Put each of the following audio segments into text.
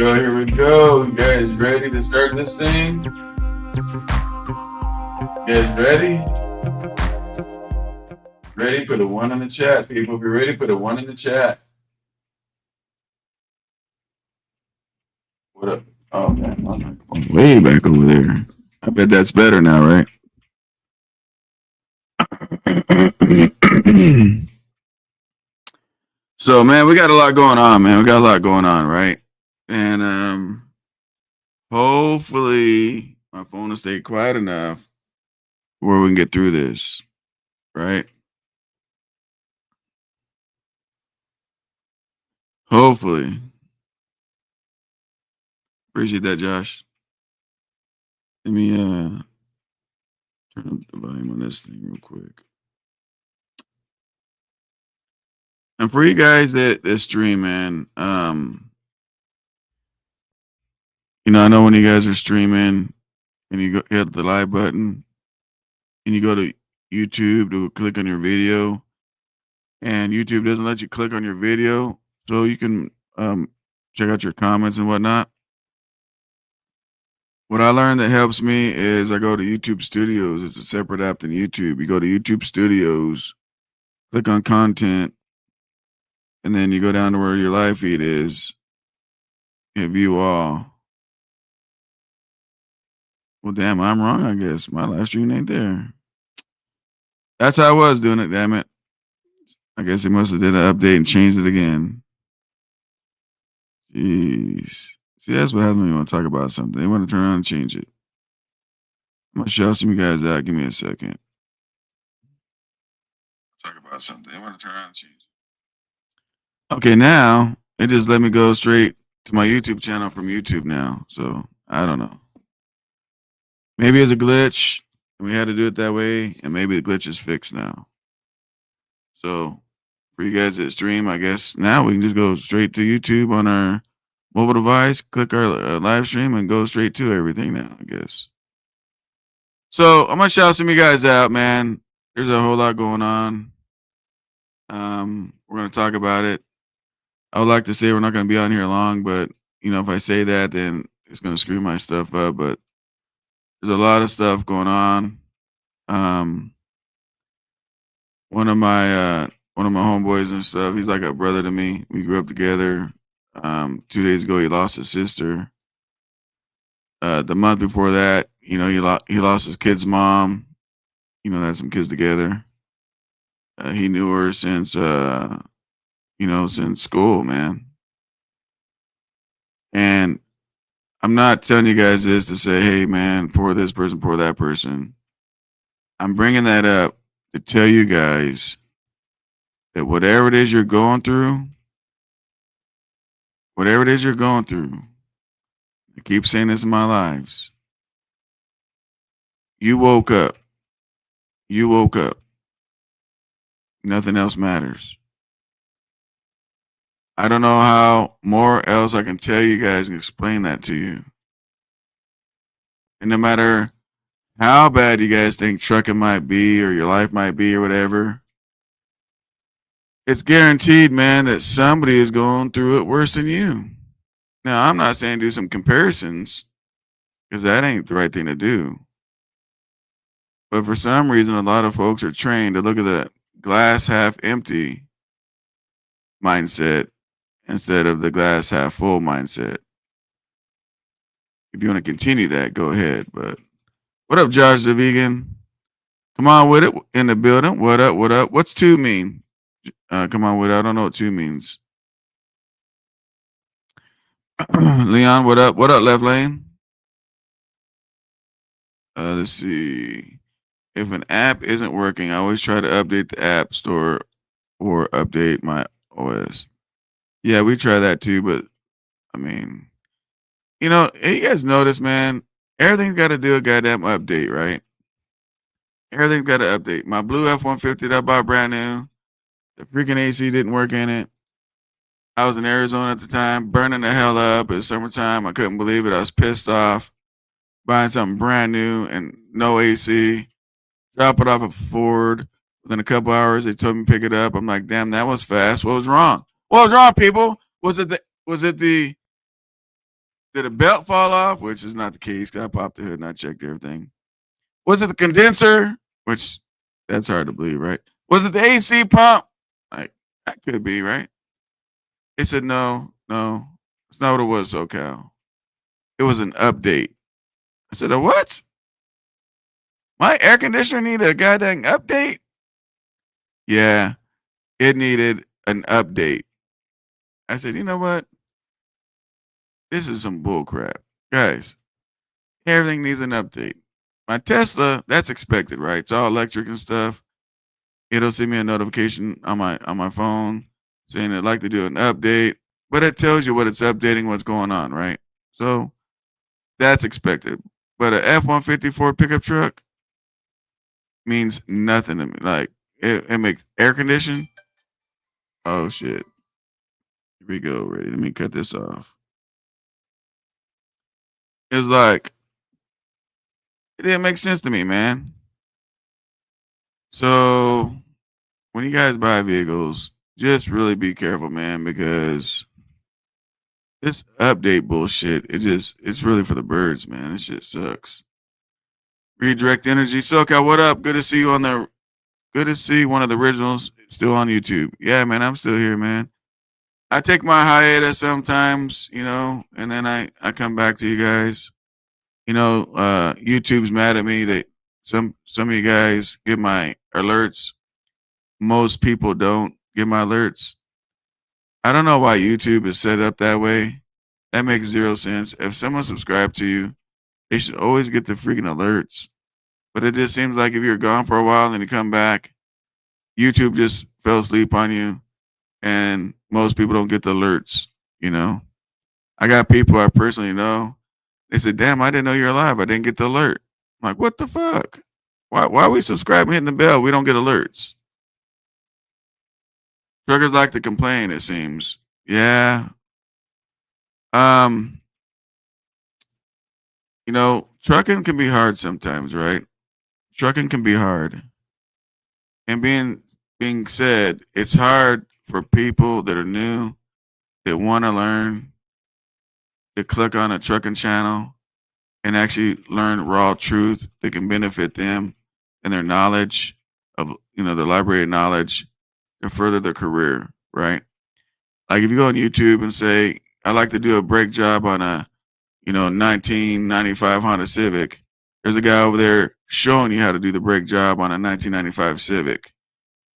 Here we go. You guys ready to start this thing? You guys ready? Ready? Put a 1 in the chat, people. If you're ready, put a 1 in the chat. What up? Oh, man. My microphone's way back over there. I bet that's better now, right? So, man, we got a lot going on, man. We got a lot going on, right? And hopefully my phone will stay quiet enough where we can get through this, right? Hopefully. Appreciate that, Josh. Let me turn up the volume on this thing real quick. And for you guys that stream, man, you know, I know when you guys are streaming and you go hit the live button and you go to YouTube to click on your video, and YouTube doesn't let you click on your video so you can check out your comments and whatnot. What I learned that helps me is I go to YouTube Studios. It's a separate app than YouTube. You go to YouTube Studios, click on content, and then you go down to where your live feed is, Yeah, view all. Well, damn, I'm wrong, I guess. My live stream ain't there. That's how I was doing it, damn it. I guess they must have did an update and changed it again. Jeez. See, that's what happens when you want to talk about something. They want to turn around and change it. I'm gonna shout some of you guys out. Give me a second. Talk about something. They want to turn around and change it. Okay, now it just let me go straight to my YouTube channel from YouTube now. So I don't know. Maybe it's a glitch. And we had to do it that way, and maybe the glitch is fixed now. So for you guys that stream, I guess now we can just go straight to YouTube on our mobile device, click our live stream, and go straight to everything now, I guess. So I'm gonna shout some of you guys out, man. There's a whole lot going on. We're gonna talk about it. I would like to say we're not gonna be on here long, but if I say that, then it's gonna screw my stuff up. But there's a lot of stuff going on. Um, one of my homeboys and stuff. He's like a brother to me. We grew up together. 2 days ago, he lost his sister. The month before that, he lost his kid's mom. They had some kids together. He knew her since school, man. And I'm not telling you guys this to say, hey, man, poor this person, poor that person. I'm bringing that up to tell you guys that whatever it is you're going through, I keep saying this in my lives. You woke up. Nothing else matters. I don't know how more else I can tell you guys and explain that to you. And no matter how bad you guys think trucking might be or your life might be or whatever, it's guaranteed, man, that somebody is going through it worse than you. Now, I'm not saying do some comparisons because that ain't the right thing to do. But for some reason, a lot of folks are trained to look at the glass half empty mindset instead of the glass half full mindset. If you want to continue that, go ahead. But what up, Josh the Vegan? Come on with it in the building. What up? What up? What's two mean? Come on with it. I don't know what two means. Leon, what up? What up, left lane? Let's see. If an app isn't working, I always try to update the app store or update my OS. Yeah, we try that too, but I mean, you guys notice, man, everything's got to do a goddamn update, right? Everything's got to update. My blue F-150 that I bought brand new, the freaking AC didn't work in it. I was in Arizona at the time, burning the hell up. It was summertime. I couldn't believe it. I was pissed off, buying something brand new and no AC. Drop it off at Ford. Within a couple hours, they told me to pick it up. I'm like, damn, that was fast. What was wrong? What was wrong, people? Did the belt fall off? Which is not the case. I popped the hood and I checked everything. Was it the condenser? Which that's hard to believe, right? Was it the AC pump? Like, that could be, right? They said, no, it's not what it was, SoCal. It was an update. I said, a what? My air conditioner needed a goddamn update? Yeah, it needed an update. I said, you know what? This is some bull crap. Guys, everything needs an update. My Tesla, that's expected, right? It's all electric and stuff. It'll send me a notification on my phone saying it'd like to do an update, but it tells you what it's updating, what's going on, right? So that's expected. But a F-150 Ford pickup truck means nothing to me. Like it makes air condition. Oh shit. Here we go. Ready? Let me cut this off. It's like it didn't make sense to me, man. So when you guys buy vehicles, just really be careful, man, because this update bullshit, it's really for the birds, man. This shit sucks. Redirect Energy. SoCal, what up? Good to see you good to see one of the originals still on YouTube. Yeah, man, I'm still here, man. I take my hiatus sometimes, and then I come back to you guys. YouTube's mad at me that some of you guys get my alerts. Most people don't get my alerts. I don't know why YouTube is set up that way. That makes zero sense. If someone subscribed to you, they should always get the freaking alerts. But it just seems like if you're gone for a while and then you come back, YouTube just fell asleep on you, and most people don't get the alerts. You know, I got people I personally know. They said, "Damn, I didn't know you're alive. I didn't get the alert." I'm like, what the fuck? Why are we subscribing, hitting the bell? We don't get alerts. Truckers like to complain. It seems. Yeah. Um. Trucking can be hard sometimes, right? Trucking can be hard. And being said, it's hard for people that are new that want to learn to click on a trucking channel and actually learn raw truth that can benefit them and their knowledge of their library of knowledge to further their career, right? Like if you go on YouTube and say, I like to do a brake job on a 1995 Honda Civic. There's a guy over there showing you how to do the brake job on a 1995 Civic.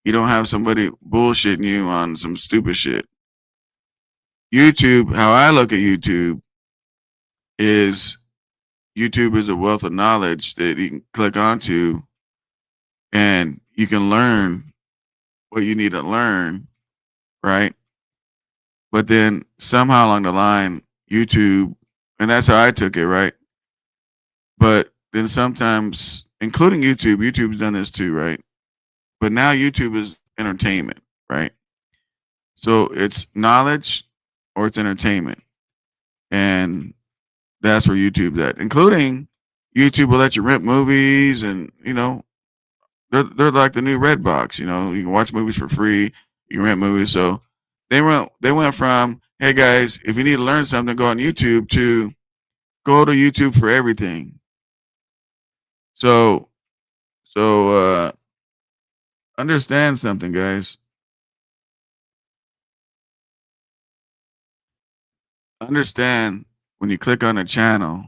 You don't have somebody bullshitting you on some stupid shit. YouTube, how I look at is YouTube is a wealth of knowledge that you can click onto and you can learn what you need to learn, right? But then somehow along the line, YouTube, and that's how I took it, right? But then sometimes, including YouTube's done this too, right? But now YouTube is entertainment, right? So it's knowledge or it's entertainment. And that's where YouTube's at. Including YouTube will let you rent movies and, they're like the new Red Box, you can watch movies for free, you can rent movies. So they went from, hey guys, if you need to learn something, go on YouTube to go to YouTube for everything. So so understand something, guys. Understand when you click on a channel,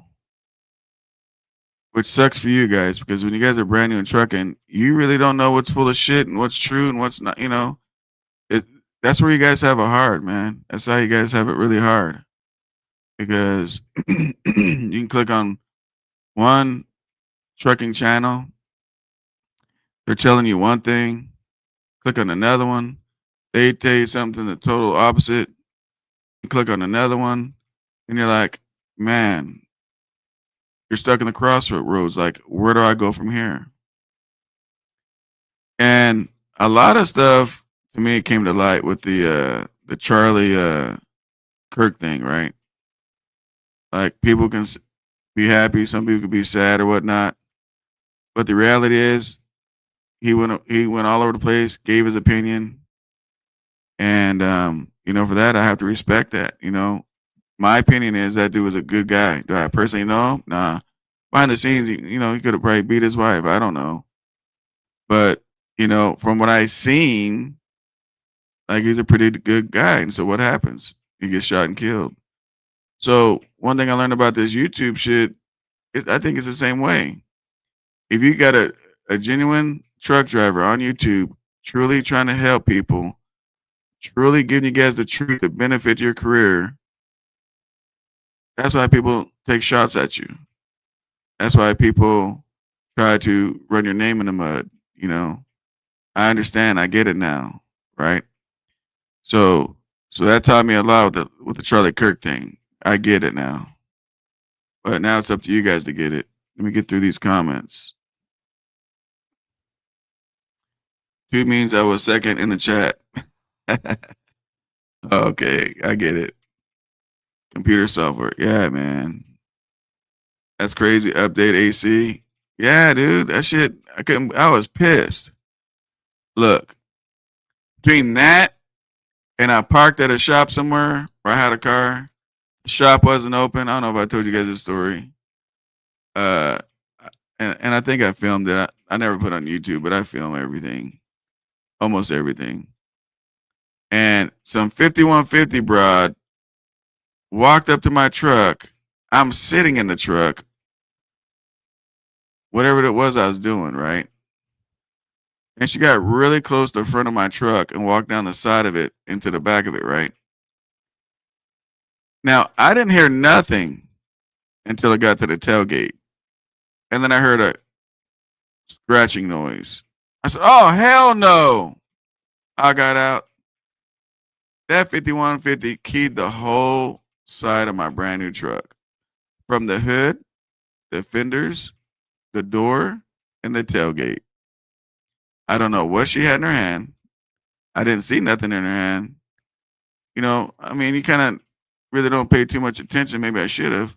which sucks for you guys because when you guys are brand new in trucking, you really don't know what's full of shit and what's true and what's not. It that's where you guys have it hard, man. That's how you guys have it really hard because you can click on one trucking channel, they're telling you one thing. Click on another one, they tell you something the total opposite. You click on another one, and you're like, man, you're stuck in the crossroads. Like, where do I go from here? And a lot of stuff to me came to light with the Charlie Kirk thing, right? Like people can be happy, some people can be sad or whatnot, but the reality is he went all over the place, gave his opinion, and for that I have to respect that. My opinion is that dude was a good guy. Do I personally know him? Nah. Behind the scenes, he could have probably beat his wife. I don't know, but from what I seen, like he's a pretty good guy. And so what happens? He gets shot and killed. So one thing I learned about this YouTube shit, I think it's the same way. If you got a genuine truck driver on YouTube truly trying to help people, truly giving you guys the truth to benefit your career, that's why people take shots at you. That's why people try to run your name in the mud. I understand. I get it now, right? So, so that taught me a lot with the Charlie Kirk thing. I get it now, but now it's up to you guys to get it. Let me get through these comments. Two means I was second in the chat. Okay, I get it. Computer software. Yeah, man. That's crazy. Update AC. Yeah, dude. That shit. I was pissed. Look, between that and I parked at a shop somewhere where I had a car. The shop wasn't open. I don't know if I told you guys this story. Uh, and I think I filmed it. I never put it on YouTube, but I film everything, almost everything. and some 5150 broad walked up to my truck. I'm sitting in the truck, whatever it was I was doing, right? And she got really close to the front of my truck and walked down the side of it into the back of it, right? Now, I didn't hear nothing until it got to the tailgate. And then I heard a scratching noise. I said, "Oh, hell no." I got out. That 5150 keyed the whole side of my brand new truck, from the hood, the fenders, the door, and the tailgate. I don't know what she had in her hand. I didn't see nothing in her hand. I mean, you kind of really don't pay too much attention. Maybe I should have,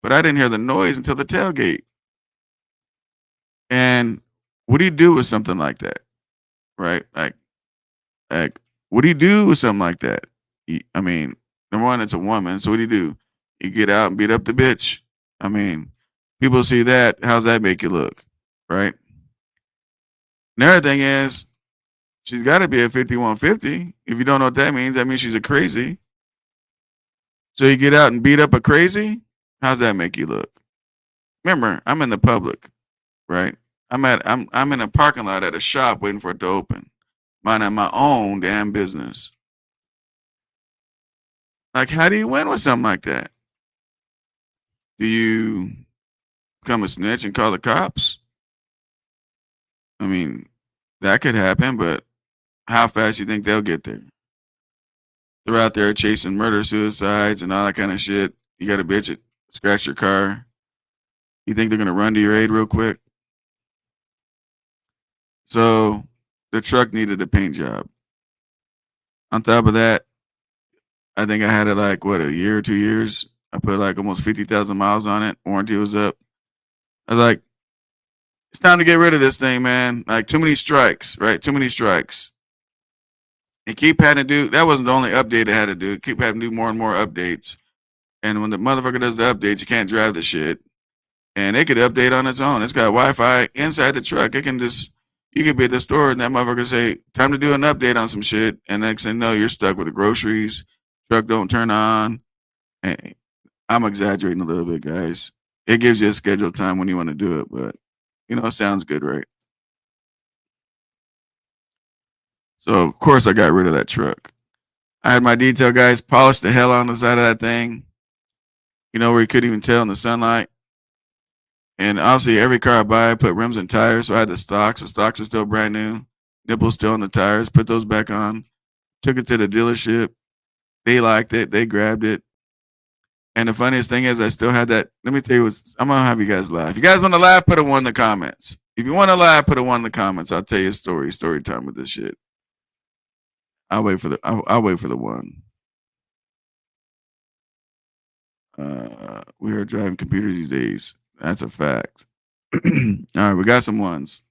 but I didn't hear the noise until the tailgate. And what do you do with something like that, right? Like, what do you do with something like that? I mean, number one, it's a woman. So what do? You get out and beat up the bitch. I mean, people see that. How's that make you look, right? Another thing is, she's got to be a 5150. If you don't know what that means she's a crazy. So you get out and beat up a crazy? How's that make you look? Remember, I'm in the public, right? I'm in a parking lot at a shop waiting for it to open, minding my own damn business. Like, how do you win with something like that? Do you become a snitch and call the cops? I mean, that could happen, but how fast you think they'll get there? They're out there chasing murder, suicides, and all that kind of shit. You got a bitch that scratch your car. You think they're gonna run to your aid real quick? So the truck needed a paint job. On top of that, I think I had it like what, a year or 2 years. I put like almost 50,000 miles on it. Warranty was up. I was like, it's time to get rid of this thing, man. Like, too many strikes, right? Too many strikes. And keep having to do, that wasn't the only update it had to do. Keep having to do more and more updates. And when the motherfucker does the updates, you can't drive the shit. And it could update on its own. It's got Wi-Fi inside the truck. It can just, you could be at the store and that motherfucker say, time to do an update on some shit. And next thing you know, you're stuck with the groceries. Truck don't turn on. And I'm exaggerating a little bit, guys. It gives you a scheduled time when you want to do it, but it sounds good, right? So of course I got rid of that truck. I had my detail guys polish the hell on the side of that thing, where you couldn't even tell in the sunlight. And obviously every car I buy, I put rims and tires. So I had the stocks. The stocks are still brand new. Nipples still on the tires. Put those back on. Took it to the dealership. They liked it. They grabbed it. And the funniest thing is I still had that. Let me tell you what, I'm going to have you guys laugh. If you guys want to laugh, put a one in the comments. If you want to laugh, put a one in the comments. I'll tell you a story time with this shit. I'll wait for the one. We are driving computers these days. That's a fact. All right, we got some ones.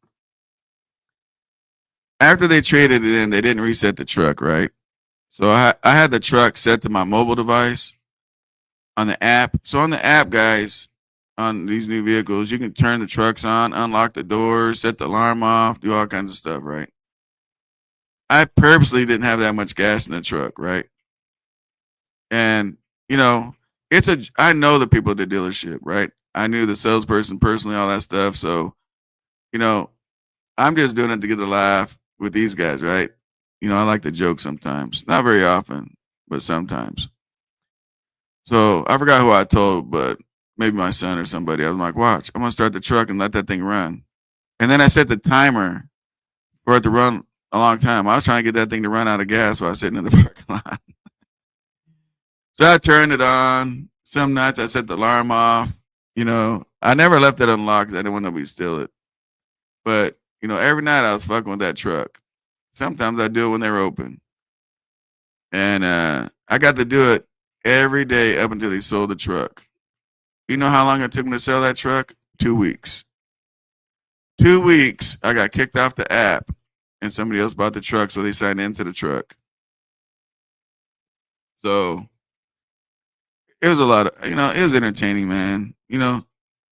After they traded it in, they didn't reset the truck, right? So I had the truck set to my mobile device on the app. So on the app, guys, on these new vehicles, you can turn the trucks on, unlock the doors, set the alarm off, do all kinds of stuff, right? I purposely didn't have that much gas in the truck, right? And I know the people at the dealership, right? I knew the salesperson personally, all that stuff. So, you know, I'm just doing it to get a laugh with these guys, right? I like to joke sometimes, not very often, but sometimes. So I forgot who I told, but maybe my son or somebody. I was like, watch, I'm gonna start the truck and let that thing run. And then I set the timer for it to run a long time. I was trying to get that thing to run out of gas while I was sitting in the parking lot. So I turned it on. Some nights I set the alarm off. I never left it unlocked. I didn't want nobody to steal it. But, every night I was fucking with that truck. Sometimes I do it when they're open. And I got to do it every day up until they sold the truck. You know how long it took me to sell that truck? 2 weeks. 2 weeks, I got kicked off the app and somebody else bought the truck, so they signed into the truck. So it was a lot of, it was entertaining, man.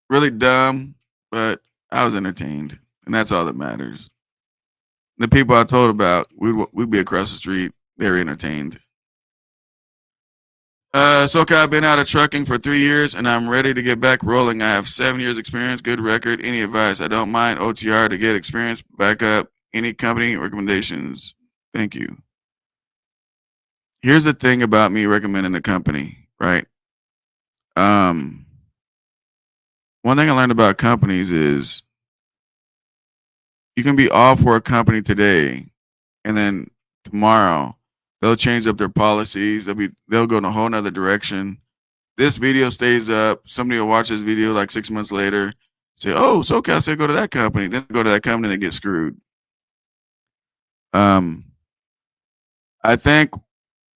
Really dumb, but I was entertained, and that's all that matters. The people I told about, we'd be across the street very entertained. SoCal, I've been out of trucking for 3 years and I'm ready to get back rolling. I have 7 years experience, good record. Any advice? I don't mind OTR to get experience back up. Any company recommendations? Thank you. Here's the thing about me recommending a company, right? Um, One thing I learned about companies is you can be all for a company today, and then tomorrow they'll change up their policies. They'll go in a whole nother direction. This video stays up. Somebody will watch this video like 6 months later, say, "Oh, SoCal said go to that company." Then go to that company and they get screwed. Um, I think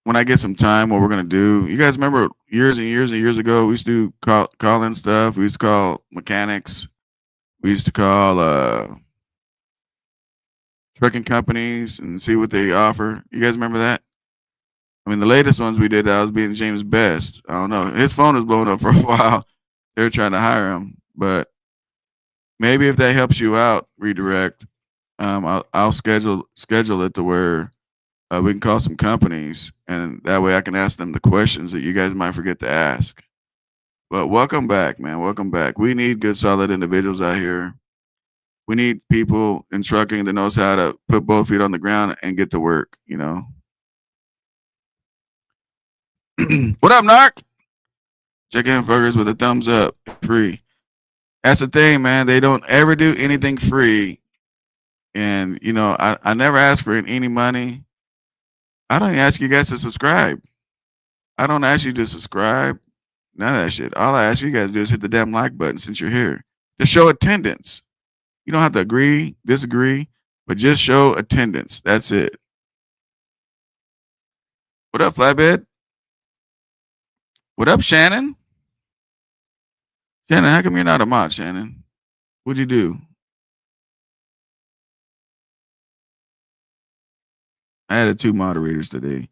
when I get some time, what we're gonna do. You guys remember years and years and years ago, we used to do call in stuff. We used to call mechanics. We used to call trucking companies and see what they offer. You guys remember that? I mean, the latest ones we did, I was being James Best. I don't know. His phone was blown up for a while. They were trying to hire him, but maybe if that helps you out, redirect. I'll schedule it to where we can call some companies, and that way I can ask them the questions that you guys might forget to ask. But welcome back, man. Welcome back. We need good, solid individuals out here. We need people in trucking that knows how to put both feet on the ground and get to work. You know. What up, Narc? Chicken burgers with a thumbs up, free. That's the thing, man. They don't ever do anything free, and I never ask for any money. I don't even ask you guys to subscribe. I don't ask you to subscribe. None of that shit. All I ask you guys to do is hit the damn like button since you're here. Just show attendance. You don't have to agree, disagree, but just show attendance. That's it. What up, Flatbed? What up, Shannon? Shannon, how come you're not a mod, Shannon? What'd you do? I added 2 moderators today.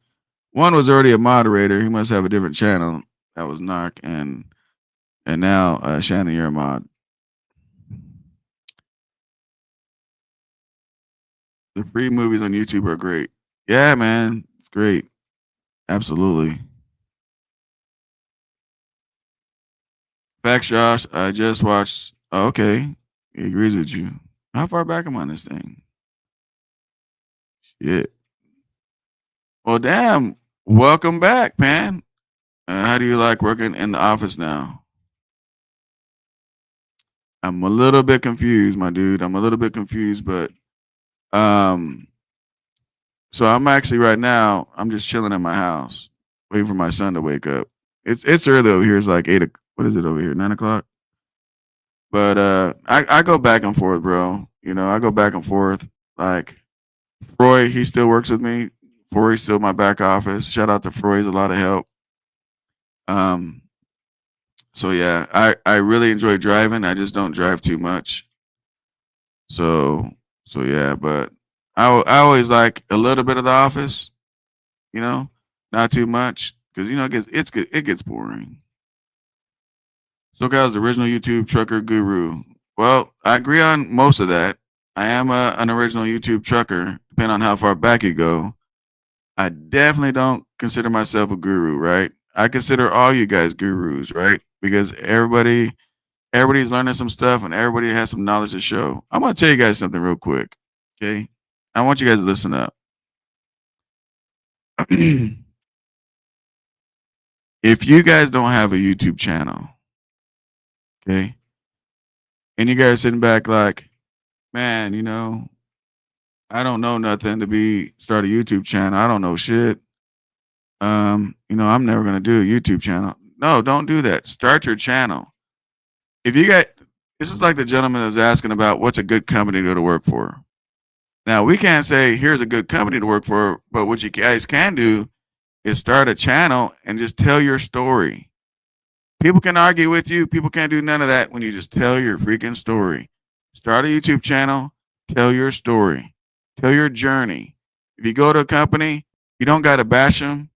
One was already a moderator. He must have a different channel. That was Narc, and now Shannon, you're a mod. The free movies on YouTube are great. Yeah, man, it's great. Absolutely. Facts, Josh. I just watched. Oh, okay, he agrees with you. How far back am I on this thing? Shit. Well, damn. Welcome back, man. How do you like working in the office now? I'm a little bit confused, my dude. I'm a little bit confused, but um, so I'm actually right now. I'm just chilling at my house, waiting for my son to wake up. It's early over here. It's like 8. What is it over here? 9 o'clock. But I go back and forth, bro. I go back and forth. Like Froy, he still works with me. Froy's still my back office. Shout out to Froy. He's a lot of help. Um, so yeah, I really enjoy driving. I just don't drive too much. So yeah, but I always like a little bit of the office, not too much because it gets boring. SoCal's original YouTube trucker guru. Well, I agree on most of that. I am an original YouTube trucker, depending on how far back you go. I definitely don't consider myself a guru, right? I consider all you guys gurus, right? Because everybody's learning some stuff and everybody has some knowledge to show. I'm gonna tell you guys something real quick. Okay. I want you guys to listen up. If you guys don't have a YouTube channel, okay, and you guys sitting back like, man, I don't know nothing to start a YouTube channel. I don't know shit. I'm never gonna do a YouTube channel. No, don't do that. Start your channel. If you got This is like the gentleman that was asking about what's a good company to go to work for. Now we can't say here's a good company to work for, but what you guys can do is start a channel and just tell your story. People can argue with you. People can't do none of that when you just tell your freaking story. Start a YouTube channel, tell your story, tell your journey. If you go to a company, you don't got to bash them.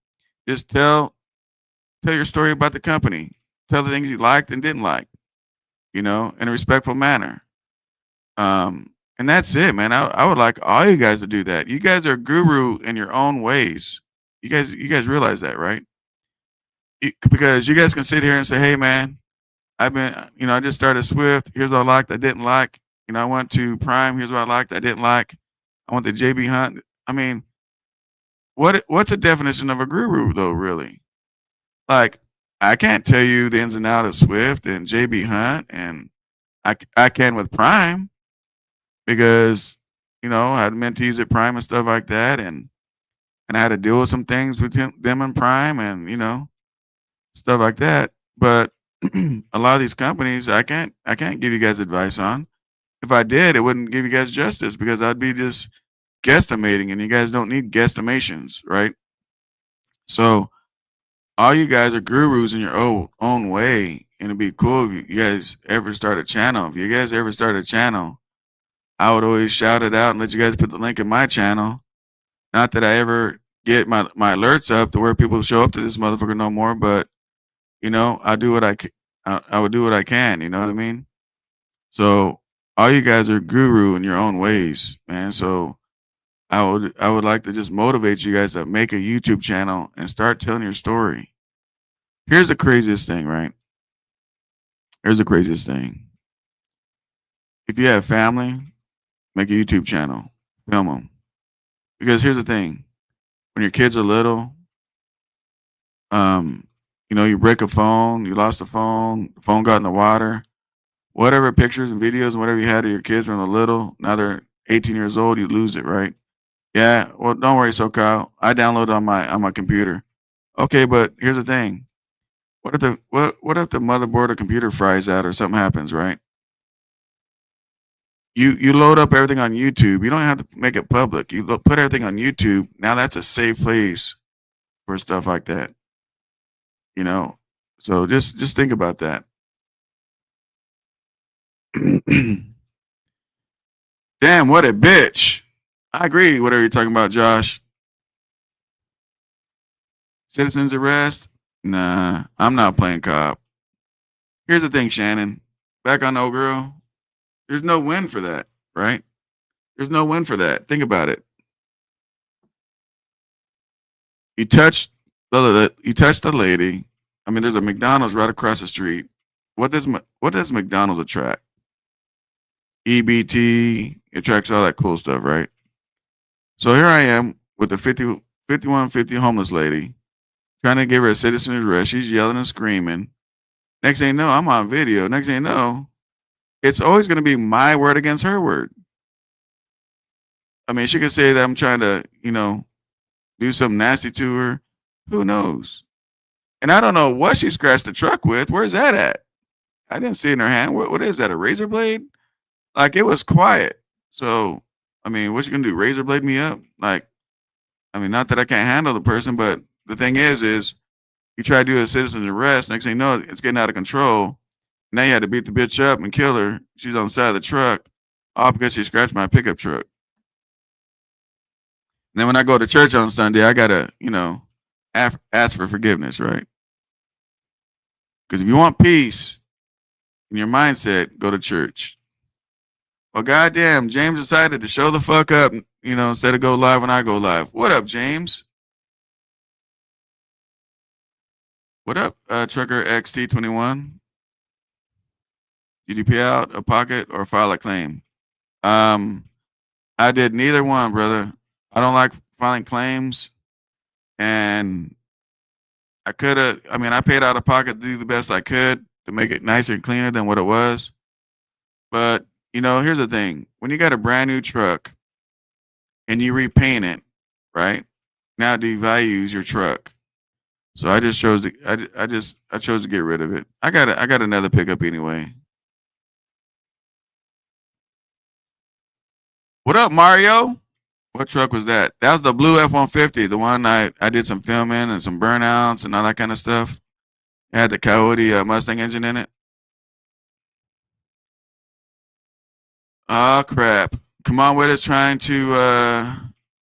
Just tell your story about the company. Tell the things you liked and didn't like, in a respectful manner. And that's it, man. I would like all you guys to do that. You guys are guru in your own ways. You guys realize that, right? Because you guys can sit here and say, "Hey, man, I just started Swift. Here's what I liked, I didn't like. I went to Prime. Here's what I liked, I didn't like. I went to JB Hunt." I mean, what's the definition of a guru, though? Really? Like, I can't tell you the ins and outs of Swift and JB Hunt, and I can with Prime because I had mentees at Prime and stuff like that, and I had to deal with some things with them in Prime, and stuff like that. But a lot of these companies, I can't give you guys advice on. If I did, it wouldn't give you guys justice because I'd be just guesstimating, and you guys don't need guesstimations, right? So all you guys are gurus in your own way, and it'd be cool if you guys ever start a channel. If you guys ever start a channel, I would always shout it out and let you guys put the link in my channel. Not that I ever get my alerts up to where people show up to this motherfucker no more, but I do what I would do what I can. You know what I mean? So all you guys are guru in your own ways, man. So I would like to just motivate you guys to make a YouTube channel and start telling your story. Here's the craziest thing, right? Here's the craziest thing. If you have family, make a YouTube channel, film them. Because here's the thing: when your kids are little, um, you break a phone, you lost the phone got in the water, whatever pictures and videos and whatever you had of your kids when they're little, now they're 18 years old, you lose it, right? Yeah, well, don't worry, SoCal. I download it on my computer. Okay, but here's the thing: what if the motherboard or computer fries out or something happens, right? You load up everything on YouTube. You don't have to make it public. Put everything on YouTube. Now that's a safe place for stuff like that. You know, so just think about that. Damn, what a bitch. I agree. Whatever you're talking about, Josh. Citizens arrest? Nah, I'm not playing cop. Here's the thing, Shannon. Back on old girl. There's no win for that, right? There's no win for that. Think about it. You touched the lady. I mean, there's a McDonald's right across the street. What does McDonald's attract? EBT attracts all that cool stuff, right? So here I am with the 5150 homeless lady trying to give her a citizen arrest. She's yelling and screaming. Next thing you know, I'm on video. Next thing you know, it's always going to be my word against her word. I mean, she could say that I'm trying to, do something nasty to her. Who knows? And I don't know what she scratched the truck with. Where's that at? I didn't see it in her hand. What is that? A razor blade? Like, it was quiet. So, I mean, what you gonna do? Razor blade me up? Like, I mean, not that I can't handle the person, but the thing is you try to do a citizen's arrest. Next thing you know, it's getting out of control. Now you had to beat the bitch up and kill her. She's on the side of the truck, all because she scratched my pickup truck. And then when I go to church on Sunday, I gotta, ask for forgiveness, right? Because if you want peace in your mindset, go to church. Well, goddamn, James decided to show the fuck up, instead of go live when I go live. What up, James? What up, Trucker XT21? Did you pay out a pocket or file a claim? I did neither one, brother. I don't like filing claims, and I paid out of pocket to do the best I could to make it nicer and cleaner than what it was. But, here's the thing. When you got a brand new truck and you repaint it, right? Now it devalues your truck. So I just chose I chose to get rid of it. I got another pickup anyway. What up, Mario? What truck was that? That was the blue F-150, the one I did some filming and some burnouts and all that kind of stuff. It had the Coyote Mustang engine in it. Oh, crap. Come on with us trying to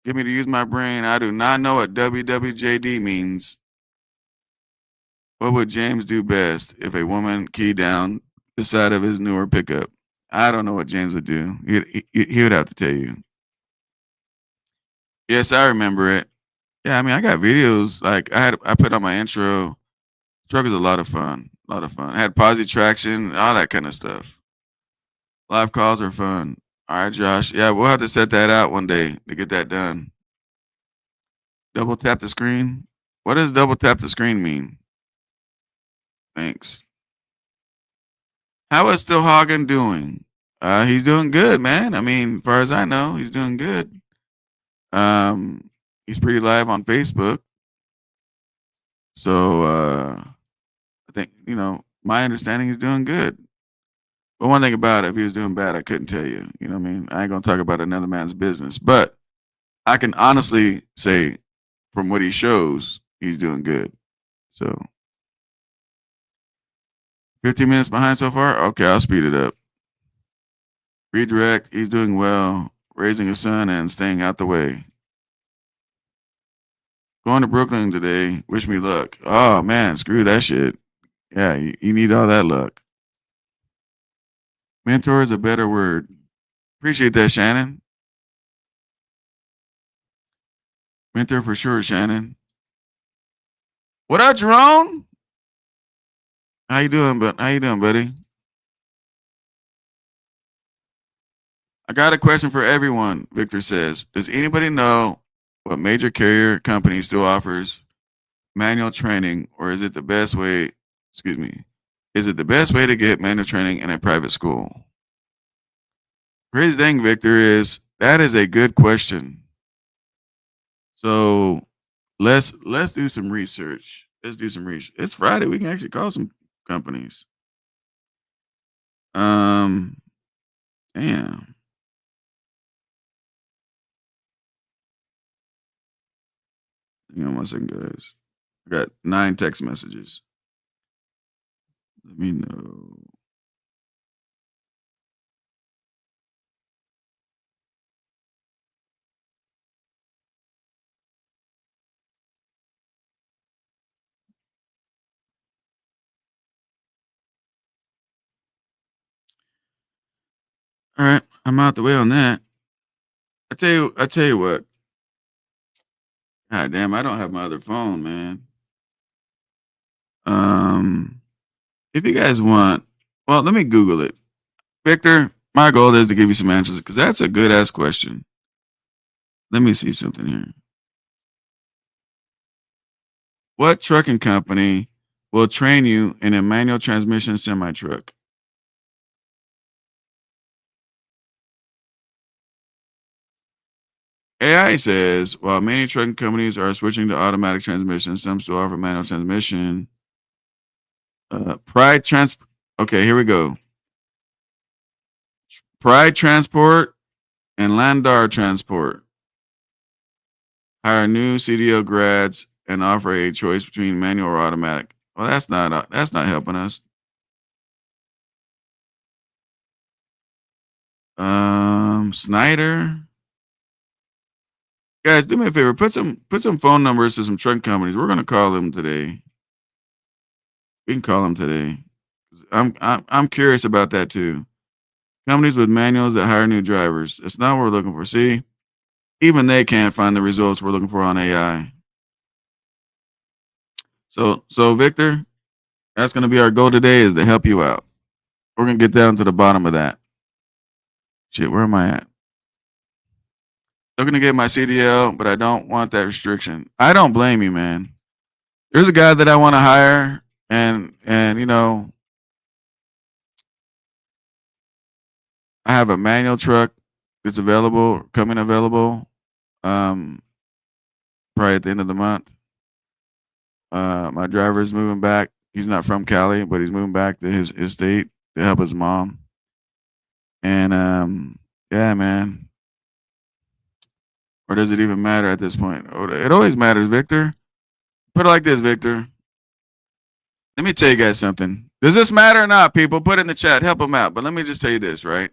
get me to use my brain. I do not know what WWJD means. What would James do best if a woman keyed down the side of his newer pickup? I don't know what James would do. He would have to tell you. Yes, I remember it. Yeah, I mean, I got videos, like, I put on my intro. Truck is a lot of fun, a lot of fun. I had positive traction, all that kinda stuff. Live calls are fun. Alright, Josh. Yeah, we'll have to set that out one day to get that done. Double tap the screen? What does double tap the screen mean? Thanks. How is Still Hagen doing? He's doing good, man. I mean, as far as I know, he's doing good. Um, he's pretty live on Facebook. So, I think, my understanding he's doing good. But one thing about it, if he was doing bad, I couldn't tell you. You know what I mean? I ain't gonna talk about another man's business. But I can honestly say from what he shows, he's doing good. So 15 minutes behind so far? Okay, I'll speed it up. Redirect, he's doing well, raising his son and staying out the way. Going to Brooklyn today. Wish me luck. Oh man, screw that shit. Yeah, you need all that luck. Mentor is a better word. Appreciate that, Shannon. Mentor for sure, Shannon. What up, Jerome? How you doing, buddy? I got a question for everyone, Victor says. Does anybody know what major carrier company still offers manual training, or is it the best way, excuse me, is it the best way to get manual training in a private school? Crazy thing, Victor, is that is a good question. So let's do some research. Let's do some research. It's Friday. We can actually call some companies. Um, damn. Hang on one second, guys. I got 9 text messages. Let me know. All right, I'm out the way on that. I tell you what. God damn, I don't have my other phone, man. Um, if you guys want, well, let me Google it. Victor, my goal is to give you some answers because that's a good ass question. Let me see something here. What trucking company will train you in a manual transmission semi truck? AI says while many trucking companies are switching to automatic transmission, some still offer manual transmission. Pride Trans. Okay, here we go. Pride Transport and Landar Transport hire new CDO grads and offer a choice between manual or automatic. Well, that's not helping us. Snyder, guys, do me a favor. Put some phone numbers to some truck companies. We're gonna call them today. We can call them today. I'm curious about that too. Companies with manuals that hire new drivers. It's not what we're looking for. See, even they can't find the results we're looking for on AI. So Victor, that's gonna be our goal today is to help you out. We're gonna get down to the bottom of that. Shit, where am I at? Looking to get my CDL, but I don't want that restriction. I don't blame you, man. There's a guy that I want to hire, and I have a manual truck that's available, coming available, um, probably at the end of the month. My driver is moving back. He's not from Cali, but he's moving back to his state to help his mom. And yeah, man. Or does it even matter at this point? It always matters, Victor. Put it like this, Victor. Let me tell you guys something. Does this matter or not, people? Put it in the chat. Help them out. But let me just tell you this, right?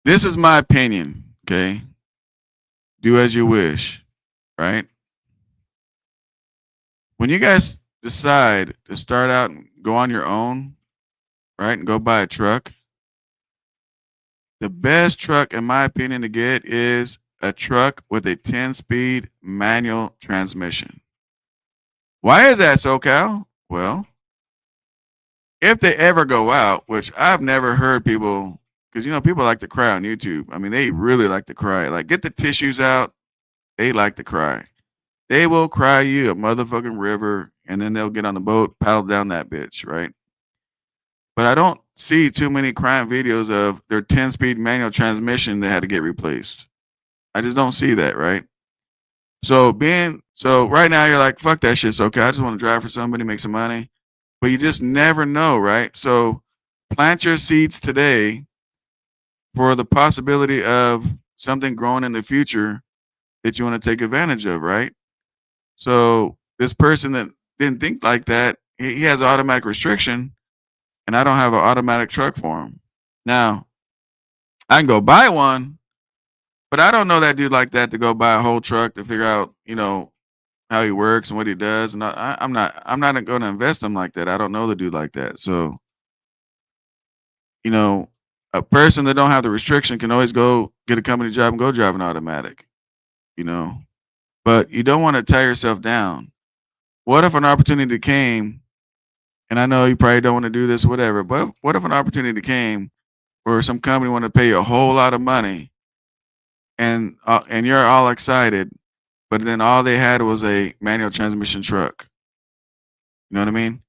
This is my opinion, okay? Do as you wish, right? When you guys decide to start out and go on your own, right, and go buy a truck, the best truck, in my opinion, to get is a truck with a 10-speed manual transmission. Why is that, SoCal? Well, if they ever go out, which I've never heard people, because people like to cry on YouTube. I mean, they really like to cry. Like, get the tissues out. They like to cry. They will cry you a motherfucking river, and then they'll get on the boat, paddle down that bitch, right? But I don't see too many crying videos of their 10-speed manual transmission that had to get replaced. I just don't see that, right? So right now you're like, fuck that shit. So okay, I just want to drive for somebody, make some money. But you just never know, right? So plant your seeds today for the possibility of something growing in the future that you want to take advantage of, right? So this person that didn't think like that, he has an automatic restriction, and I don't have an automatic truck for him. Now, I can go buy one, but I don't know that dude like that to go buy a whole truck to figure out, how he works and what he does. And I'm not going to invest him like that. I don't know the dude like that. So, you know, a person that don't have the restriction can always go get a company job and go drive an automatic, you know. But you don't want to tie yourself down. What if an opportunity came, and I know you probably don't want to do this, whatever, but what if an opportunity came where some company wanted to pay you a whole lot of money, and you're all excited, but then all they had was a manual transmission truck. You know what I mean?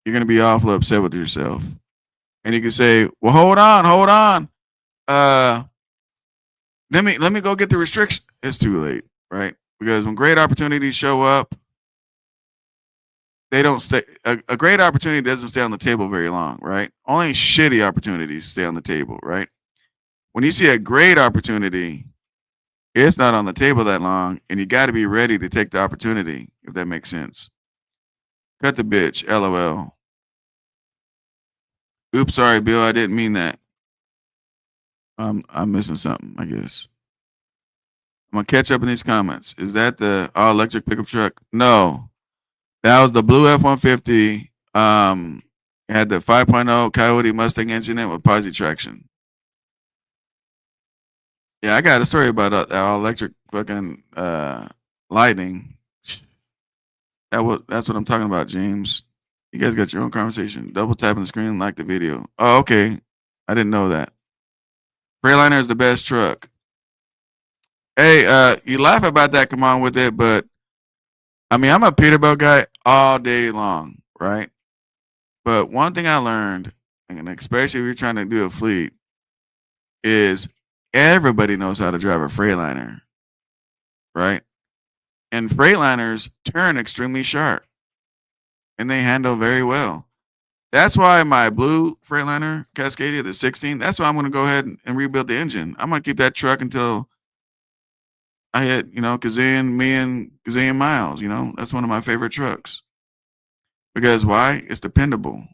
You're gonna be awful upset with yourself. And you can say, well, hold on. Uh let me go get the restriction. It's too late, right? Because when great opportunities show up, they don't stay. A great opportunity doesn't stay on the table very long, right? Only shitty opportunities stay on the table, right? When you see a great opportunity, it's not on the table that long, and you got to be ready to take the opportunity, if that makes sense. Cut the bitch, LOL. Oops, sorry, Bill, I didn't mean that. I'm missing something, I guess. I'm gonna catch up in these comments. Is that the all electric pickup truck? No, that was the blue F-150. It had the 5.0 Coyote Mustang engine in it with posi traction. Yeah, I got a story about that all electric fucking Lightning. That's what I'm talking about, James. You guys got your own conversation. Double tapping the screen, like the video. Oh, okay. I didn't know that. Freightliner is the best truck. Hey, you laugh about that, come on with it, but I mean, I'm a Peterbilt guy all day long, right? But one thing I learned, and especially if you're trying to do a fleet, is everybody knows how to drive a Freightliner, right? And Freightliners turn extremely sharp, and they handle very well. That's why my blue Freightliner Cascadia, the 16, that's why I'm going to go ahead and rebuild the engine. I'm going to keep that truck until I hit, gazillion miles. That's one of my favorite trucks. Because why? It's dependable.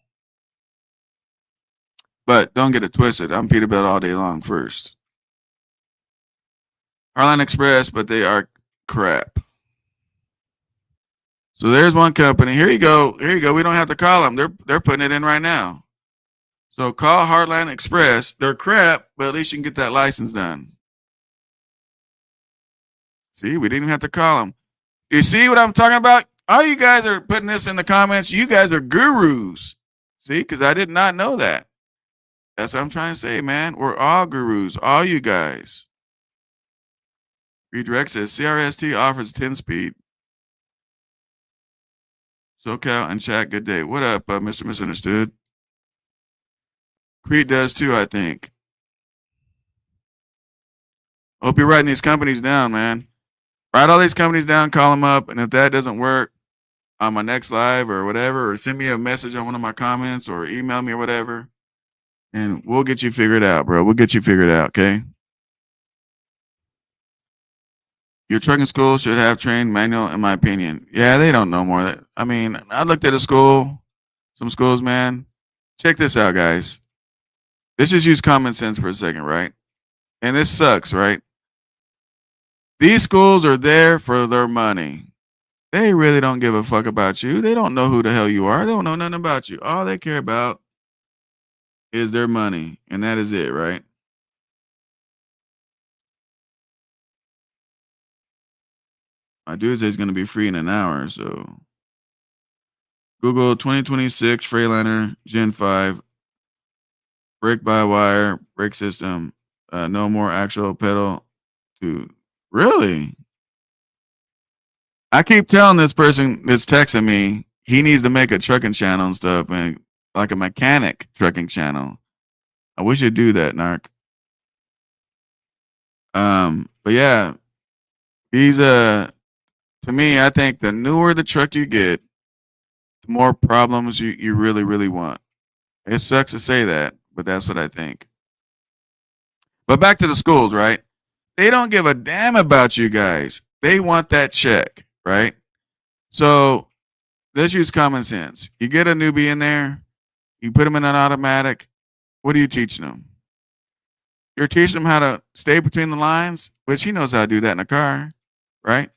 But don't get it twisted. I'm Peterbilt all day long first. Heartline Express, but they are crap. So there's one company. Here you go. We don't have to call them. They're putting it in right now. So call Heartline Express. They're crap, but at least you can get that license done. See, we didn't even have to call them. You see what I'm talking about? All you guys are putting this in the comments. You guys are gurus. See, because I did not know that. That's what I'm trying to say, man. We're all gurus, all you guys. Redirect says CRST offers 10-speed. SoCal and chat, good day. What up, Mr. Misunderstood? Creed does too, I think. Hope you're writing these companies down, man. Write all these companies down, call them up, and if that doesn't work on my next live or whatever, or send me a message on one of my comments or email me or whatever, and we'll get you figured out, bro. We'll get you figured out, okay? Your trucking school should have trained manual, in my opinion. Yeah, they don't know more. I mean, I looked at some schools, man. Check this out, guys. Let's just use common sense for a second, right? And this sucks, right? These schools are there for their money. They really don't give a fuck about you. They don't know who the hell you are. They don't know nothing about you. All they care about is their money, and that is it, right? My dude says he's gonna be free in an hour, so Google 2026 Freightliner Gen 5 brake by wire brake system. No more actual pedal to really. I keep telling this person that's texting me he needs to make a trucking channel and stuff, and like a mechanic trucking channel. I wish you'd do that, Narc. But yeah, he's to me, I think the newer the truck you get, the more problems you really, really want. It sucks to say that, but that's what I think. But back to the schools, right? They don't give a damn about you guys. They want that check, right? So let's use common sense. You get a newbie in there, you put them in an automatic. What are you teaching them? You're teaching them how to stay between the lines, which he knows how to do that in a car, right?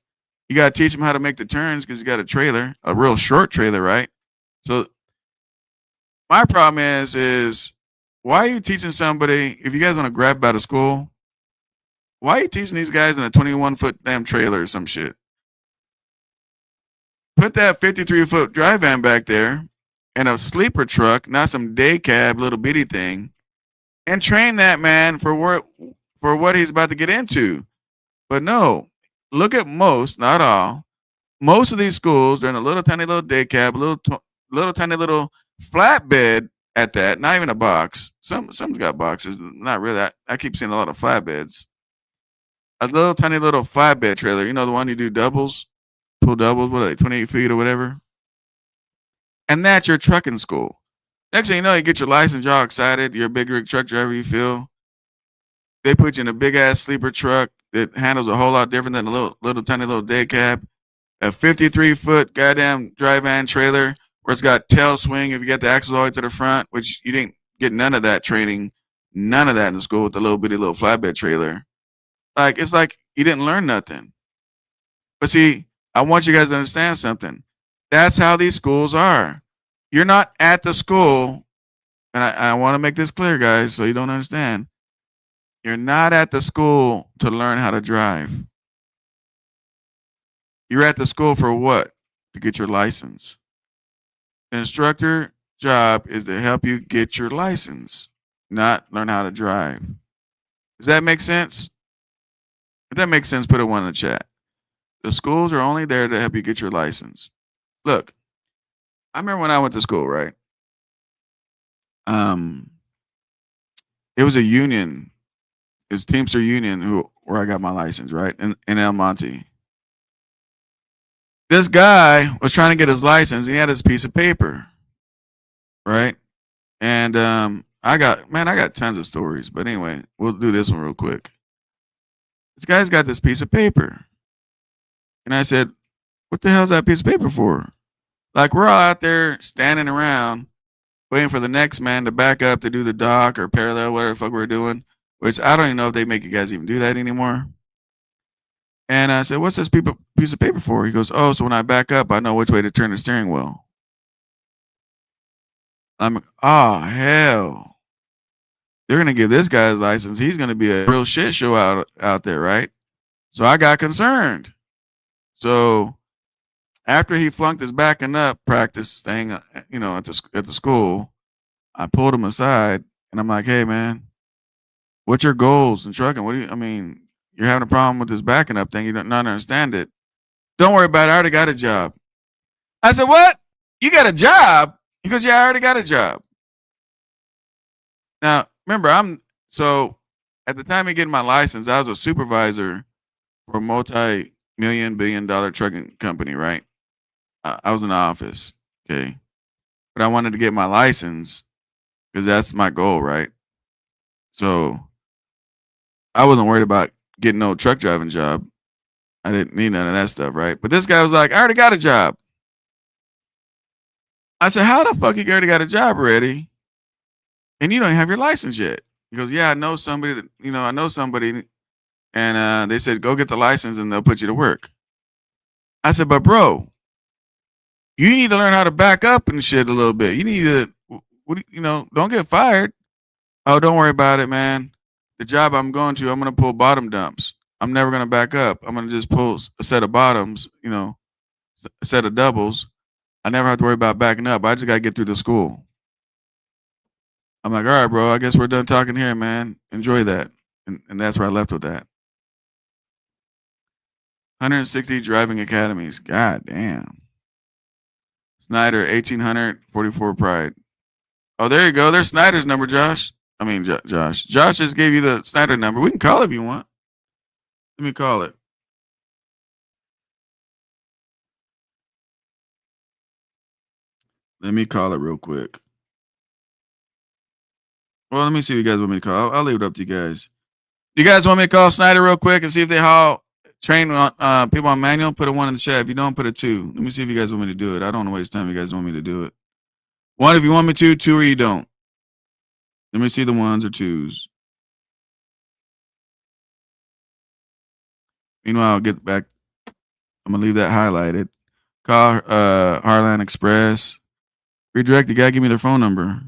You got to teach them how to make the turns because you got a trailer, a real short trailer, right? So my problem is why are you teaching somebody, if you guys want to grab out of school, why are you teaching these guys in a 21-foot damn trailer or some shit? Put that 53-foot drive van back there and a sleeper truck, not some day cab little bitty thing, and train that man for what he's about to get into. But no, look at most, not all. Most of these schools, they're in a little tiny little day cab, little tiny little flatbed at that, not even a box. Some's got boxes, not really. I keep seeing a lot of flatbeds. A little tiny little flatbed trailer, you know, the one you do doubles, pull doubles, what are they, 28 feet or whatever? And that's your trucking school. Next thing you know, you get your license, you're all excited, you're a big rig truck driver, you feel. They put you in a big ass sleeper truck that handles a whole lot different than a little tiny little day cab. A 53-foot goddamn drive van trailer where it's got tail swing if you got the axles all the way to the front, which you didn't get none of that training, none of that in the school with the little bitty little flatbed trailer. Like, it's like you didn't learn nothing. But see, I want you guys to understand something. That's how these schools are. You're not at the school, and I want to make this clear, guys, so you don't understand. You're not at the school to learn how to drive. You're at the school for what? To get your license. The instructor job is to help you get your license, not learn how to drive. Does that make sense? If that makes sense, put a 1 in the chat. The schools are only there to help you get your license. Look, I remember when I went to school, right? It was a union. It was Teamster Union where I got my license, right? In El Monte. This guy was trying to get his license. He had his piece of paper, right? And I got tons of stories. But anyway, we'll do this one real quick. This guy's got this piece of paper. And I said, what the hell's that piece of paper for? Like, we're all out there standing around waiting for the next man to back up to do the dock or parallel, whatever the fuck we're doing, which I don't even know if they make you guys even do that anymore. And I said, what's this piece of paper for? He goes, oh, so when I back up, I know which way to turn the steering wheel. I'm like, oh, hell. They're going to give this guy a license. He's going to be a real shit show out there, right? So I got concerned. So after he flunked his backing up practice thing, you know, at the school, I pulled him aside and I'm like, hey, man, what's your goals in trucking? You're having a problem with this backing up thing. You don't not understand it. Don't worry about it. I already got a job. I said, what? You got a job? He goes, yeah, I already got a job. Now, remember, so at the time of getting my license, I was a supervisor for a multi-million-billion-dollar trucking company, right? I was in the office, okay? But I wanted to get my license because that's my goal, right? So I wasn't worried about getting no truck driving job. I didn't need none of that stuff, right? But this guy was like, I already got a job. I said, how the fuck you already got a job already? And you don't have your license yet. He goes, yeah, I know somebody and they said, go get the license and they'll put you to work. I said, but bro, you need to learn how to back up and shit a little bit. You need to, don't get fired. Oh, don't worry about it, man. The job I'm going to, I'm going to pull bottom dumps. I'm never gonna back up. I'm gonna just pull a set of bottoms, a set of doubles. I never have to worry about backing up. I just gotta get through the school. I'm like, all right, bro. I guess we're done talking here, man. Enjoy that, and that's where I left with that. 160 driving academies. God damn. Snyder, 1844 Pride. Oh, there you go. There's Snyder's number, Josh. I mean, Josh. Josh just gave you the Snyder number. We can call it if you want. Let me call it. Let me call it real quick. Well, let me see what you guys want me to call. I'll leave it up to you guys. You guys want me to call Snyder real quick and see if they haul train on people on manual? Put a one in the chat. If you don't, put a two. Let me see if you guys want me to do it. I don't want to waste time. If you guys want me to do it. One if you want me to, two or you don't. Let me see the ones or twos. Meanwhile, I'll get back. I'm gonna leave that highlighted. Call Harlan Express. Redirect. You gotta give me their phone number.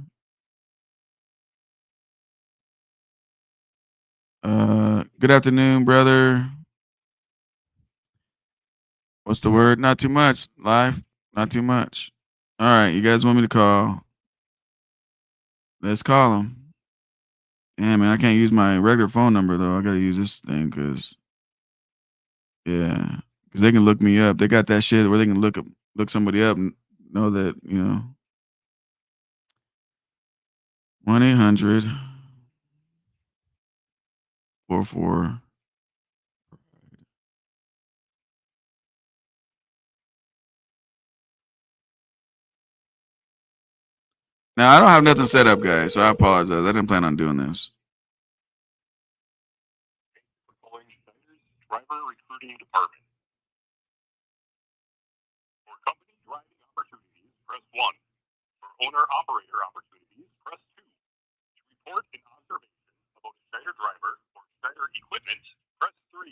Good afternoon, brother. What's the word? Not too much. Live. Not too much. All right, you guys want me to call? Let's call them. Yeah, man, I can't use my regular phone number though. I gotta use this thing because they can look me up. They got that shit where they can look somebody up and know that 1-800 44. Now I don't have nothing set up, guys, so I apologize. I didn't plan on doing this. Driver recruiting department. For company driving opportunities, press 1. For owner-operator opportunities, press 2. To report an observation about a Schneider driver or Schneider equipment, press 3.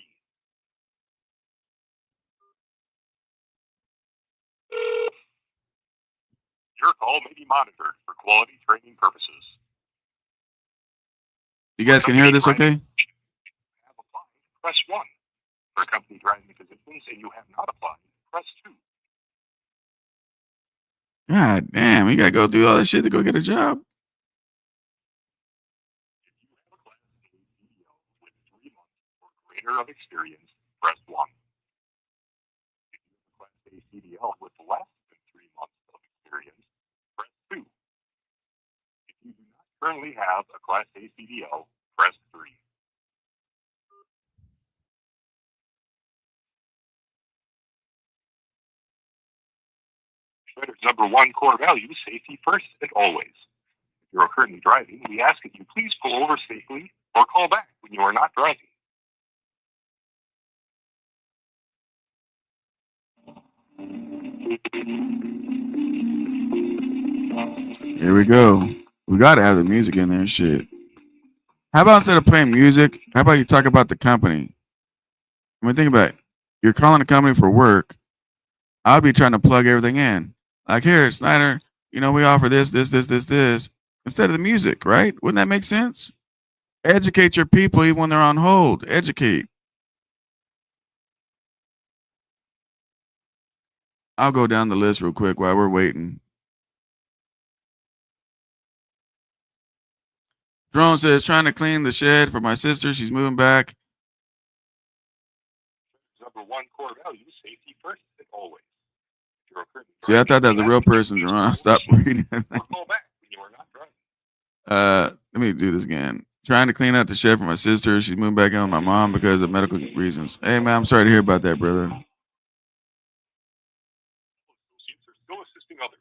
Your call may be monitored for quality training purposes. You guys can hear this okay? Have applied, press 1. For company driving positions and you have not applied, press 2. God damn, you gotta go through all that shit to go get a job. If you have a Class A CDL with 3 months or greater of experience, press 1. If you have a Class A CDL with less than 3 months of experience, press 2. If you do not currently have a Class A CDL, press 3. Schneider's number 1 core value, safety first and always. If you are currently driving, we ask that you please pull over safely or call back when you are not driving. Here we go. We gotta have the music in there, shit. How about instead of playing music, how about you talk about the company? I mean, think about it. You're calling a company for work. I'd be trying to plug everything in. Like, here, Snyder, we offer this, instead of the music, right? Wouldn't that make sense? Educate your people even when they're on hold. Educate. I'll go down the list real quick while we're waiting. Drone says, trying to clean the shed for my sister. She's moving back. Number 1 core value, safety first and always. See, I thought that was a real person, Drone. I stopped reading that. Call back when you are not driving. Let me do this again. Trying to clean out the shed for my sister. She's moving back in with my mom because of medical reasons. Hey, man, I'm sorry to hear about that, brother. Associates are still assisting others.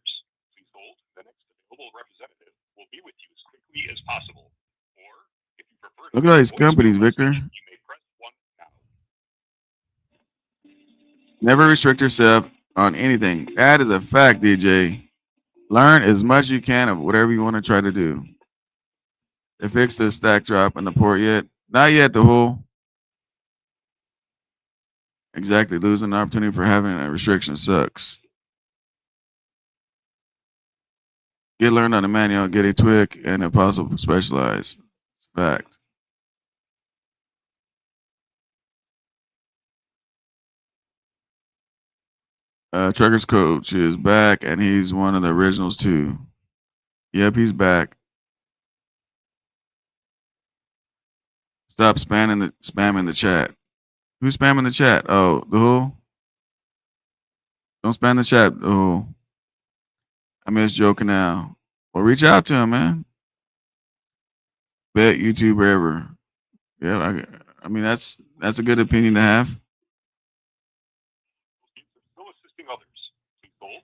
Please hold. The next available representative will be with you as quickly as possible. Or, if you prefer, look at all these companies, Victor. You may press 1 now. Never restrict yourself on anything. That is a fact, DJ. Learn as much as you can of whatever you want to try to do. They fixed the stack drop in the port yet? Not yet, the whole. Exactly. Losing the opportunity for having a restriction sucks. Get learned on the manual, get a twig, and if possible, specialize. Fact. Trucker's Coach is back, and he's one of the originals too. Yep, he's back. Stop spamming the chat. Who's spamming the chat? Oh, the who? Don't spam the chat. Oh, I miss joking now. Well, reach out to him, man. Bet YouTuber ever. Yeah, I mean that's a good opinion to have. Still assisting others. Please hold.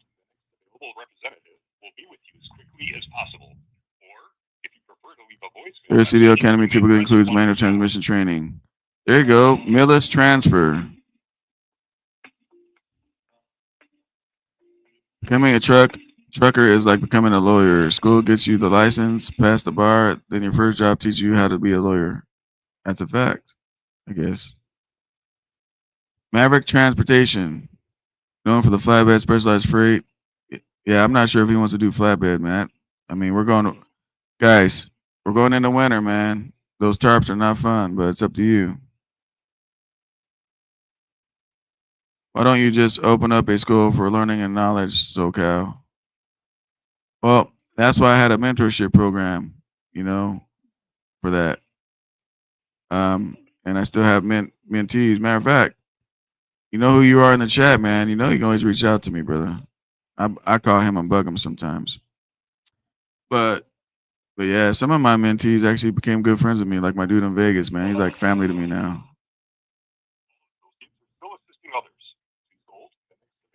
The available representative will be with you as quickly as possible. Or, if you prefer to leave a voicemail, Their CDO Academy typically includes manual transmission training. There you go. Millis transfer. Becoming a trucker is like becoming a lawyer. School gets you the license, pass the bar, then your first job teaches you how to be a lawyer. That's a fact, I guess. Maverick Transportation, known for the flatbed specialized freight. Yeah, I'm not sure if he wants to do flatbed, man. I mean, guys, we're going into winter, man. Those tarps are not fun, but it's up to you. Why don't you just open up a school for learning and knowledge, SoCal? Well, that's why I had a mentorship program, you know, for that. And I still have mentees. Matter of fact, you know who you are in the chat, man. You know you can always reach out to me, brother. I call him and bug him sometimes. But yeah, some of my mentees actually became good friends with me, like my dude in Vegas, man. He's like family to me now.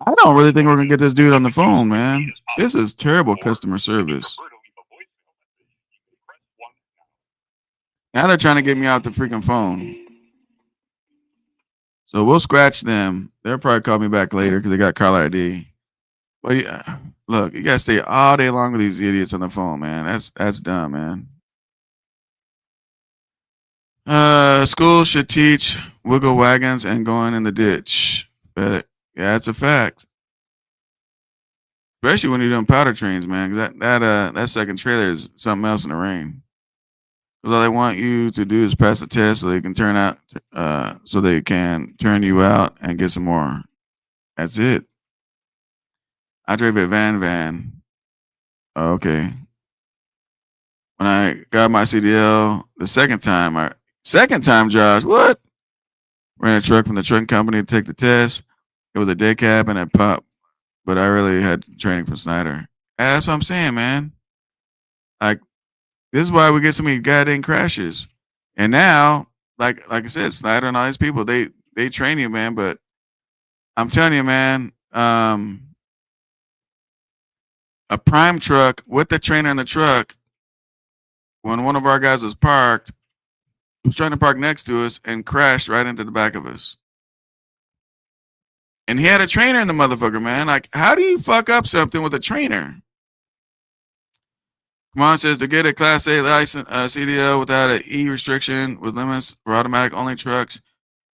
I don't really think we're gonna get this dude on the phone, man. This is terrible customer service. Now they're trying to get me out the freaking phone. So we'll scratch them. They'll probably call me back later because they got caller ID. But yeah, look, you gotta stay all day long with these idiots on the phone, man. That's dumb, man. Schools should teach wiggle wagons and going in the ditch. But yeah, it's a fact. Especially when you're doing powder trains, man. Cause that second trailer is something else in the rain. Because all they want you to do is pass the test so they can so they can turn you out and get some more. That's it. I drove a van. Oh, okay. When I got my CDL the second time, Josh, what? Ran a truck from the trucking company to take the test. It was a day cab and a pup, but I really had training from Snyder. And that's what I'm saying, man. Like, this is why we get so many goddamn crashes. And now, like I said, Snyder and all these people, they train you, man. But I'm telling you, man, a prime truck with the trainer in the truck, when one of our guys was parked, he was trying to park next to us and crashed right into the back of us. And he had a trainer in the motherfucker, man. Like, how do you fuck up something with a trainer? Come on, says to get a Class A license, CDL without an E restriction with limits for automatic only trucks,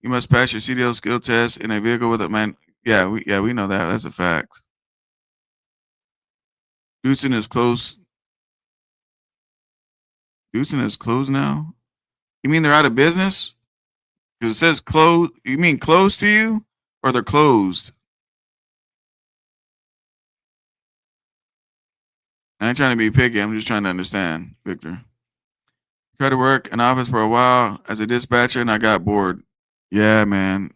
you must pass your CDL skill test in a vehicle with a man. Yeah, we know that. That's a fact. Houston is close. Houston is closed now. You mean they're out of business? Because it says close. You mean close to you, or they're closed? I ain't trying to be picky. I'm just trying to understand, Victor. Tried to work in office for a while as a dispatcher, and I got bored. Yeah, man.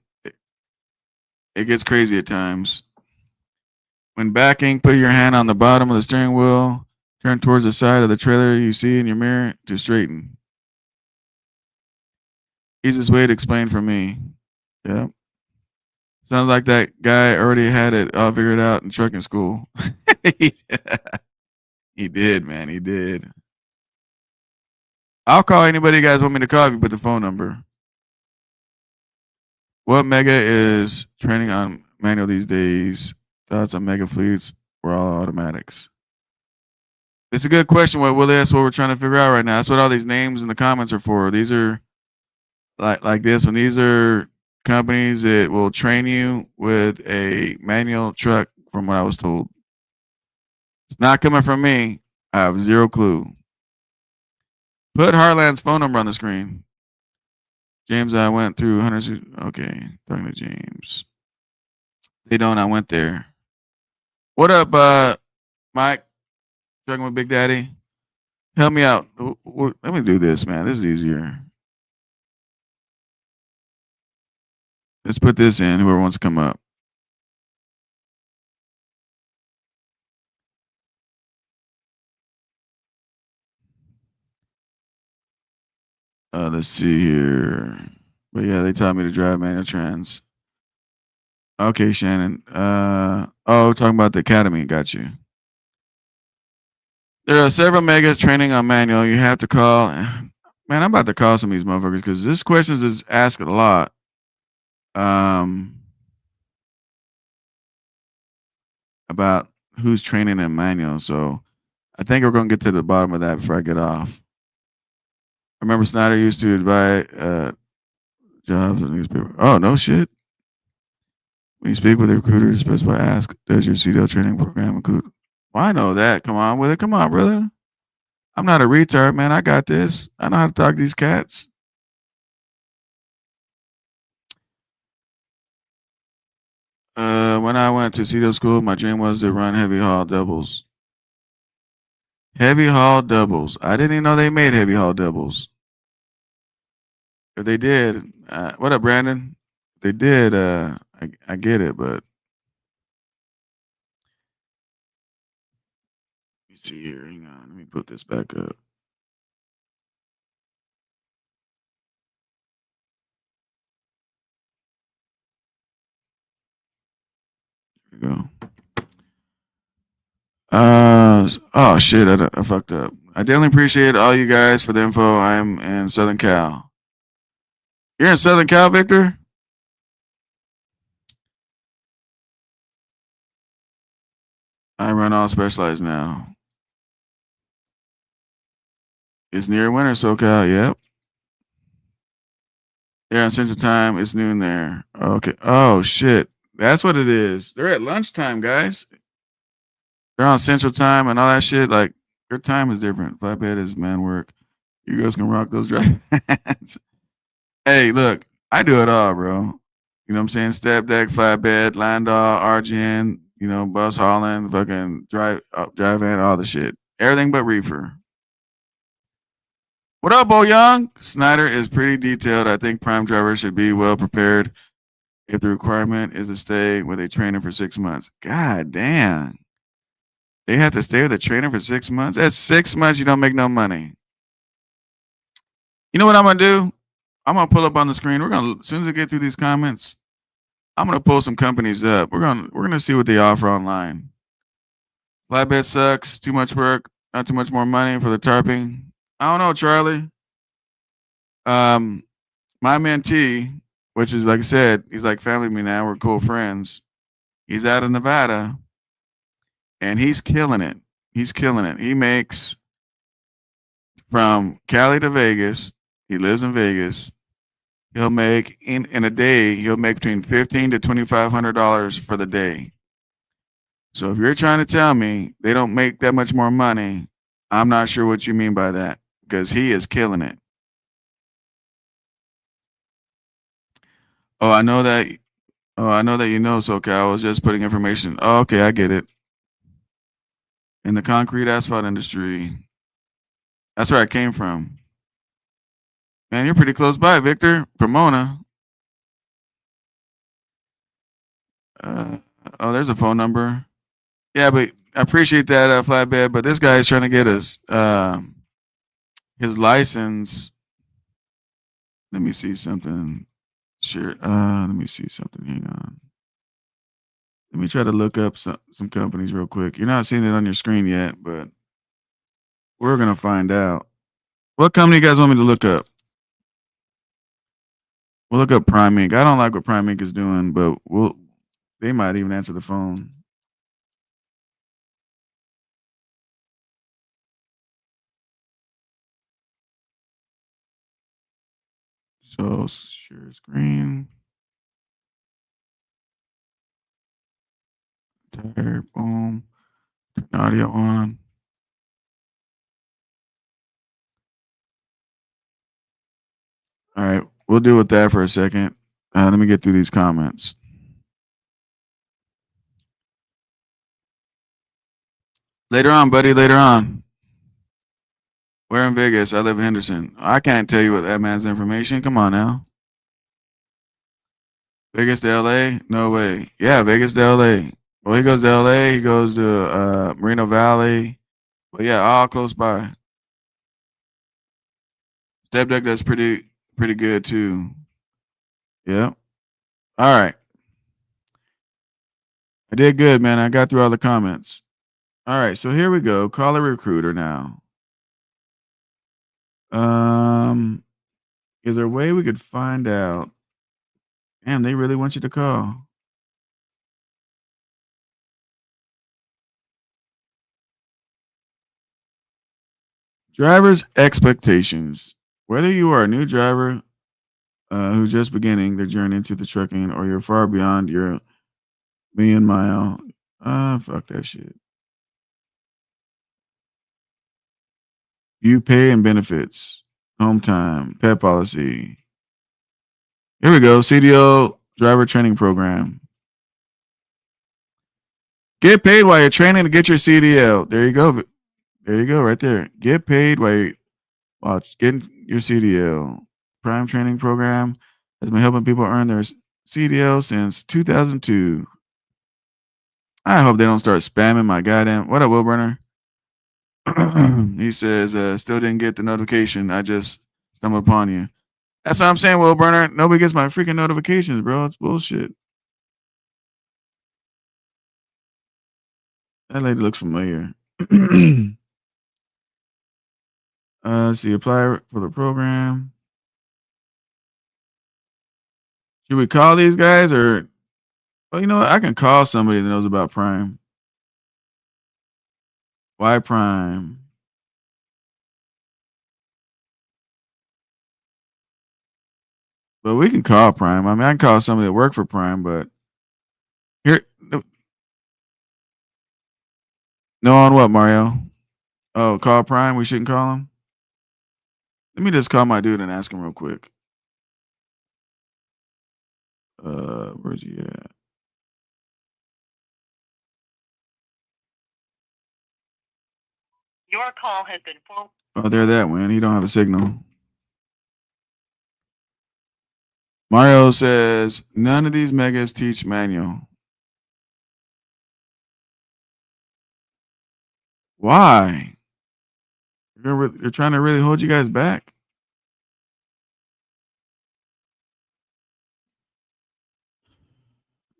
It gets crazy at times. When backing, put your hand on the bottom of the steering wheel. Turn towards the side of the trailer you see in your mirror to straighten. Easiest way to explain for me. Yeah. Sounds like that guy already had it all figured out in trucking school. He did, man. He did. I'll call anybody you guys want me to call if you put the phone number. What mega is training on manual these days? Thoughts on mega fleets or all automatics? It's a good question, Willie. That's what we're trying to figure out right now. That's what all these names in the comments are for. These are like this one. These are companies that will train you with a manual truck, from what I was told. It's not coming from me. I have zero clue. Put Heartland's phone number on the screen. James, I went through hundreds. Okay, talking to James. They don't. I went there. What up, Mike? Talking with Big Daddy. Help me out. Let me do this, man. This is easier. Let's put this in. Whoever wants to come up. Let's see here. But yeah, they taught me to drive manual trans. Okay, Shannon. Talking about the academy. Got you. There are several megas training on manual. You have to call. Man, I'm about to call some of these motherfuckers because this questions is asked a lot. Um, about who's training in manual. So I think we're gonna get to the bottom of that before I get off. I remember Snyder used to advise jobs in newspaper. Oh no shit. When you speak with a recruiter, specify ask, does your CDL training program include? Well, I know that. Come on with it. Come on, brother. I'm not a retard, man. I got this. I know how to talk to these cats. When I went to CDL school, my dream was to run heavy haul doubles. Heavy haul doubles. I didn't even know they made heavy haul doubles. If they did, what up, Brandon? If they did, I get it, but let me see here. Hang on. Let me put this back up. Here we go. Oh shit, I fucked up. I definitely appreciate all you guys for the info. I'm in Southern Cal. You're in Southern Cal, Victor? I run all specialized now. It's near winter, SoCal. Yep. Yeah, on Central Time. It's noon there. Okay. Oh shit. That's what it is. They're at lunchtime, guys. They're on Central Time and all that shit. Like their time is different. Flatbed is man work. You guys can rock those drive. Hey, look, I do it all, bro. You know what I'm saying? Step deck, flatbed, Landau, RGN, bus hauling, fucking drive in, all the shit. Everything but reefer. What up, Bo Young? Snyder is pretty detailed. I think prime drivers should be well prepared if the requirement is to stay with a trainer for 6 months. God damn. They have to stay with a trainer for 6 months? That's 6 months you don't make no money. You know what I'm gonna do? I'm gonna pull up on the screen. We're gonna as soon as we get through these comments, I'm gonna pull some companies up. We're gonna see what they offer online. Flatbed sucks. Too much work. Not too much more money for the tarping. I don't know, Charlie. Um, my mentee, which is like I said, he's like family to me now. We're cool friends. He's out of Nevada, and he's killing it. He's killing it. He makes from Cali to Vegas. He lives in Vegas. He'll make in a day. He'll make between $1,500 to $2,500 for the day. So if you're trying to tell me they don't make that much more money, I'm not sure what you mean by that because he is killing it. Oh, I know that. Oh, I know that you know SoCal. I was just putting information. Oh, okay, I get it. In the concrete asphalt industry, that's where I came from. Man, you're pretty close by, Victor. Pomona. Uh, oh, there's a phone number. Yeah, but I appreciate that flatbed. But this guy is trying to get his license. Let me see something. Sure. Let me see something. Hang on. Let me try to look up some companies real quick. You're not seeing it on your screen yet, but we're gonna find out. What company you guys want me to look up? We'll look up Prime Inc. I don't like what Prime Inc. is doing, but they might even answer the phone. So share screen. Tire, boom. Turn audio on. All right, we'll deal with that for a second. Let me get through these comments. Later on, buddy. Later on. We're in Vegas. I live in Henderson. I can't tell you what that man's information. Come on now. Vegas to LA? No way. Yeah, Vegas to LA. Well, he goes to LA. He goes to Moreno Valley. But yeah, all close by. Step deck that's pretty good too. Yeah. All right. I did good, man. I got through all the comments. All right, so here we go. Call a recruiter now. Um, is there a way we could find out? Damn, they really want you to call. Driver's expectations. Whether you are a new driver who's just beginning their journey into the trucking or you're far beyond your million mile, fuck that shit. View pay and benefits, home time, pet policy. Here we go. CDL driver training program. Get paid while you're training to get your CDL. There you go. There you go, right there. Get paid while getting your CDL. Prime training program has been helping people earn their CDL since 2002. I hope they don't start spamming my goddamn. What up, Will Burner? He says, still didn't get the notification. I just stumbled upon you. That's what I'm saying, Will Burner. Nobody gets my freaking notifications, bro. It's bullshit. That lady looks familiar. Let's see, apply for the program. Should we call these guys or? Well, you know what? I can call somebody that knows about Prime. Why Prime? But we can call Prime. I mean, I can call somebody that work for Prime, but here, no on what, Mario? Oh, call Prime. We shouldn't call him. Let me just call my dude and ask him real quick. Where's he at? Your call has been full. Oh, there that went. He don't have a signal. Mario says none of these megas teach manual. Why? They're trying to really hold you guys back.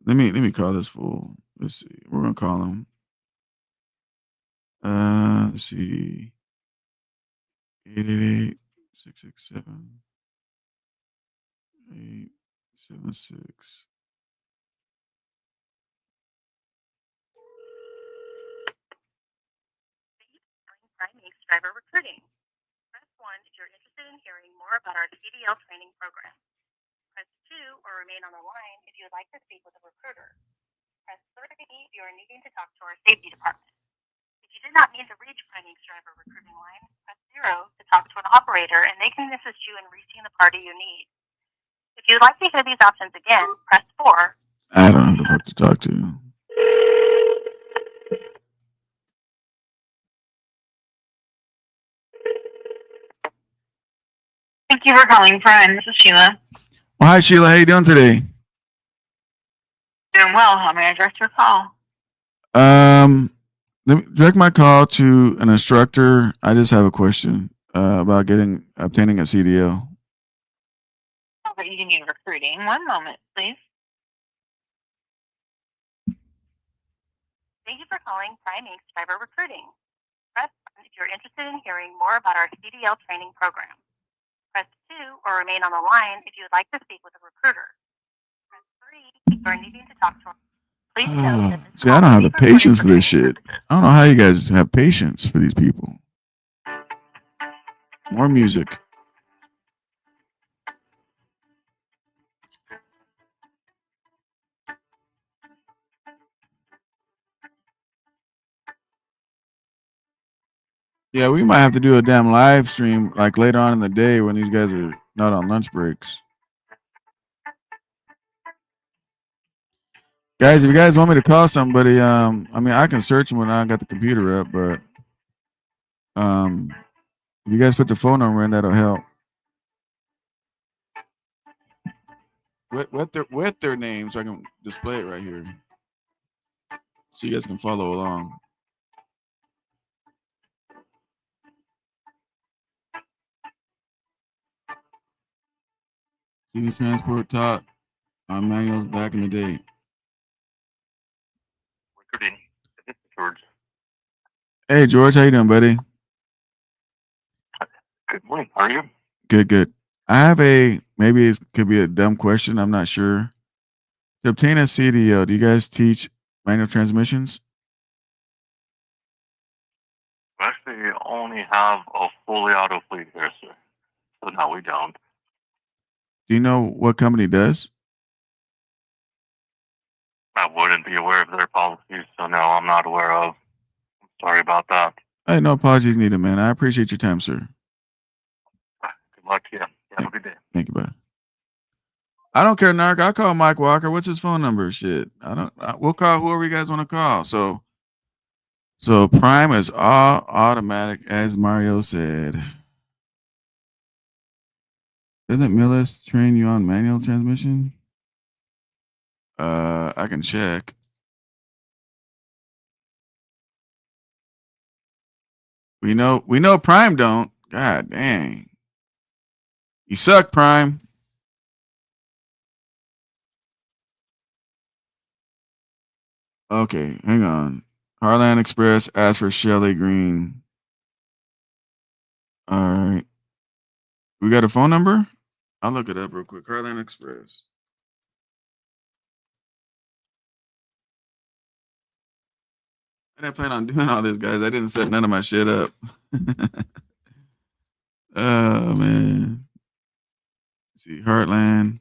Let me call this fool. Let's see. We're gonna call him. Let's see. 888-667-876. Prime driver recruiting. Press 1 if you're interested in hearing more about our CDL training program. Press 2 or remain on the line if you would like to speak with a recruiter. Press 3 if you are needing to talk to our safety department. If you did not mean to reach Prime driver recruiting line, press 0 to talk to an operator and they can assist you in reaching the party you need. If you would like to hear these options again, press 4. I don't know who the fuck to talk to. Thank you for calling Prime. This is Sheila. Well, hi Sheila, how you doing today? Doing well. How may I direct your call? Let me direct my call to an instructor. I just have a question about obtaining a CDL. Okay, you need recruiting. One moment, please. Thank you for calling Prime Inc. Driver Recruiting. Press 1 if you're interested in hearing more about our CDL training program. Press 2 or remain on the line if you would like to speak with a recruiter. Press 3 if you're needing to talk to a... Please note that this See, I don't call have may the be recorded patience for this training shit. purposes. I don't know how you guys have patience for these people. More music. Yeah, we might have to do a damn live stream like later on in the day when these guys are not on lunch breaks. Guys, if you guys want me to call somebody, I mean, I can search them when I got the computer up, but if you guys put the phone number in, that'll help. With their names, so I can display it right here, so you guys can follow along. CV Transport taught on manuals back in the day. Recruiting. This is George. Hey, George, how you doing, buddy? Good morning. How are you? Good, good. I have maybe it could be a dumb question. I'm not sure. To obtain a CDL, do you guys teach manual transmissions? We actually only have a fully auto fleet here, sir. So no, we don't. Do you know what company does? I wouldn't be aware of their policies, so no, I'm not aware of. I'm sorry about that. Hey, no apologies needed, man. I appreciate your time, sir. Good luck to you. Have a good day. Thank you, bud. I don't care, Narc. I'll call Mike Walker. What's his phone number? Shit. We'll call whoever you guys want to call. So Prime is all automatic, as Mario said. Doesn't Millis train you on manual transmission? I can check. We know Prime don't. God dang. You suck, Prime. Okay, hang on. Heartland Express asked for Shelly Green. All right. We got a phone number? I'll look it up real quick. Heartland Express. I didn't plan on doing all this, guys. I didn't set none of my shit up. Oh, man. Let's see, Heartland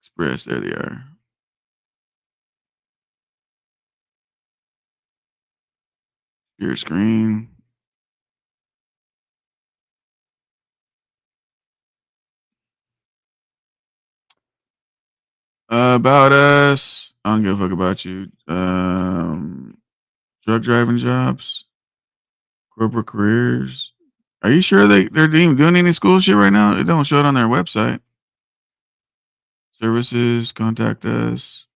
Express. There they are. Your screen. About us. I don't give a fuck about you. Truck driving jobs, corporate careers. Are you sure they're even doing any school shit right now? It don't show it on their website. Services, contact us.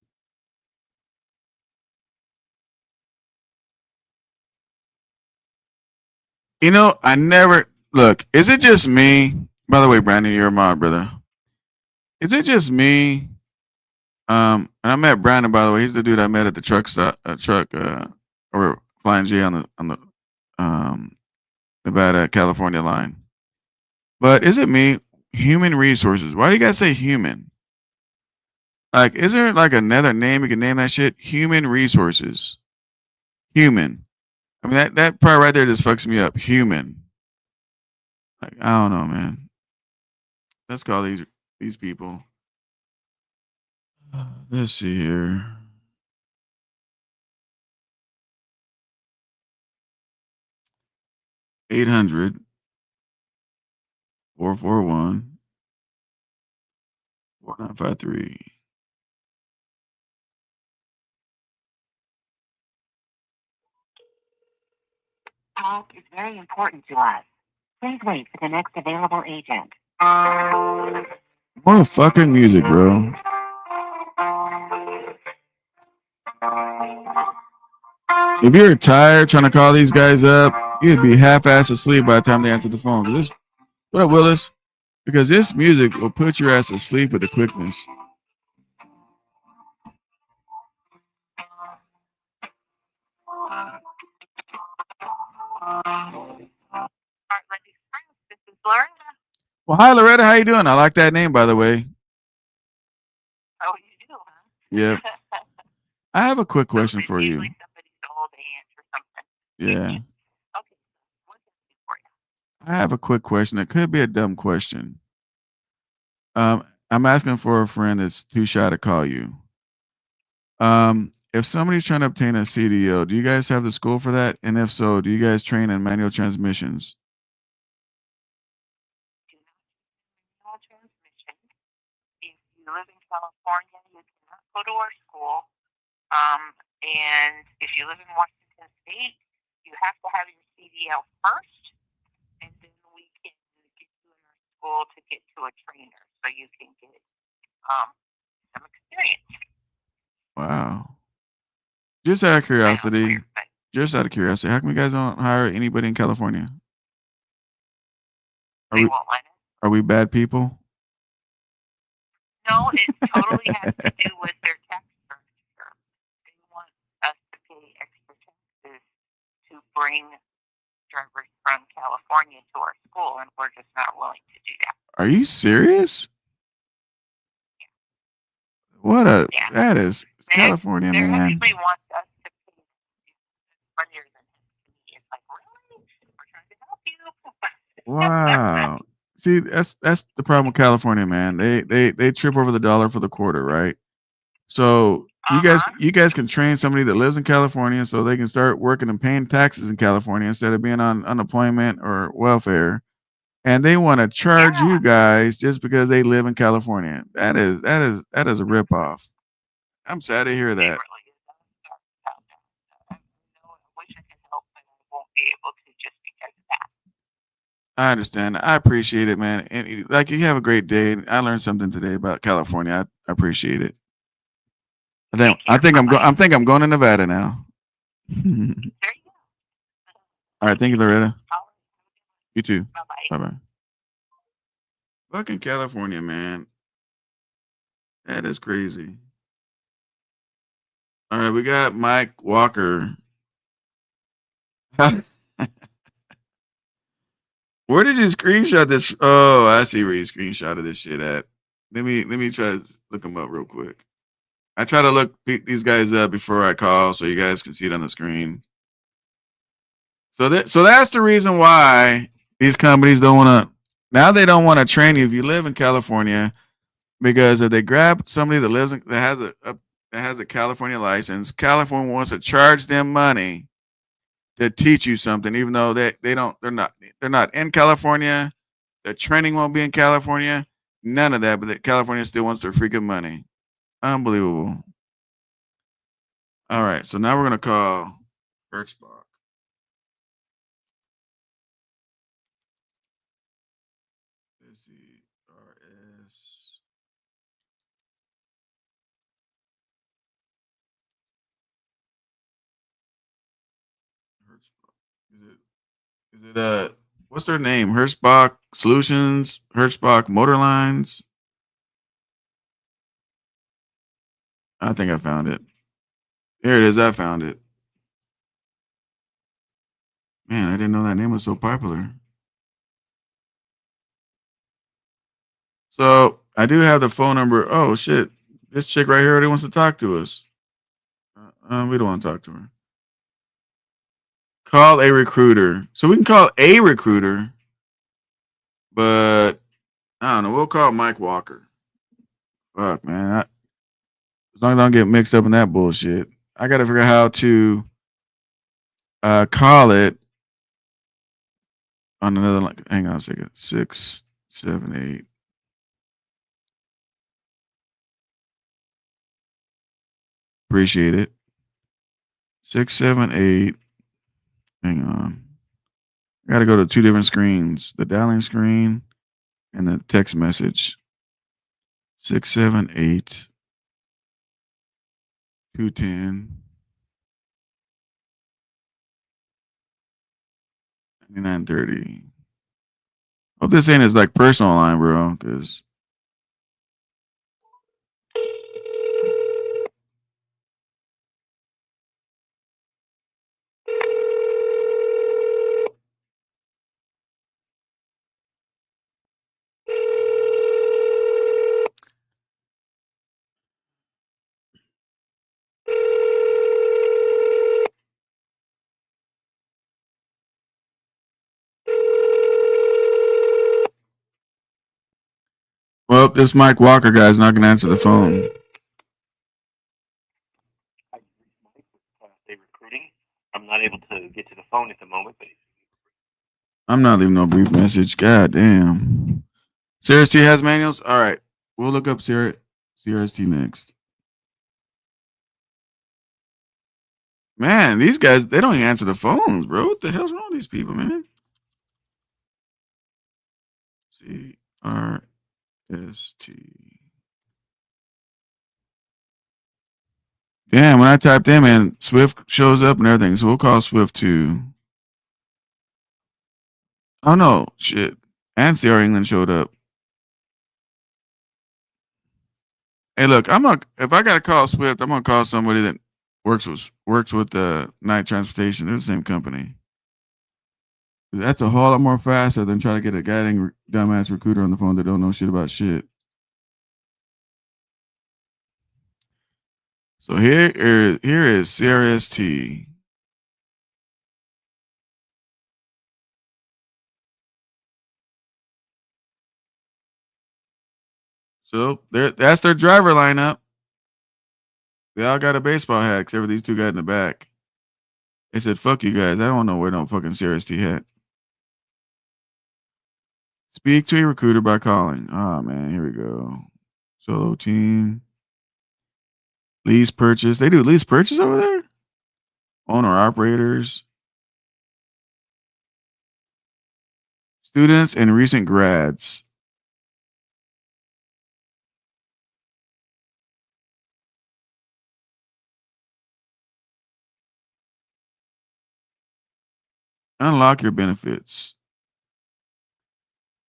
You know, I never look. Is it just me? By the way, Brandon, you're a mod, brother. Is it just me? And I met Brandon, by the way. He's the dude I met at the truck stop, or Flying J on the Nevada California line. But is it me? Human resources. Why do you guys say human? Like, is there like another name you can name that shit? Human resources. Human. I mean that part right there just fucks me up. Human. Like, I don't know, man. Let's call these people. Let's see here. 800 441 4953. Talk is very important to us. Please wait for the next available agent. More fucking music, bro. If you're tired trying to call these guys up, you'd be half-ass asleep by the time they answer the phone. What up, Willis? Because this music will put your ass to sleep with the quickness. This is Loretta. Well, hi, Loretta. How you doing? I like that name, by the way. Oh, you do, huh? Yep. I have a quick question for you. Usually somebody's old aunt or something. Yeah. Okay. What can I do for you? I have a quick question. It could be a dumb question. I'm asking for a friend that's too shy to call you. If somebody's trying to obtain a CDO, do you guys have the school for that? And if so, do you guys train in manual transmissions? Do not use manual transmission. If you live in California, you cannot go to our school. And if you live in Washington State, you have to have your CDL first, and then we can get you in our school to get to a trainer so you can get some experience. Wow. Just out of curiosity, Weird, but how come you guys don't hire anybody in California? Are they we won't let us. are we bad people? No, it totally has to do with their tax structure. They want us to pay extra taxes to bring drivers from California to our school, and we're just not willing to do that. Are you serious? What a Yeah. that is California, They man. actually want us to pay funnier than me. It's like, really? We're trying to help you. Wow. See, that's the problem with California, man. They trip over the dollar for the quarter, right? So you guys can train somebody that lives in California so they can start working and paying taxes in California instead of being on unemployment or welfare. And they want to charge you guys just because they live in California. That is a ripoff. I'm sad to hear It that. really is. I wish I could help, but I won't be able to just because of that. I understand. I appreciate it, man. And like you have a great day. I learned something today about California. I appreciate it. I think I'm going to Nevada now. There you go. All right, thank you, Loretta. You too. Bye-bye. Bye-bye. Fucking California, man. That is crazy. All right, we got Mike Walker. Where did you screenshot this? Oh, I see where you screenshotted this shit at. Let me try to look them up real quick. I try to look these guys up before I call so you guys can see it on the screen. So that's the reason why these companies don't want to. Now they don't want to train you if you live in California, because if they grab somebody that lives that has a California license, California wants to charge them money to teach you something, even though they're not in California. The training won't be in California. None of that, but California still wants their freaking money. Unbelievable. All right, so now we're gonna call Birchbach. SERS. Is it what's their name? Hirschbach Solutions, Hirschbach Motor Lines. I think I found it. Here it is. I found it. Man, I didn't know that name was so popular. So I do have the phone number. Oh shit! This chick right here already wants to talk to us. We don't want to talk to her. Call a recruiter. So we can call a recruiter, but I don't know. We'll call Mike Walker. Fuck, man. As long as I don't get mixed up in that bullshit, I got to figure out how to call it on another. Like, hang on a second. 6, 7, 8. Appreciate it. 6, 7, 8. Hang on. I got to go to 2 different screens: the dialing screen and the text message. 6, 7, 8. 210. 9930. Hope this ain't his like personal line, bro, because well, this Mike Walker guy's not gonna answer the phone. Recruiting. I'm not able to get to the phone at the moment, but I'm not leaving no brief message. God damn. CRST has manuals? All right. We'll look up CRST next. Man, these guys, they don't even answer the phones, bro. What the hell's wrong with these people, man? CRST. Damn, when I type them in, Swift shows up and everything. So we'll call Swift too. Oh no, shit. And CR England showed up. Hey, look, if I gotta call Swift, I'm gonna call somebody that works with the night transportation. They're the same company. That's a whole lot more faster than trying to get a guiding dumbass recruiter on the phone that don't know shit about shit. So here is CRST. So that's their driver lineup. They all got a baseball hat except for these two guys in the back. They said, "Fuck you guys. I don't want to wear no fucking CRST hat." Speak to a recruiter by calling. Oh man, here we go. Solo team. Lease purchase. They do lease purchase over there? Owner operators. Students and recent grads. Unlock your benefits.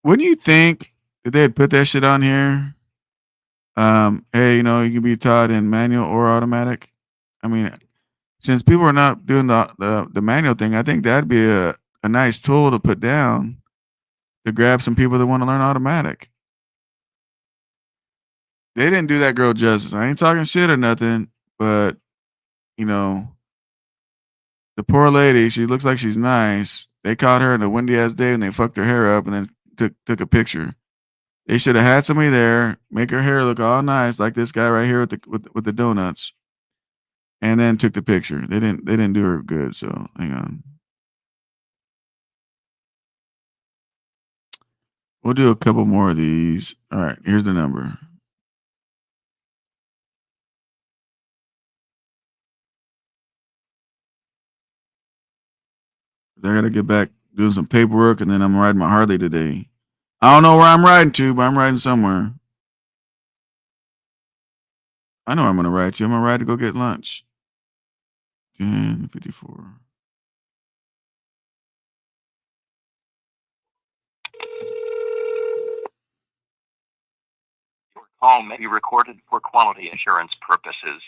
Wouldn't you think that they'd put that shit on here? Hey, you can be taught in manual or automatic. I mean, since people are not doing the manual thing, I think that'd be a nice tool to put down to grab some people that want to learn automatic. They didn't do that girl justice. I ain't talking shit or nothing, but the poor lady, she looks like she's nice. They caught her in a windy ass day and they fucked her hair up and then took a picture. They should have had somebody there, make her hair look all nice, like this guy right here with the donuts, and then took the picture. They didn't do her good. So hang on, we'll do a couple more of these. All right, here's the number. I gotta get back doing some paperwork, and then I'm riding my Harley today. I don't know where I'm riding to, but I'm riding somewhere. I know where I'm gonna ride to. I'm gonna ride to go get lunch. 10:54. Your call may be recorded for quality assurance purposes.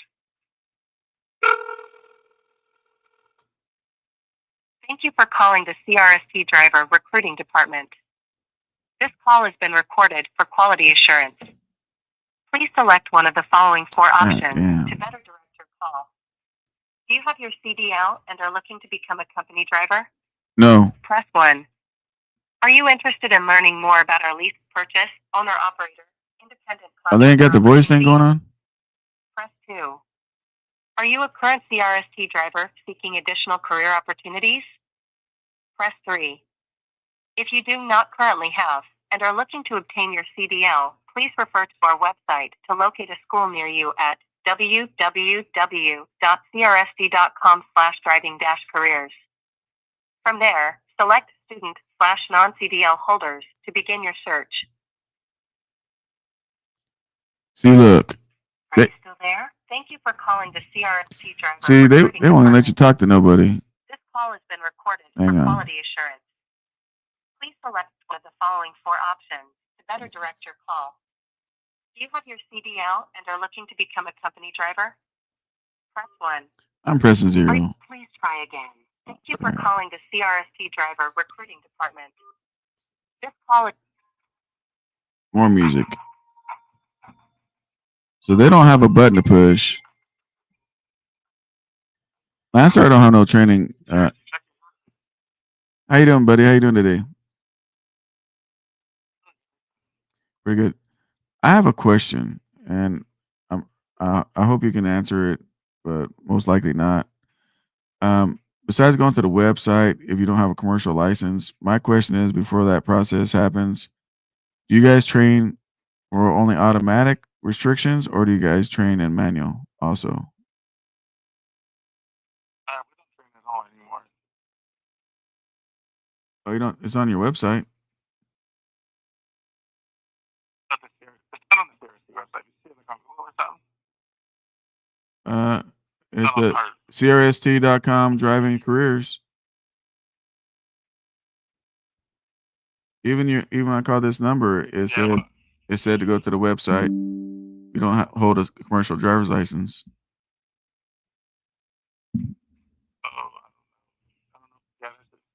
Thank you for calling the CRST Driver Recruiting Department. This call has been recorded for quality assurance. Please select one of the following four options to better direct your call. Do you have your CDL and are looking to become a company driver? No. Press 1. Are you interested in learning more about our lease purchase, owner-operator, independent Oh, they ain't got the voice thing going on? Press 2. Are you a current CRST driver seeking additional career opportunities? Press 3. If you do not currently have and are looking to obtain your CDL, please refer to our website to locate a school near you at www.crsd.com/driving-careers. From there, select student/non-CDL holders to begin your search. See, look. Are you still there? Thank you for calling the CRST Driver. See, they won't even let you talk to nobody. This call has been recorded for quality assurance. Please select one of the following four options to better direct your call. Do you have your CDL and are looking to become a company driver? Press 1. I'm pressing 0. Please try again. Thank you for calling the CRST Driver Recruiting Department. This call is... More music. So they don't have a button to push. Last year I don't have no training. How you doing, buddy? How you doing today? Pretty good. I have a question, and I hope you can answer it, but most likely not. Besides going to the website, if you don't have a commercial license, my question is: before that process happens, do you guys train for only automatic restrictions, or do you guys train in manual also? Oh, you don't? It's on your website. It's not on the CRST website. You see it like on Google or something? Uh, it's Not on at our. crst.com driving careers. Even when I called this number, it Yeah, well, said to go to the website. You don't hold a commercial driver's license. I don't know. Yeah,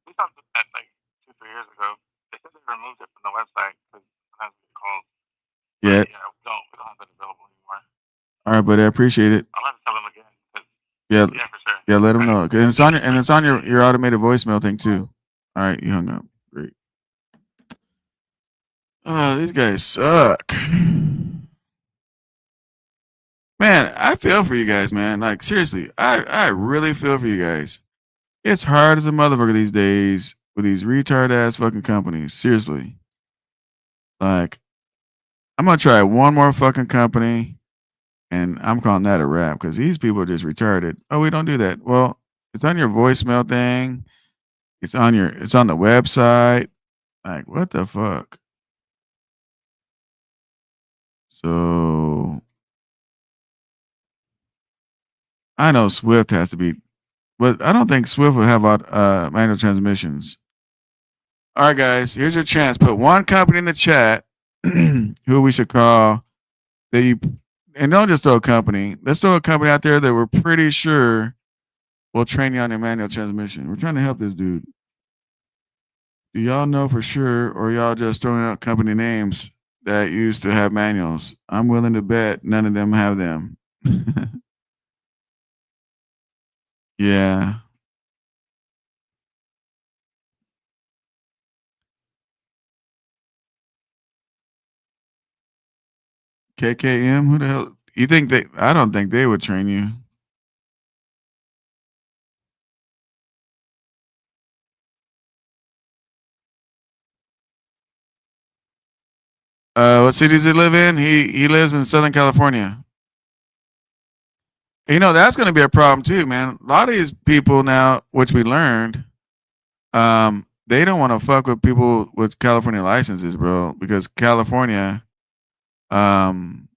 we talked about that like 2, 3 years ago. They said they removed it from the website because sometimes we get calls. Yeah. But yeah, we don't have that available anymore. All right, buddy. I appreciate it. I'll have to tell them again. Yeah. Yeah, for sure. Yeah. Let them know. Right. And it's on your automated voicemail thing too. All right. You hung up. Great. Oh, these guys suck. Man, I feel for you guys, man. Like seriously, I really feel for you guys. It's hard as a motherfucker these days with these retard ass fucking companies. Seriously. Like, I'm gonna try one more fucking company and I'm calling that a wrap because these people are just retarded. Oh, we don't do that. Well, it's on your voicemail thing. It's on the website. Like, what the fuck? So I know Swift has to be, but I don't think Swift will have manual transmissions. All right, guys, here's your chance. Put one company in the chat who we should call that you, and don't just throw a company. Let's throw a company out there that we're pretty sure will train you on your manual transmission. We're trying to help this dude. Do y'all know for sure, or y'all just throwing out company names that used to have manuals? I'm willing to bet none of them have them. Yeah. KKM? Who the hell? You think they? I don't think they would train you. What city does he live in? He lives in Southern California. You know that's going to be a problem too, man. A lot of these people now, which we learned, they don't want to fuck with people with California licenses, bro, because California, um,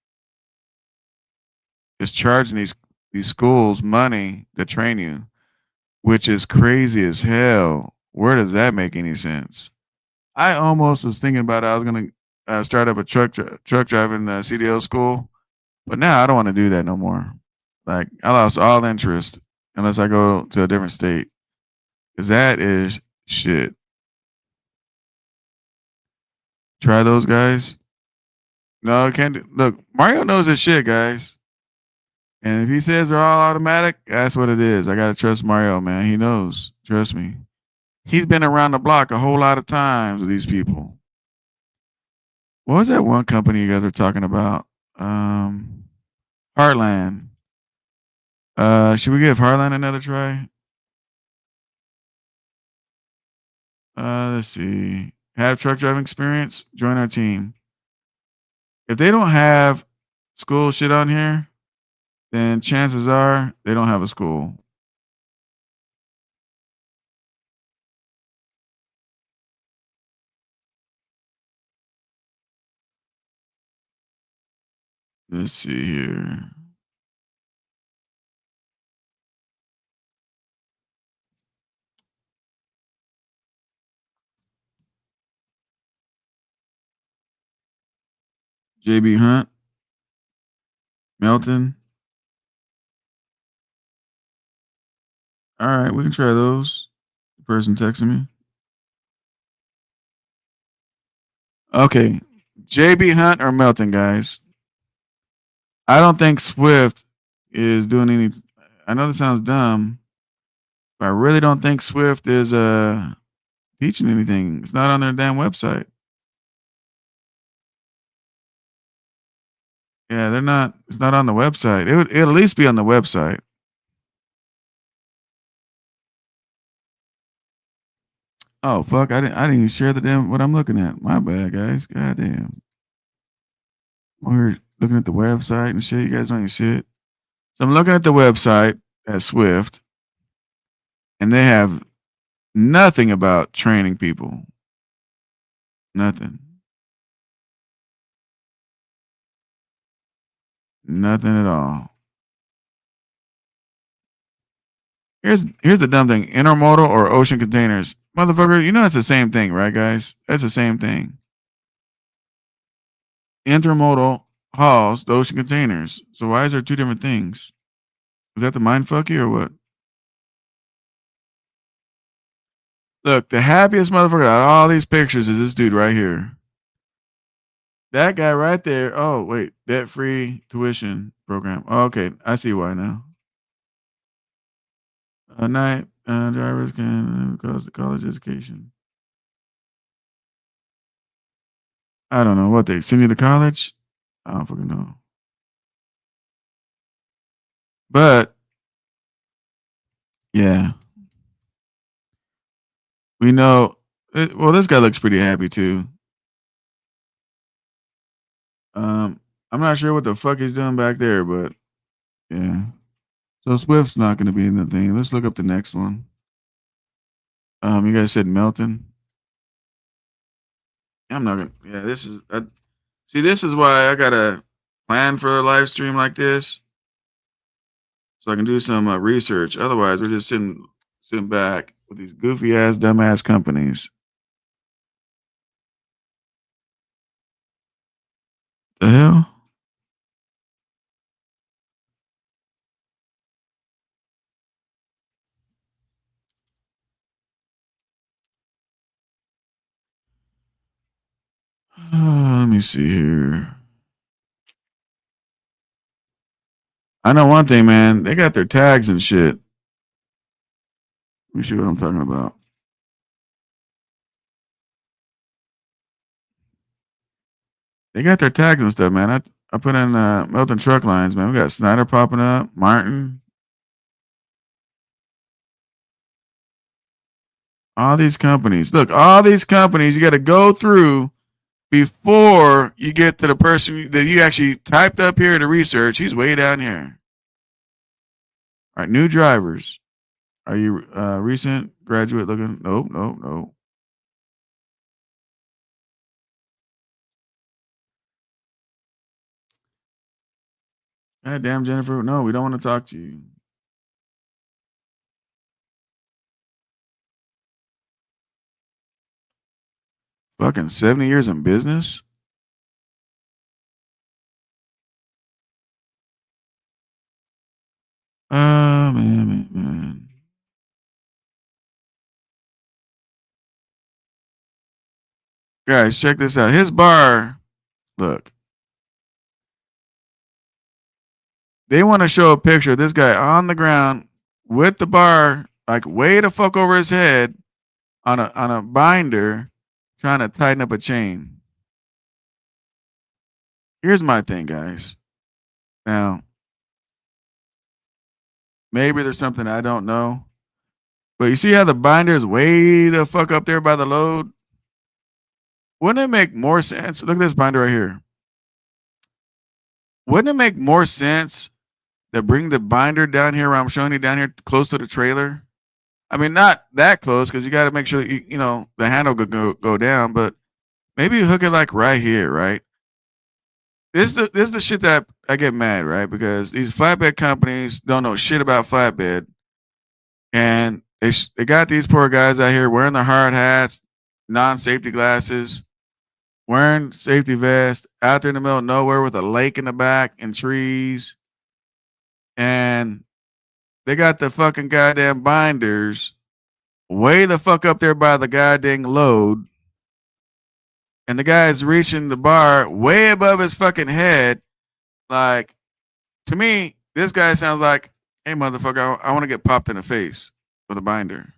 is charging these schools money to train you, which is crazy as hell. Where does that make any sense? I almost was thinking about it. I was gonna start up a truck driving CDL school, but now I don't want to do that no more. Like I lost all interest unless I go to a different state, because that is shit. Try those guys. No, can't do. Look, Mario knows his shit, guys. And if he says they're all automatic, that's what it is. I gotta trust Mario, man. He knows. Trust me. He's been around the block a whole lot of times with these people. What was that one company you guys are talking about? Heartland. Should we give Heartland another try? Let's see. Have truck driving experience? Join our team. If they don't have school shit on here, then chances are they don't have a school. Let's see here. JB Hunt, Melton. All right, we can try those. The person texting me. Okay, JB Hunt or Melton, guys. I don't think Swift is doing any. I know this sounds dumb, but I really don't think Swift is teaching anything. It's not on their damn website. Yeah, they're not. It's not on the website. It'll at least be on the website. Oh fuck! I didn't even share the damn what I'm looking at. My bad, guys. Goddamn. We're looking at the website and shit. You guys don't even shit. So I'm looking at the website at Swift, and they have nothing about training people. Nothing. Nothing at all. Here's the dumb thing. Intermodal or ocean containers. Motherfucker, you know it's the same thing, right, guys? That's the same thing. Intermodal hauls the ocean containers. So why is there two different things? Is that the mind fuck you or what? Look, the happiest motherfucker out of all these pictures is this dude right here. That guy right there. Oh, wait. Debt free tuition program. Oh, okay. I see why now. Night drivers can cost the college education. I don't know what they send you to college. I don't fucking know. But yeah, we know. Well, this guy looks pretty happy too. I'm not sure what the fuck he's doing back there, but yeah. So Swift's not going to be in the thing. Let's look up the next one. You guys said Melton. I'm not gonna. Yeah, this is. See, this is why I gotta plan for a live stream like this, so I can do some research. Otherwise, we're just sitting back with these goofy ass, dumbass companies. The hell? Let me see here. I know one thing, man. They got their tags and shit. Let me see what I'm talking about. They got their tags and stuff, man. I put in Melton Truck Lines, man. We got Snyder popping up, Martin. All these companies. Look, all these companies you got to go through before you get to the person that you actually typed up here in the research. He's way down here. All right, new drivers. Are you recent graduate looking? Nope, nope, nope. God damn, Jennifer. No, we don't want to talk to you. Fucking 70 years in business? Man. Guys, check this out. His bar, look. They want to show a picture of this guy on the ground with the bar, like way the fuck over his head on a binder, trying to tighten up a chain. Here's my thing, guys. Now, maybe there's something I don't know. But you see how the binder is way the fuck up there by the load? Wouldn't it make more sense? Look at this binder right here. Wouldn't it make more sense to bring the binder down here where I'm showing you down here close to the trailer? I mean, not that close because you got to make sure you know the handle could go down, but maybe you hook it like right here, right? This is the shit that I get mad, right? Because these flatbed companies don't know shit about flatbed, and they got these poor guys out here wearing their hard hats, non-safety glasses, wearing safety vests, out there in the middle of nowhere with a lake in the back and trees, and they got the fucking goddamn binders way the fuck up there by the goddamn load, and the guy's reaching the bar way above his fucking head. Like, to me, this guy sounds like, hey, motherfucker, I want to get popped in the face with a binder.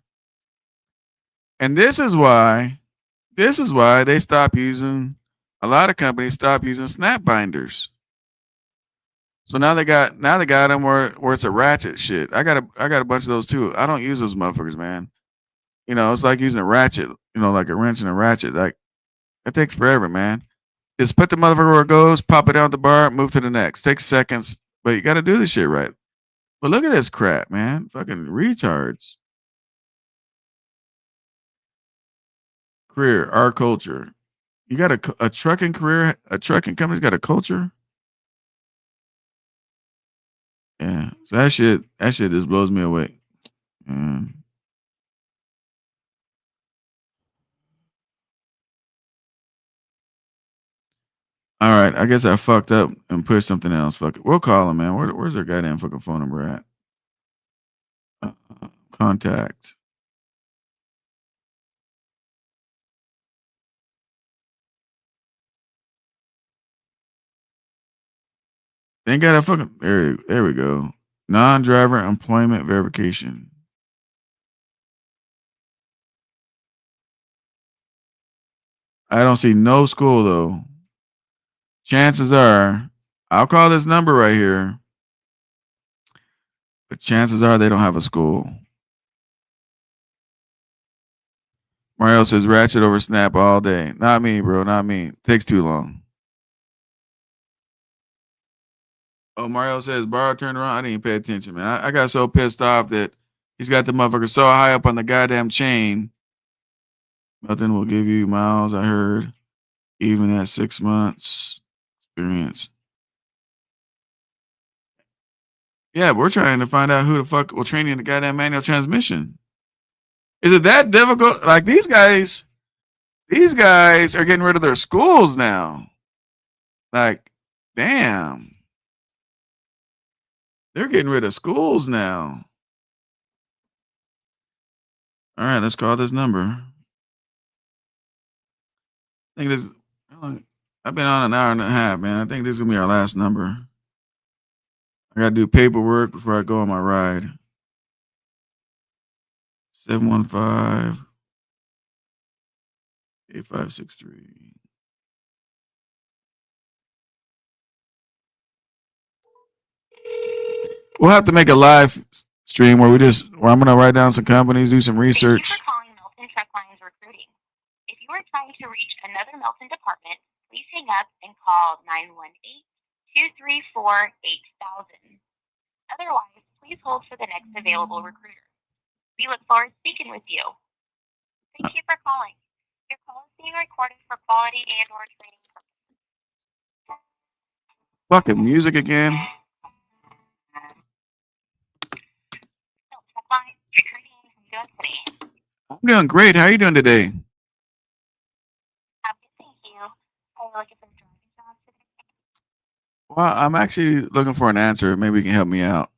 And this is why they stop using, a lot of companies stop using snap binders. So now they got them where it's a ratchet shit. I got a bunch of those too. I don't use those motherfuckers, man. You know, it's like using a ratchet, you know, like a wrench and a ratchet. Like, it takes forever, man. Just put the motherfucker where it goes, pop it down the bar, move to the next. Takes seconds, but you got to do this shit right. But look at this crap, man. Fucking retards. Career, our culture. You got a trucking career, a trucking company's got a culture. Yeah, so that shit just blows me away. Mm. All right, I guess I fucked up and pushed something else. Fuck it, we'll call him, man. Where's their goddamn fucking phone number at? Contact. They ain't got a fucking there we go. Non-driver employment verification. I don't see no school though. Chances are, I'll call this number right here, but chances are they don't have a school. Mario says ratchet over snap all day. Not me, bro. Not me. Takes too long. Oh, Mario says bar turned around. I didn't even pay attention, man. I got so pissed off that he's got the motherfucker so high up on the goddamn chain. Nothing will give you miles, I heard. Even at 6 months experience. Yeah, we're trying to find out who the fuck will train you in the goddamn manual transmission. Is it that difficult? Like these guys are getting rid of their schools now. Like, damn. They're getting rid of schools now. All right, let's call this number. I think this. I've been on an hour and a half, man. I think this is gonna be our last number. I gotta do paperwork before I go on my ride. 715-8563. We'll have to make a live stream where I'm gonna write down some companies, do some research. Thank you for calling Milton Truck Lines Recruiting. If you are trying to reach another Milton department, please hang up and call 918-234-8000. Otherwise, please hold for the next available recruiter. We look forward to speaking with you. Thank you for calling. Your call is being recorded for quality and/or training purposes. Fucking music again. Truck Lines Recruiting. How are you doing today? I'm doing great. How are you doing today? I'm good, thank you. Are you looking for a driving job today? Well, I'm actually looking for an answer. Maybe you can help me out.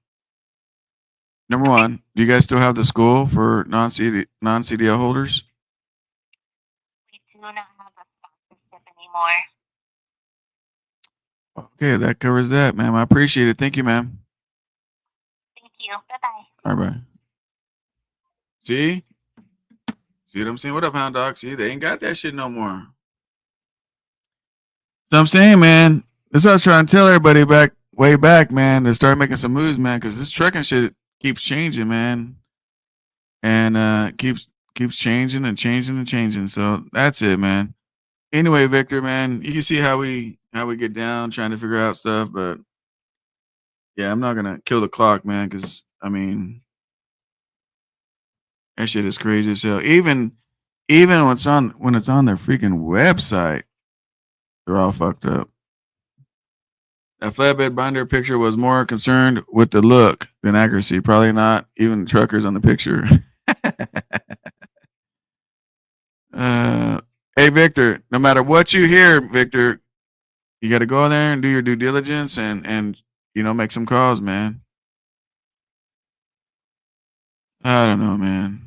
Number one, do you guys still have the school for non-CDL holders? We do not have a sponsorship anymore. Okay, that covers that, ma'am. I appreciate it. Thank you, ma'am. Thank you. Bye-bye. All right, bye. See what I'm saying? What up, Hound Dog? See, they ain't got that shit no more. So I'm saying, man, that's what I was trying to tell everybody way back, man, to start making some moves, man, because this trucking shit keeps changing, man, and keeps changing and changing and changing. So that's it, man. Anyway, Victor, man, you can see how we get down trying to figure out stuff, but yeah, I'm not gonna kill the clock, man, because I mean that shit is crazy as hell. Even when it's on their freaking website, they're all fucked up. That flatbed binder picture was more concerned with the look than accuracy. Probably not even truckers on the picture. Hey, Victor, no matter what you hear, Victor, you got to go in there and do your due diligence and make some calls, man. I don't know, man.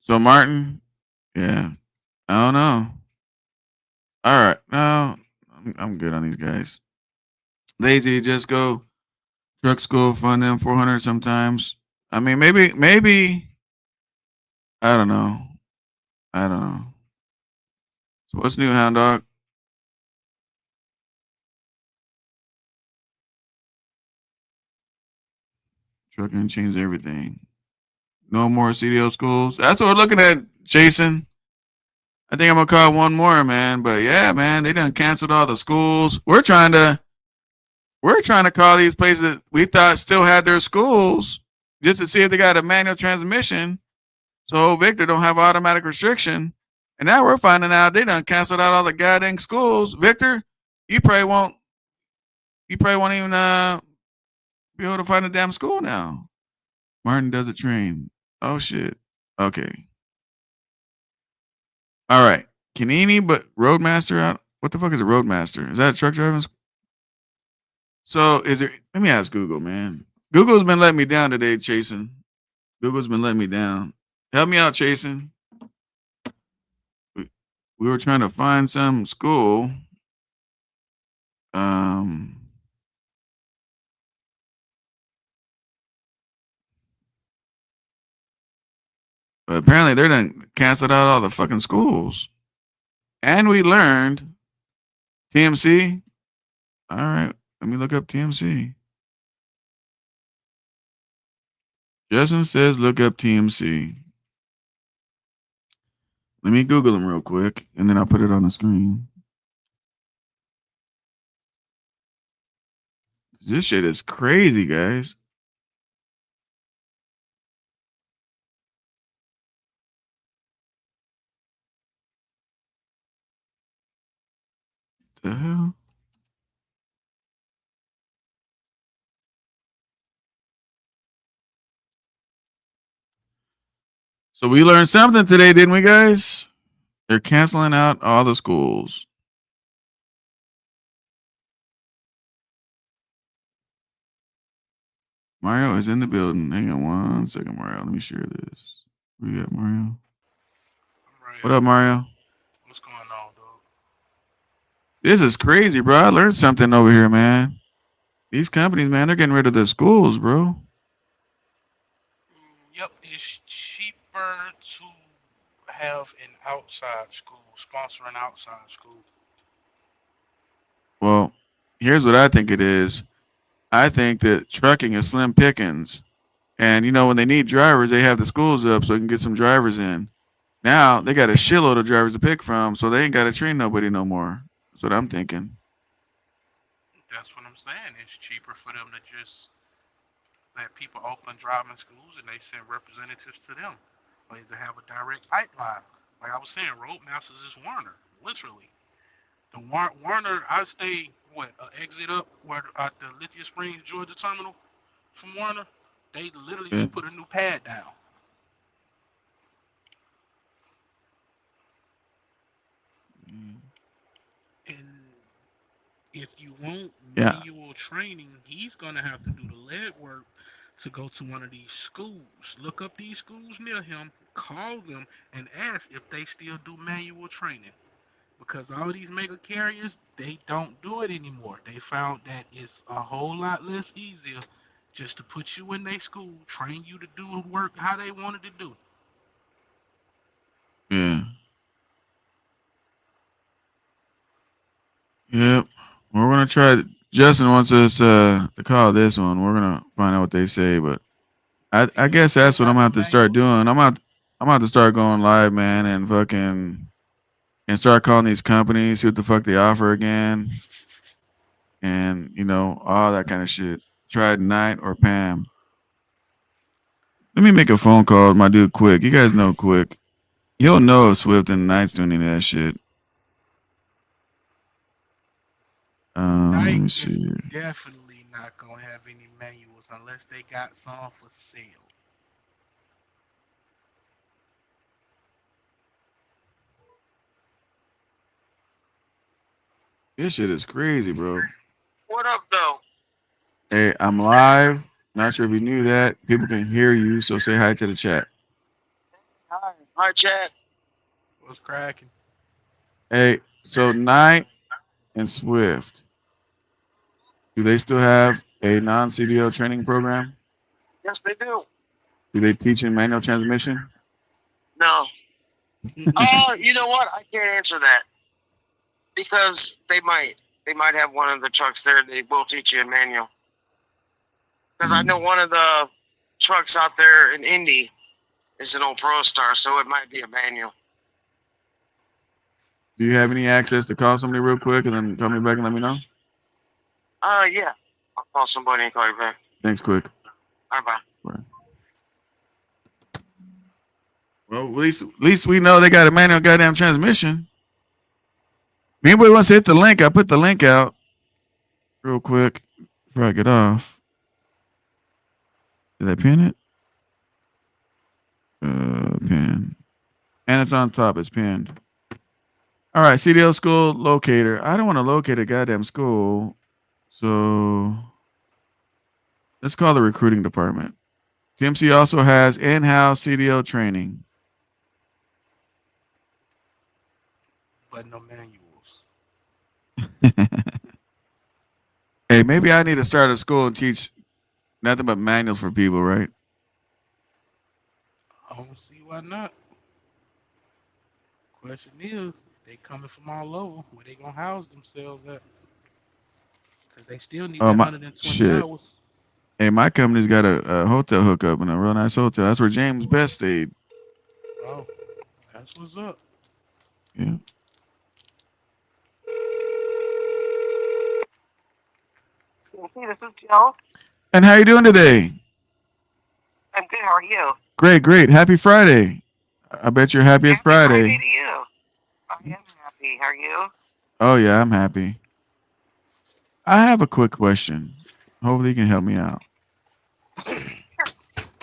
So Martin, yeah, I don't know. All right, no, I'm good on these guys. Lazy, just go truck school, fund them 400 sometimes. I mean, maybe. I don't know. So what's new, Hound Dog? Trucking changed everything. No more CDL schools. That's what we're looking at, Jason. I think I'm gonna call one more, man. But yeah, man, they done canceled all the schools. We're trying to call these places that we thought still had their schools just to see if they got a manual transmission. So Victor don't have automatic restriction, And now we're finding out they done canceled out all the goddamn schools. Victor, you probably won't. You probably won't even be able to find a damn school now. Martin does a train. Oh shit. Okay. All right. Canini, but Roadmaster out. What the fuck is a Roadmaster? Is that a truck driving? So is there? Let me ask Google, man. Google's been letting me down today, Chasen. Google's been letting me down. Help me out, Chasen. We were trying to find some school. Um, but apparently they're done canceled out all the fucking schools. And we learned TMC. All right, let me look up TMC. Justin says look up TMC. Let me Google them real quick, and then I'll put it on the screen. This shit is crazy, guys. The hell? So we learned something today, didn't we, guys? They're canceling out all the schools. Mario is in the building. Hang on one second, Mario. Let me share this. Where you at, Mario? Right. What up, Mario? What's going on, dog? This is crazy, bro. I learned something over here, man. These companies, man, they're getting rid of their schools, bro. Yep, it's cheaper to have an outside school, sponsor an outside school. Well, here's what I think it is. I think that trucking is slim pickings. And, you know, when they need drivers, they have the schools up so they can get some drivers in. Now they got a shitload of drivers to pick from, so they ain't got to train nobody no more. That's what I'm thinking. That's what I'm saying. It's cheaper for them to just let people open driving schools and they send representatives to them. Like to have a direct pipeline. Like I was saying, Roadmasters is Warner, literally. The Warner, I stay what exit up where at the Lithia Springs, Georgia terminal from Warner. They literally Yeah. just put a new pad down. And if you want Yeah. manual training, he's gonna have to do the lead work to go to one of these schools. Look up these schools near him, call them, and ask if they still do manual training. Because all these mega carriers, they don't do it anymore. They found that it's a whole lot less easier just to put you in their school, train you to do work how they wanted to do. Yeah. Yep. We're gonna try. Justin wants us to call this one. We're gonna find out what they say, but I Do they guess still that's what I'm got gonna the have to start manual doing. training? I'm about to start going live, man, and fucking and start calling these companies, see what the fuck they offer again, and you know all that kind of shit. Try Knight or Pam. Let me make a phone call with my dude Quick. You guys know Quick. He'll know if Swift and Knight's doing any of that shit. Let Night me is see. definitely not gonna have any manuals unless they got some for sale. This shit is crazy, bro. What up, though? Hey, I'm live. Not sure if you knew that. People can hear you, so say hi to the chat. Hi. Hi, Chad. What's cracking? Hey, so Knight and Swift, do they still have a non-CDL training program? Yes, they do. Do they teach in manual transmission? No. Mm-mm. You know what? I can't answer that because they might. They might have one of the trucks there. They will teach you a manual. Because I know one of the trucks out there in Indy is an old Pro Star, so it might be a manual. Do you have any access to call somebody real quick and then call me back and let me know? Yeah. I'll call somebody and call you back. Thanks, Quick. Bye bye. Bye. Well, at least we know they got a manual goddamn transmission. If anybody wants to hit the link, I put the link out real quick before I get off. Did I pin it? Pin. And it's on top. It's pinned. All right, CDL school locator. I don't want to locate a goddamn school, so let's call the recruiting department. TMC also has in-house CDL training. But no manuals. Hey, maybe I need to start a school and teach nothing but manuals for people, right? I don't see why not. Question is, they coming from all over. Where they gonna house themselves at? Cause they still need Oh that my 120 shit. hours. Hey, my company's got a hotel hookup in a real nice hotel. That's where James Best stayed. Oh, that's what's up. Yeah. Hey, this is Jill. And how you doing today? I'm good. How are you? Great, great. Happy Friday. I bet you're happy it's Happy Friday Friday. to you. I am happy. How are you? Oh yeah, I'm happy. I have a quick question. Hopefully you can help me out.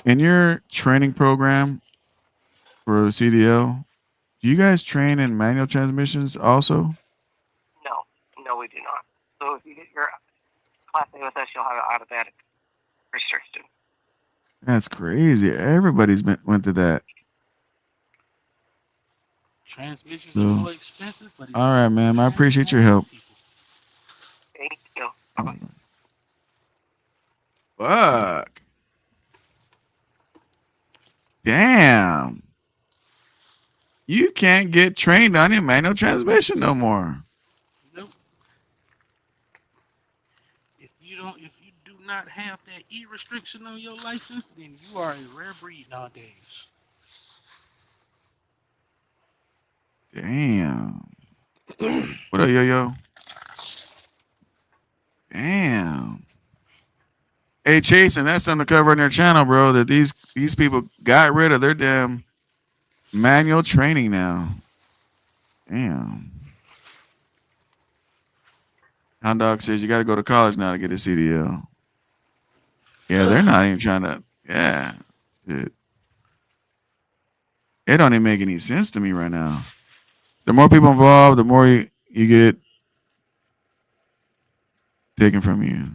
In your training program for CDL, do you guys train in manual transmissions also? No, no, we do not. So if you get your Class A with us, you'll have an automatic restriction. That's crazy. Everybody's went to that. Transmissions are So, more expensive, but it's all right, easier ma'am. to I handle appreciate on your most help. people. Thank you. All Bye-bye. right. Fuck. Damn. You can't get trained on your manual transmission no more. Nope. If you do not have that E restriction on your license, then you are a rare breed nowadays. Damn. What up, yo yo? Damn. Hey, Chase, and that's something to cover on their channel, bro. That these people got rid of their damn manual training now. Damn. Hound Dog says you got to go to college now to get a CDL. Yeah, they're not even trying to. Yeah, shit. It don't even make any sense to me right now. The more people involved, the more you get taken from you.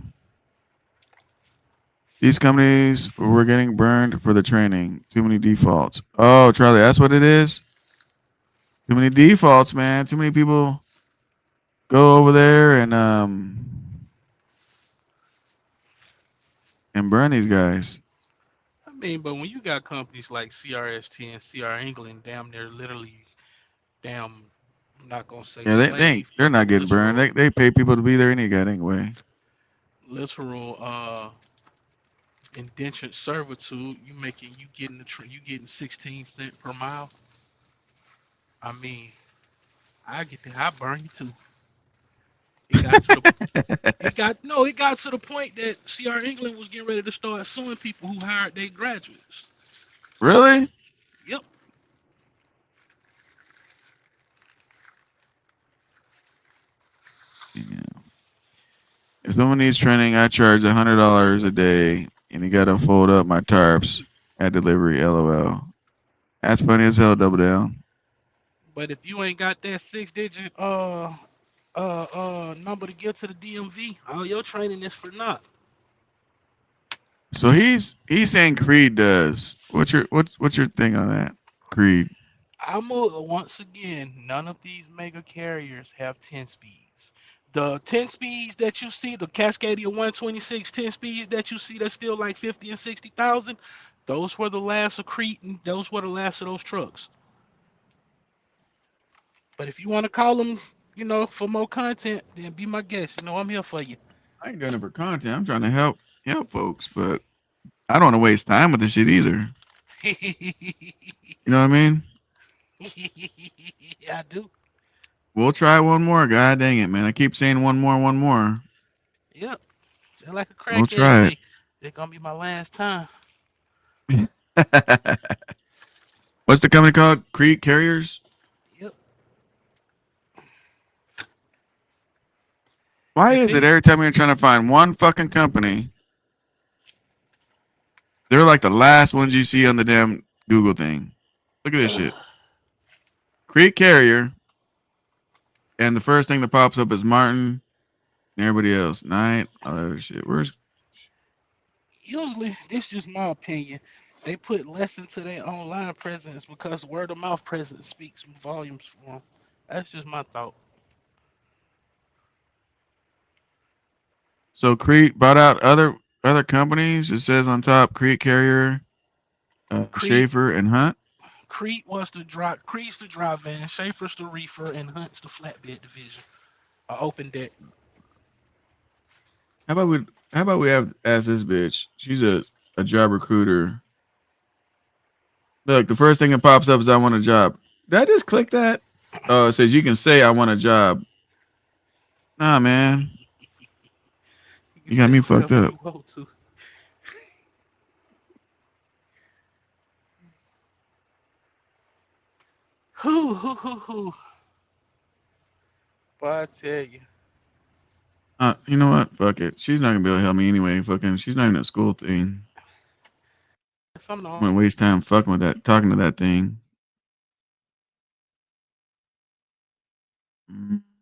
These companies were getting burned for the training. Too many defaults. Oh, Charlie, that's what it is. Too many defaults, man. Too many people go over there and burn these guys. I mean, but when you got companies like CRST and CR England, damn, they're literally, damn, I'm not gonna say Yeah, slave, they're but not getting burned. They pay people to be there anyway. literal, indentured servitude. You getting 16 cents per mile. I mean, I burn you too. It got to the it got to the point that CR England was getting ready to start suing people who hired their graduates. Really? Yep. Yeah. If someone needs training, I charge $100 a day, and you gotta fold up my tarps at delivery. LOL. That's funny as hell. Double down. But if you ain't got that 6 digit number to get to the DMV, all your training is for naught. So he's saying Creed does. What's your thing on that? Creed. Once again, none of these mega carriers have 10 speeds. The 10 speeds that you see, the Cascadia 126 10 speeds that you see that's still like 50 and 60,000, those were the last of Crete and those were the last of those trucks. But if you want to call them, for more content, then be my guest. I'm here for you. I ain't doing it for content. I'm trying to help folks, but I don't want to waste time with this shit either. You know what I mean? I do. We'll try one more. God dang it, man! I keep saying one more, one more. Yep. Just like a We'll crackhead try it. say, it's gonna be my last time. What What's the company called? Creek Carriers? Yep. Why If is it they, every time you're trying to find one fucking company, they're like the last ones you see on the damn Google thing? Look at this shit. Creek Carrier, and the first thing that pops up is Martin and everybody else. Night, all that other shit. Where's usually, this is just my opinion. They put less into their online presence because word of mouth presence speaks volumes for them. That's just my thought. so Creek bought out other companies? It says on top Creek Carrier, Crete, Schaefer, and Hunt. Crete's the dry van, Schaefer's the reefer, and Hunt's the flatbed division. Open deck. How about we? How about we have ask this bitch? She's a job recruiter. Look, the first thing that pops up is I want a job. Did I just click that? Oh, it says you can say I want a job. Nah, man, You can you got say me fucked whatever up. you want to. Who, who. Boy, I tell you. You know what? Fuck it. She's not gonna be able to help me anyway. Fucking, she's not even a school thing. Some I'm gonna waste time fucking with that, talking to that thing.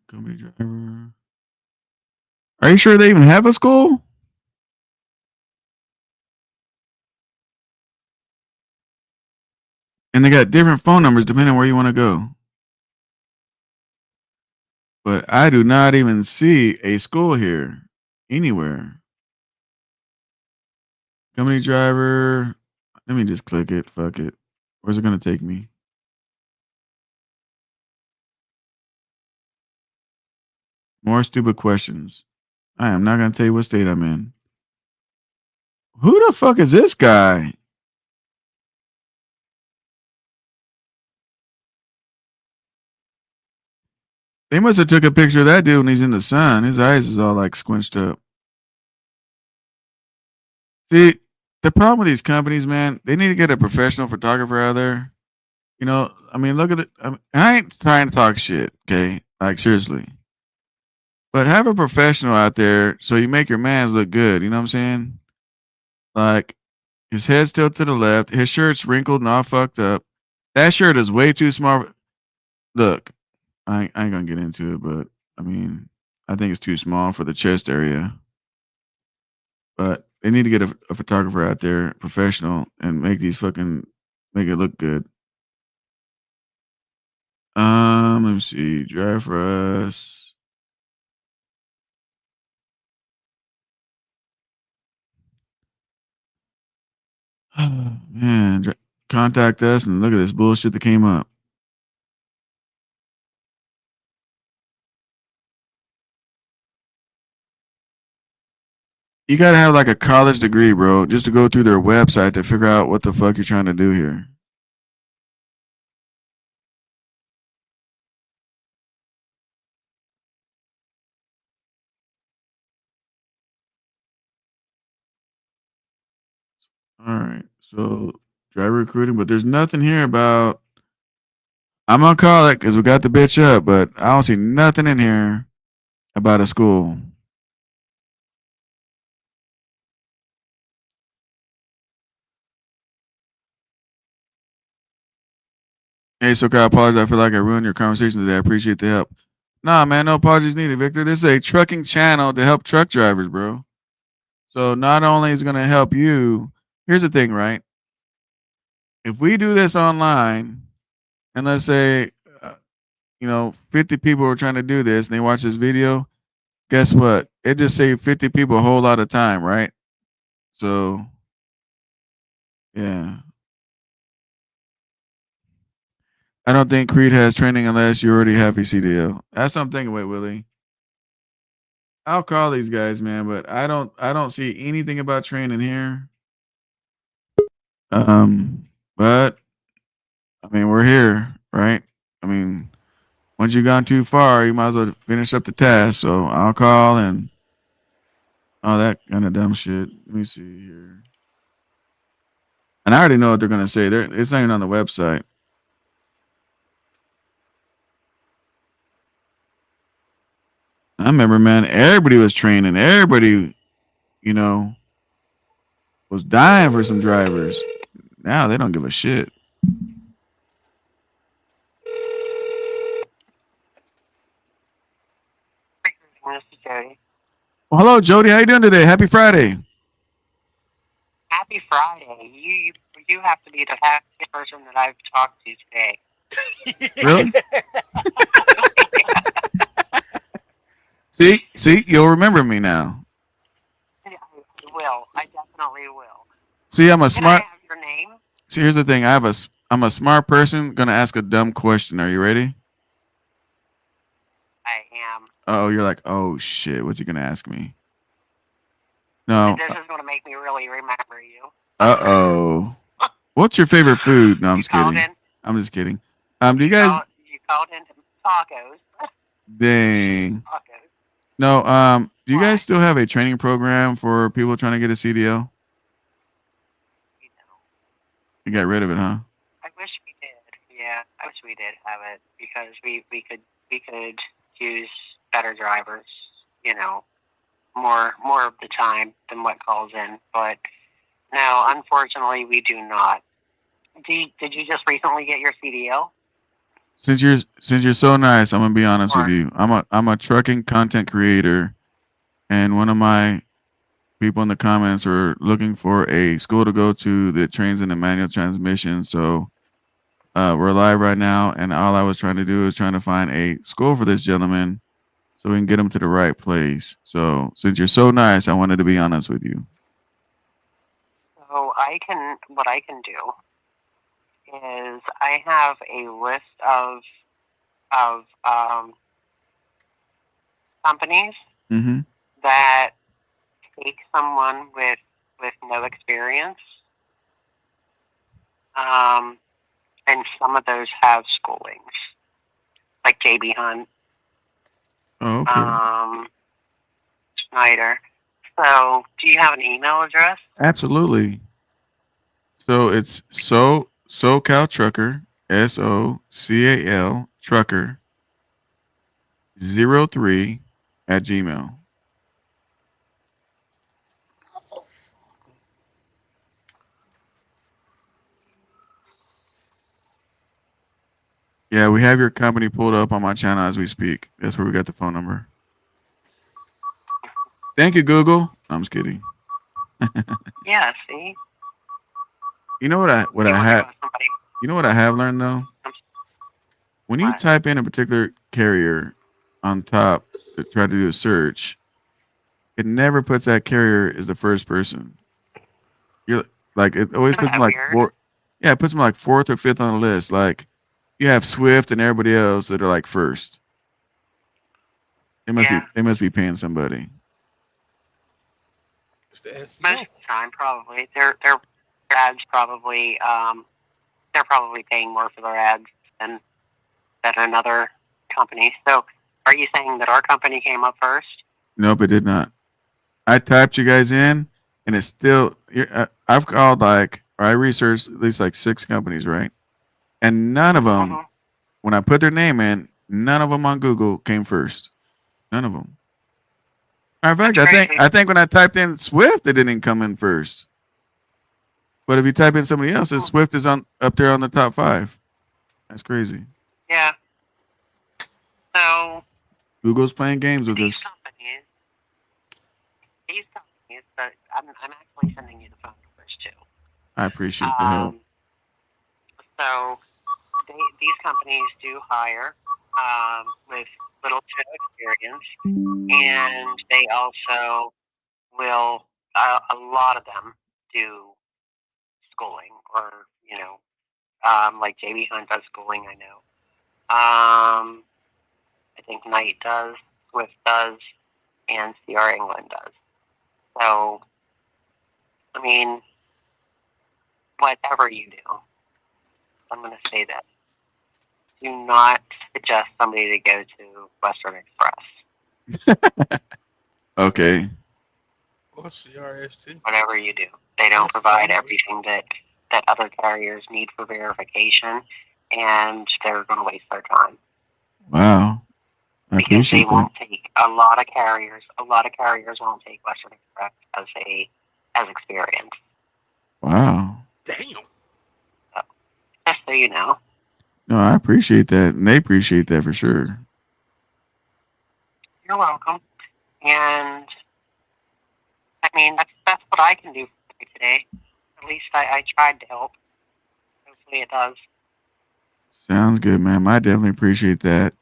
Company driver. Are you sure they even have a school? And they got different phone numbers depending on where you want to go. But I do not even see a school here anywhere. Company driver. Let me just click it. Fuck it. Where's it gonna take me? More stupid questions. I am not gonna tell you what state I'm in. Who the fuck is this guy? They must have took a picture of that dude when he's in the sun. His eyes is all like squinched up. See, the problem with these companies, man, they need to get a professional photographer out there. You know, I mean, look at it. I ain't trying to talk shit, okay? Like seriously, but have a professional out there so you make your man's look good. You know what I'm saying? Like his head's tilted to the left, his shirt's wrinkled and all fucked up. That shirt is way too small. Look, I ain't gonna get into it, but I mean, I think it's too small for the chest area. But they need to get a photographer out there, professional, and make these fucking make it look good. Let me see. Drive for us. Man, contact us and look at this bullshit that came up. You gotta have like a college degree, bro, just to go through their website to figure out what the fuck you're trying to do here. All right, so driver recruiting, but there's nothing here about. I'm gonna call it because we got the bitch up, but I don't see nothing in here about a school. Hey, so I apologize. I feel like I ruined your conversation today. I appreciate the help. Nah, man, no apologies needed, Victor. This is a trucking channel to help truck drivers, bro. So not only is it gonna help you, here's the thing, right? If we do this online, and let's say, 50 people are trying to do this, and they watch this video, guess what? It just saved 50 people a whole lot of time, right? So, yeah. I don't think Creed has training unless you already have a CDL. That's what I'm thinking. Wait, Willie. I'll call these guys, man, but I don't see anything about training here. But I mean, we're here, right? I mean, once you've gone too far, you might as well finish up the task. So I'll call and all that kind of dumb shit. Let me see here. And I already know what they're gonna say. It's not even on the website. remember, man, everybody was training. Everybody, you know, was dying for some drivers. Now they don't give a shit. This is Jody. Well, hello, Jody. How you doing today? Happy Friday. Happy Friday. You have to be the happiest person that I've talked to today. Really? See, you'll remember me now. I will. I definitely will. See, I'm a Can I smart. have your name? See, here's the thing. I'm a smart person. Gonna ask a dumb question. Are you ready? I am. Oh, you're like, oh shit. What's he gonna ask me? No. This is going to make me really remember you. Oh. What's your favorite food? No, I'm You just called kidding. in. I'm just kidding. Do you guys? You called in tacos. Dang. Tacos. No. Do you Why? guys still have a training program for people trying to get a CDL? You know, You got rid of it, huh? I wish we did. Yeah, I wish we did have it because we could use better drivers. You know, more of the time than what calls in. But no, unfortunately, we do not. Did you just recently get your CDL? Since you're so nice, I'm gonna be honest with Or you. I'm a trucking content creator, and one of my people in the comments are looking for a school to go to that trains in a manual transmission. So we're live right now, and all I was trying to do is trying to find a school for this gentleman so we can get him to the right place. So since you're so nice, I wanted to be honest with you. so what I can do is I have a list of companies Mm-hmm. that take someone with no experience. And some of those have schoolings, like JB Hunt, Oh, okay. Schneider. So, do you have an email address? Absolutely. So it's SoCal Trucker, SOCAL Trucker 03 at Gmail. Yeah, we have your company pulled up on my channel as we speak. That's where we got the phone number. Thank you, Google. I'm just kidding. Yeah. See, You know what you I want to go have with somebody? you know what I have learned though? When you What? type in a particular carrier on top to try to do a search, it never puts that carrier as the first person. You're like it always Isn't puts them that like weird? four. Yeah, it puts them like fourth or fifth on the list. Like you have Swift and everybody else that are like first. Yeah. They must be paying somebody. It's the Most SEO. of the time, probably their ads probably they're probably paying more for their ads than another company. So, are you saying that our company came up first? Nope, it did not. I typed you guys in, and it's still. I've called like or I researched at least like six companies, right? And none of them, Mm-hmm. when I put their name in, none of them on Google came first. None of them. Matter of fact, That's crazy. I think when I typed in Swift, it didn't come in first. But if you type in somebody else's, Swift is on up there on the top 5. That's crazy. Yeah. So Google's playing games with these us. companies, but I'm actually sending you the phone numbers too. I appreciate the help. So these companies do hire with little to no experience, and they also will. A lot of them do schooling, or like JB Hunt does schooling. I know. I think Knight does, Swift does, and CR England does. So, I mean, whatever you do, I'm going to say that. Do not suggest somebody to go to Western Express. Okay. Or CRST. Whatever you do, they don't provide everything that other carriers need for verification, and they're going to waste their time Wow. I because they appreciate that. A lot of carriers won't take Western Express as experience. Wow. Damn. So, just so you know. No, I appreciate that, and they appreciate that for sure. You're welcome. And I mean, that's what I can do for you today. At least I tried to help. Hopefully, it does. Sounds good, ma'am. I definitely appreciate that,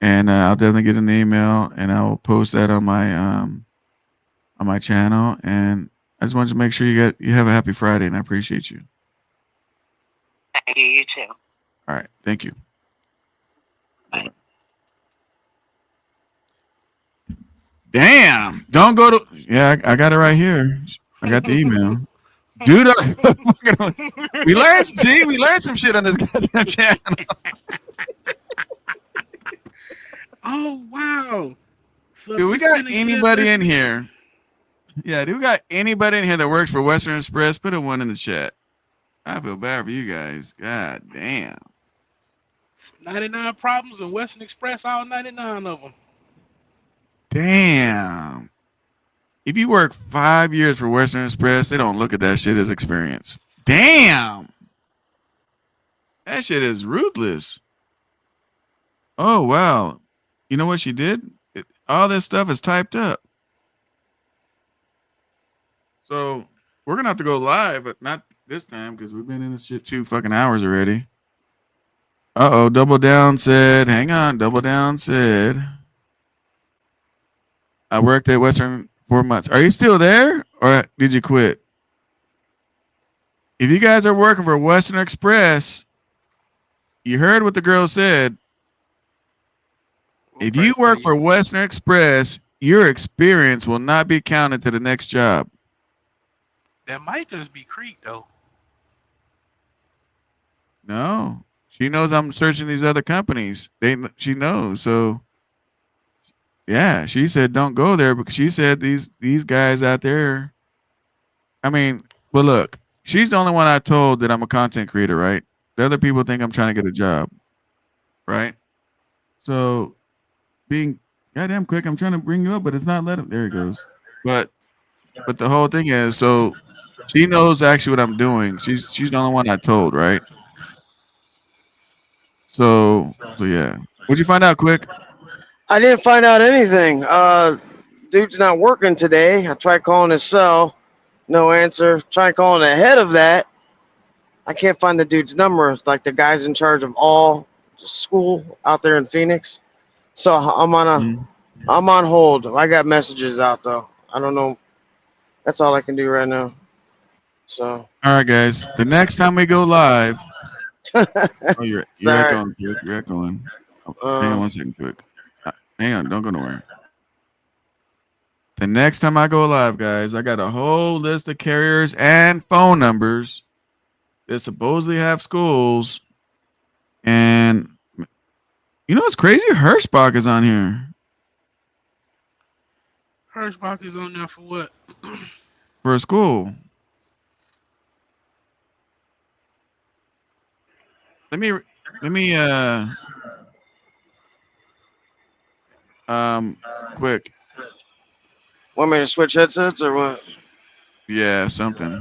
and I'll definitely get an email, and I'll post that on my channel. And I just wanted to make sure you have a happy Friday, and I appreciate you. Thank you. You too. All right, thank you. Bye. Damn! Don't go to. Yeah, I got it right here. I got the email. Dude, we learned. See, we learned some shit on this goddamn channel. Oh wow. So if Dude, we you got spend a year anybody in listening, here? Yeah, do we got anybody in here that works for Western Express? Put a one in the chat. I feel bad for you guys. God damn. 99 problems in Western Express, all 99 of them. Damn. If you work 5 years for Western Express, they don't look at that shit as experience. Damn. That shit is ruthless. Oh, wow. You know what she did? All this stuff is typed up. So we're going to have to go live, but not this time because we've been in this shit 2 fucking hours already. Uh-oh. Double Down said, hang on. Double Down said, I worked at Western 4 months. Are you still there or did you quit? If you guys are working for Western Express, you heard what the girl said. We'll If pray you for work you. for Western Express, your experience will not be counted to the next job. That might just be Creek though. No, she knows I'm searching these other companies. She knows. So yeah, she said don't go there because she said these guys out there. I mean, but look, she's the only one I told that I'm a content creator, right? The other people think I'm trying to get a job, right? So being goddamn quick, I'm trying to bring you up, but it's not letting. There it goes. But the whole thing is, so she knows actually what I'm doing. She's the only one I told, right? So yeah. What'd you find out quick? I didn't find out anything. Dude's not working today. I tried calling his cell, no answer. Tried calling ahead of that. I can't find the dude's number. Like the guy's in charge of all school out there in Phoenix. So Mhm. I'm on hold. I got messages out though. I don't know. That's all I can do right now. So All right, guys. The next time we go live, oh, you're sorry. echoing, quick. You're echoing. Oh, hang on Uh, 1 second, quick. Hang on, don't go nowhere. The next time I go live, guys, I got a whole list of carriers and phone numbers that supposedly have schools. And you know what's crazy? Hirschbach is on here Hirschbach is on there for what? for a school. Let me um quick. want me to switch headsets or what? Yeah, something.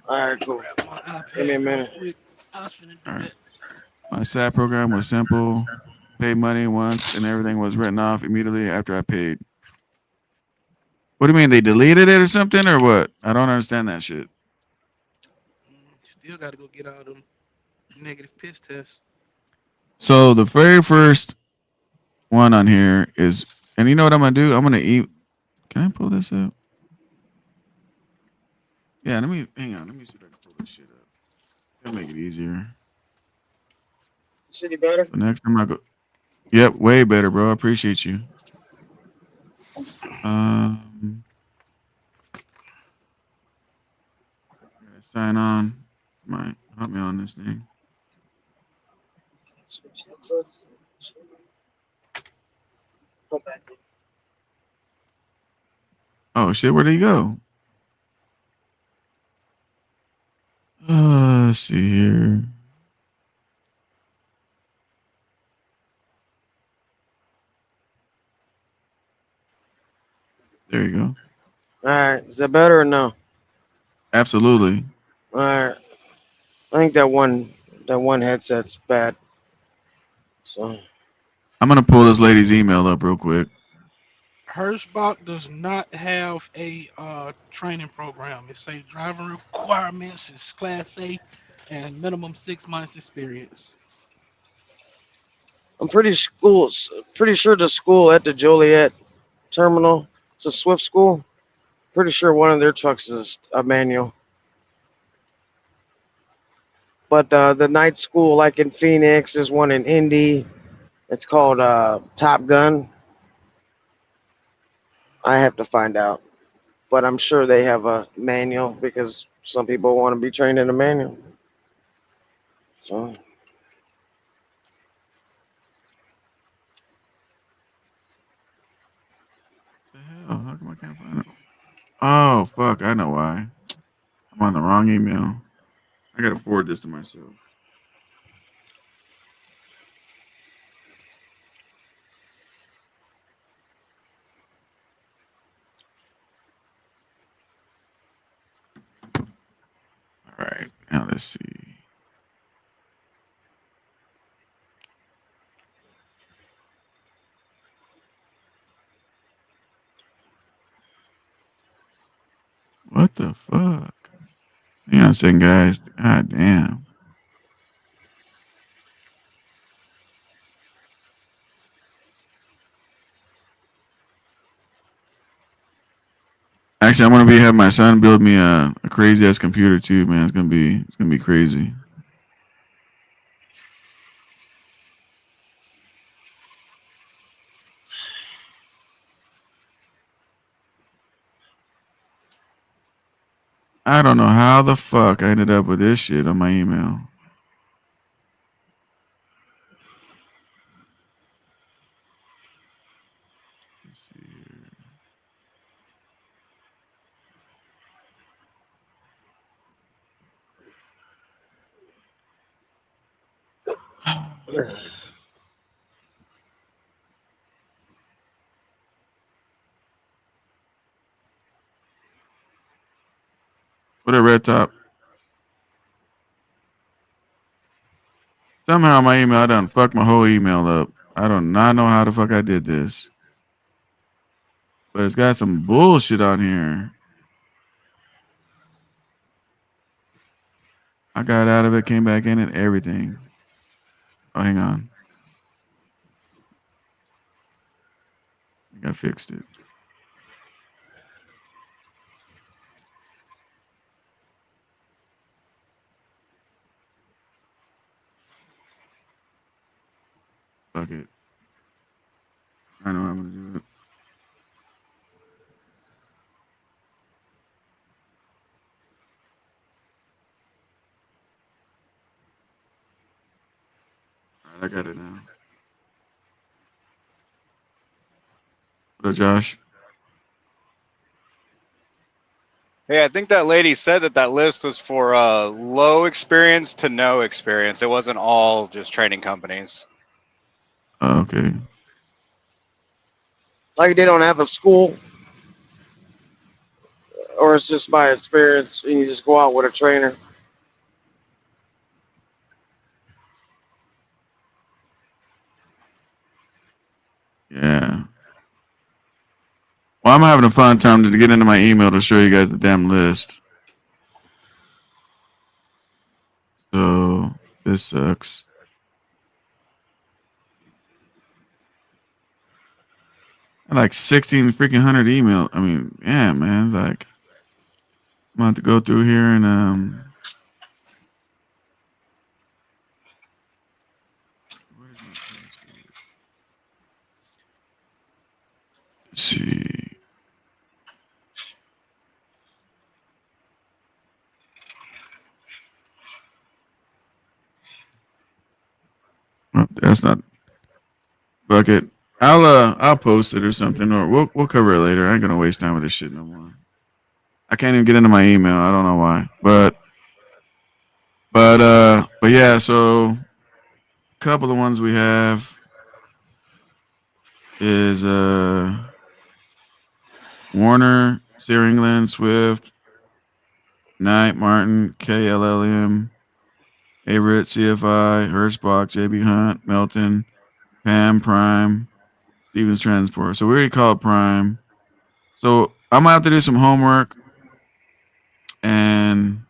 All right, cool. Grab my Give me a iPad real minute. quick. I was finna All do right. that. My SAT program was simple. Paid money once and everything was written off immediately after I paid. What do you mean they deleted it or something or what? I don't understand that shit. Still gotta go get all them negative piss tests. So the very first one on here is, and you know what I'm gonna do? I'm gonna eat. Can I pull this up? Yeah, let me hang on. Let me see if I can pull this shit up. That'll make it easier. City better? The next time I go, yep, way better, bro. I appreciate you. Um, gotta sign on. Might help me on this thing. Switch headsets. Come back. Oh shit, where did he go? Let's see here. There you go. All right, is that better or no? Absolutely. All right, I think that one headset's bad. So I'm gonna pull this lady's email up real quick. Hirschbach does not have a training program. It says driving requirements is Class A and minimum 6 months experience. I'm pretty sure the school at the Joliet terminal, it's a Swift school. Pretty sure one of their trucks is a manual. But the night school, like in Phoenix, there's one in Indy. It's called Top Gun. I have to find out, but I'm sure they have a manual because some people want to be trained in a manual. So The hell? How come I can't find it? Oh fuck! I know why. I'm on the wrong email. I gotta forward this to myself. All right. Now let's see. What the fuck? Hang on a second, guys. God damn. Actually, I'm gonna be having my son build me a crazy ass computer too, man. It's gonna be crazy. I don't know how the fuck I ended up with this shit on my email. Let's see here. What a red top. Somehow my email I done fucked my whole email up. I do not know how the fuck I did this. But it's got some bullshit on here. I got out of it, came back in it, everything. Oh, hang on. I think I fixed it. Fuck it. I know how I'm gonna do it. All right, I got it now. What up, Josh? Hey, I think that lady said that that list was for low experience to no experience. It wasn't all just training companies. Oh, okay. like they don't have a school, or it's just by experience, and you just go out with a trainer. Yeah. Well, I'm having a fun time to get into my email to show you guys the damn list. So this sucks. I like 16 freaking hundred email. I mean, yeah, man. It's like I'm gonna have to go through here and where's my password? Let's see. Oh, that's not bucket. I'll post it or something, or we'll cover it later. I ain't gonna waste time with this shit no more. I can't even get into my email. I don't know why, but yeah. So a couple of ones we have is Warner, Sir England, Swift, Knight, Martin, KLLM, Averett, CFI, Hirschbach, JB Hunt, Melton, Pam, Prime, Stevens Transport. So we already called Prime. So I'm gonna have to do some homework and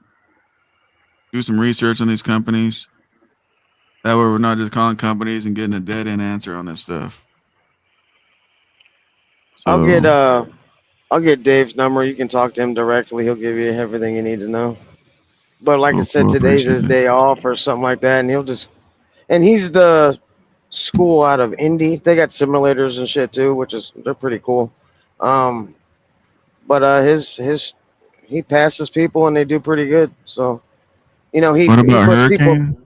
do some research on these companies. That way we're not just calling companies and getting a dead end answer on this stuff. I'll get So I'll get Dave's number. You can talk to him directly. He'll give you everything you need to know. But like I cool, said, cool. today's Appreciate his that. day off or something like that, and he's the school out of Indy. They got simulators and shit too, which is they're pretty cool. Um, but his he passes people and they do pretty good. So What he about puts people. Hurricane?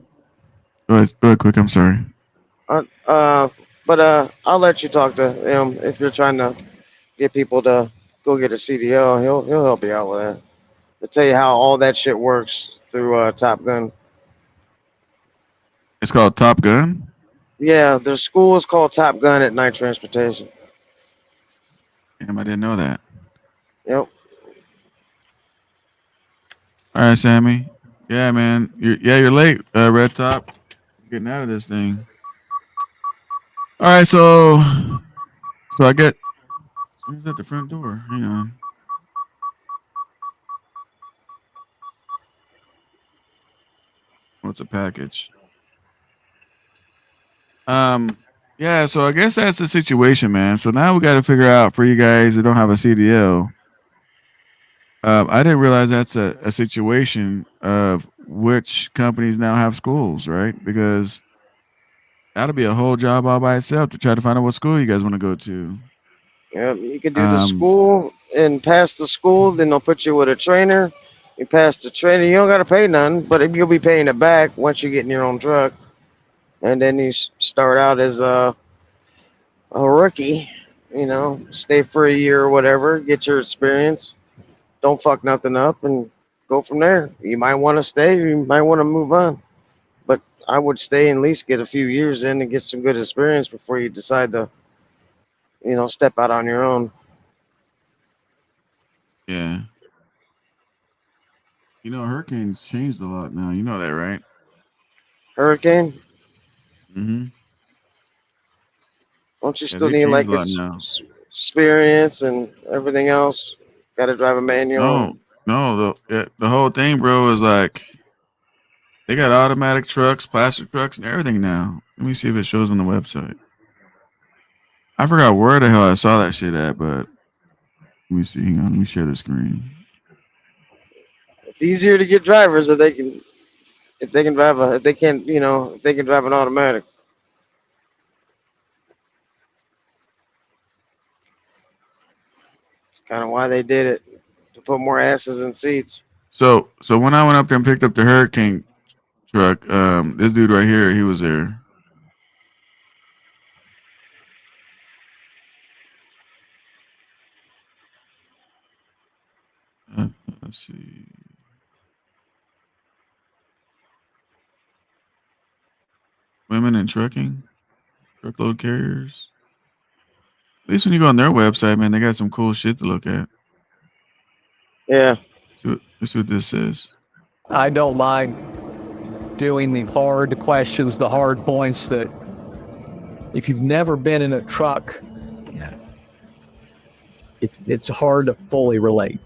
Go ahead, quick. I'm sorry. Uh, uh, but I'll let you talk to him if you're trying to get people to go get a CDL. He'll help you out with that. He'll tell you how all that shit works through Top Gun. It's called Top Gun. Yeah, their school is called Top Gun at Night Transportation. Damn, I didn't know that. Yep. All right, Sammy. Yeah, man. You're late. Red Top. Getting out of this thing. All right, so I get someone's at the front door. Hang on. What's a package? Um, yeah. So I guess that's the situation, man. So now we got to figure out for you guys that don't have a CDL. I didn't realize that's a situation of which companies now have schools, right? Because that'll be a whole job all by itself to try to find out what school you guys want to go to. Yep. You can do the Um, school and pass the school, then they'll put you with a trainer. You pass the trainer, you don't got to pay none, but you'll be paying it back once you get in your own truck. And then you start out as a rookie, stay for a year or whatever, get your experience, don't fuck nothing up, and go from there. You might want to stay, or you might want to move on. But I would stay and at least get a few years in and get some good experience before you decide to, step out on your own. yeah. Hurricanes changed a lot now. You know that, right? Hurricane, Mm-hmm. don't you Yeah, still they need changed like a lot now. experience and everything else? Got to drive a manual. No, no, the whole thing, bro, is like they got automatic trucks, plastic trucks, and everything now. Let me see if it shows on the website. I forgot where the hell I saw that shit at, but let me see. Hang on, let me share the screen. It's easier to get drivers if they can drive if they can if they can drive an automatic. It's kind of why they did it, to put more asses in seats. So when I went up there and picked up the Hurricane truck, this dude right here, he was there. Uh, let's see, women in trucking, truckload carriers. At least when you go on their website, man, they got some cool shit to look at. Yeah. Let's see what this says. I don't mind doing the hard questions, the hard points that if you've never been in a truck, it's hard to fully relate.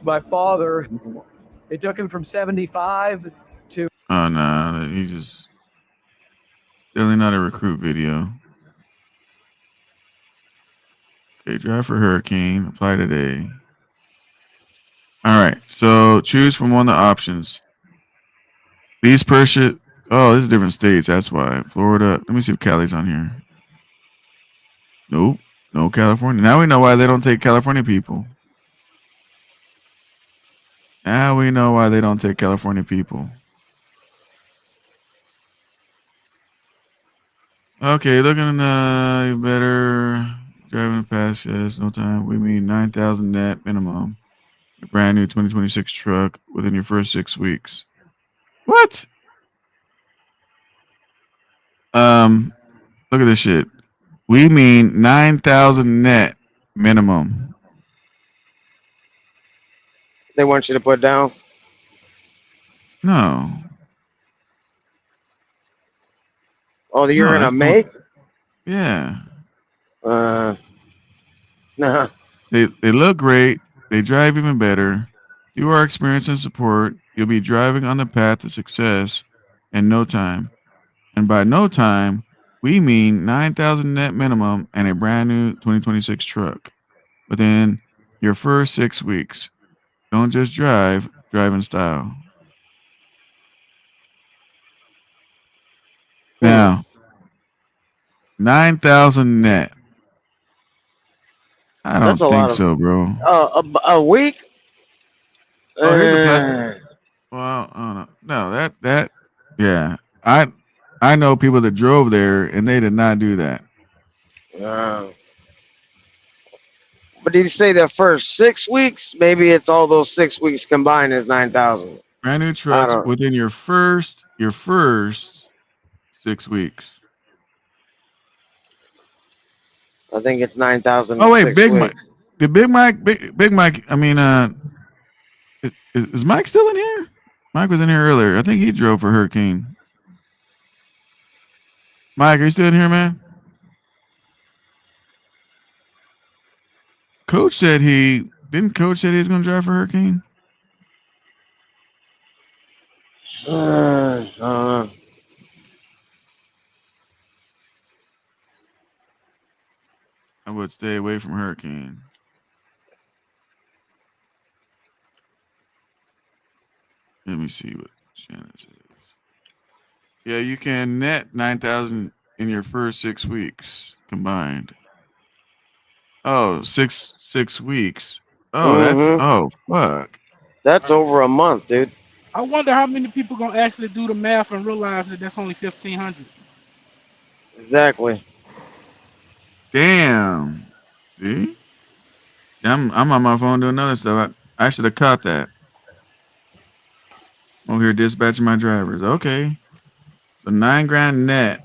My father, it took him from 75 to. Oh nah, he just definitely not a recruit video. Okay, drive for Hurricane. Apply today. All right, so choose from one of the options. These purchase. Oh, this is different states. That's why Florida. Let me see if Cali's on here. Nope, no California. Now we know why they don't take California people. Now we know why they don't take California people. Okay, looking you better driving past yes, no time. We mean 9,000 net minimum. A brand new 2026 truck within your first 6 weeks. What? Um, look at this shit. We mean 9,000 net minimum. They want you to put down. No, Oh, you're no, gonna that's not. make? Yeah, Uh, nah. they look great. They drive even better. Through our experience and support, you'll be driving on the path to success in no time. And by no time, we mean 9,000 net minimum and a brand new 2026 truck within your first 6 weeks. Don't just drive in style. Hmm. Now, 9,000 net. I That's don't a think lot of so, bro. a week. Oh, here's a plastic. Uh, Well, I don't know. No, yeah. I know people that drove there and they did not do that. uh, but did you say the first 6 weeks? Maybe it's all those 6 weeks combined is 9,000. Brand new I trucks don't. within your first 6 weeks. I think it's 9,000 Oh in wait, six Big Mike. weeks. Did Big Mike? I mean, is Mike still in here? Mike was in here earlier. I think he drove for Hurricane. Mike, are you still in here, man? Coach said he didn't. Coach said he was going to drive for Hurricane. I don't know. I would stay away from Hurricane. Let me see what Shannon says. Yeah, you can net 9,000 in your first 6 weeks combined. Oh, six weeks. Oh, Mm-hmm. fuck. That's over a month, dude. I wonder how many people gonna actually do the math and realize that that's only 1,500. Exactly. Damn. See, I'm on my phone doing other stuff. I should have caught that. Over here dispatching my drivers. Okay. So 9 grand net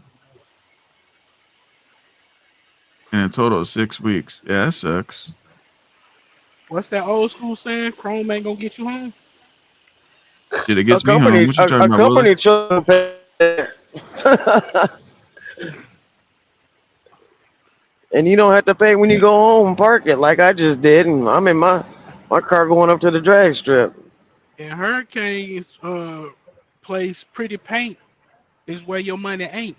in a total of 6 weeks. Yeah, that sucks. What's that old school saying? Chrome ain't gonna get you home. Shit, it A gets me home. company, What you talking a about, Willis? company should pay. And you don't have to pay when you go home and park it like I just did. And I'm in my car going up to the drag strip. And Hurricane's place pretty paint is where your money ain't.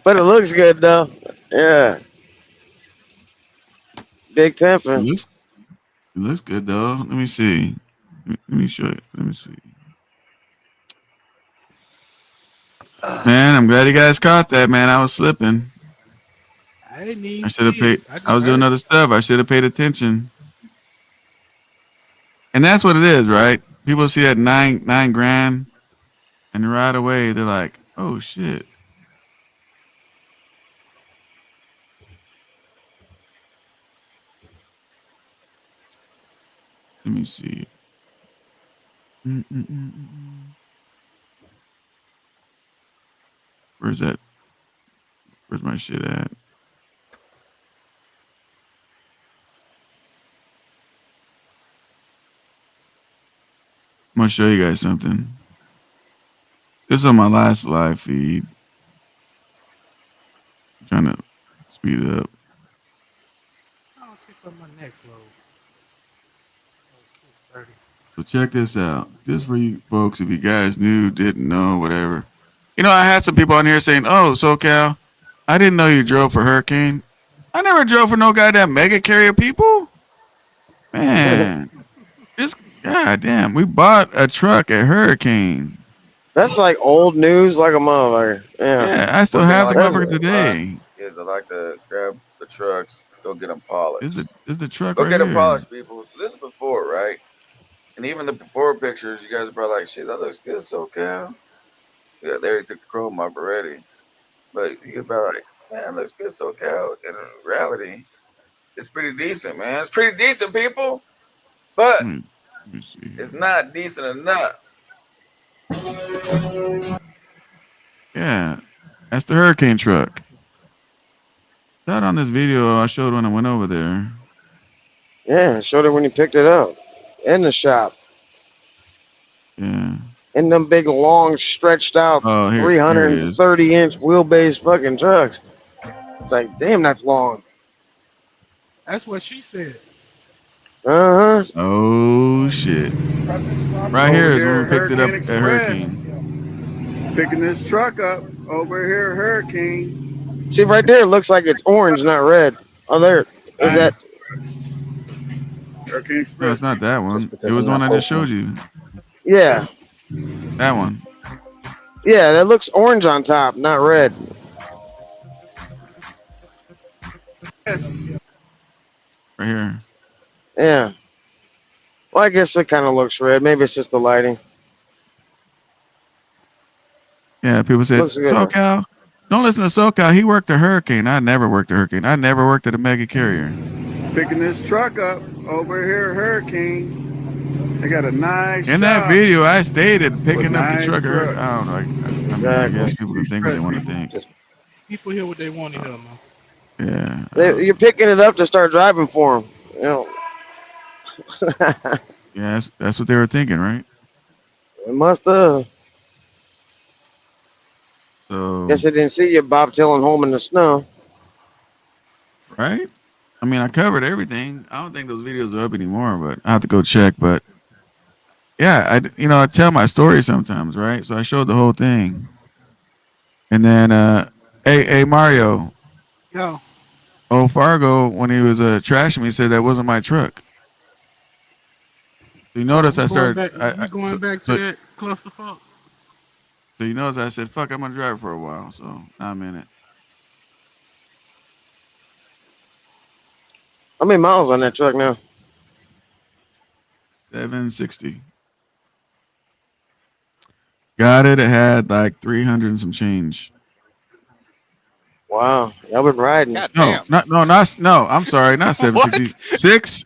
But it looks good though. Yeah, big It pimping. looks it looks good though. Let me see. Let me show you. Let me see. Man, I'm glad you guys caught that, man. I was slipping. I didn't even I should have see it. paid. I I just was doing heard. other stuff. I should have paid attention. And that's what it is, right? People see that nine grand, and right away they're like, "Oh shit." Let me see. Mm-mm-mm-mm. Where's that? Where's my shit at? I'm gonna show you guys something. This is on my last live feed. I'm trying to speed it up. I'll pick up my next load. Oh, 6:30. So check this out. Just for you folks, if you guys knew, didn't know, whatever. I had some people on here saying, "Oh, SoCal, I didn't know you drove for Hurricane. I never drove for no goddamn mega carrier people." Man, just goddamn, we bought a truck at Hurricane. That's like old news, like a motherfucker. Yeah. Yeah, I still One thing I have the like to That's do motherfucker a lot today. is I like to grab the trucks, go get them This is polished. the truck Go right get them here. polished, people. So this is before, right? And even the before pictures, you guys are probably like, shit, that looks good, SoCal. Yeah, they already took the chrome off already. But you get about like, man, that looks good, SoCal. And in reality, it's pretty decent, man. It's pretty decent, people. But Let me see it's here. not decent enough. Yeah, That's the hurricane truck. That on this video I showed when I went over there. Yeah, showed it when you picked it up. In the shop. Yeah. In them big, long, stretched out, Oh, here it is. 330-inch wheelbase fucking trucks. It's like, damn, that's long. That's what she said. Uh huh. Oh shit! Right Over here is when we here, picked it up Hurricane at Express. Hurricane. Picking this truck up over here, Hurricane. See, right there, it looks like it's orange, not red. Oh, there. Is that? Nice trucks. Hurricane No, Express. it's not that Just one. It because was I'm the one not I just posting showed it. you. Yeah. Yes. That one. Yeah, that looks orange on top, not red. Yes. Right here. Yeah. Well, I guess it kind of looks red. Maybe it's just the lighting. Yeah, people said Looks good. SoCal. Don't listen to SoCal. He worked a Hurricane. I never worked a Hurricane. I never worked at a mega carrier. Picking this truck up over here, Hurricane. They got a nice In that shop video, I stated with picking up the nice truck. I trucks. don't know. I mean, I Exactly. guess people can think what they want to think. Just People hear what they want to hear, man. Yeah. you're picking it up to start driving for them. You know. Yeah, that's what they were thinking, right? It must have. So, Guess I didn't see you bobtailing home in the snow. right? I mean, I covered everything. I don't think those videos are up anymore, but I have to go check. But yeah, I tell my story sometimes, right? So I showed the whole thing, and then hey Mario, Yo, old Fargo, when he was trashing me, said that wasn't my truck. So you oh, notice I started. we going back to So that clusterfuck. so you notice I said, "Fuck, I'm gonna drive for a while." So now I'm in it. How many miles on that truck now? 760. Got it. It had like 300 and some change. Wow, y'all been riding. God No, damn. no. I'm sorry, not 760. What? Six.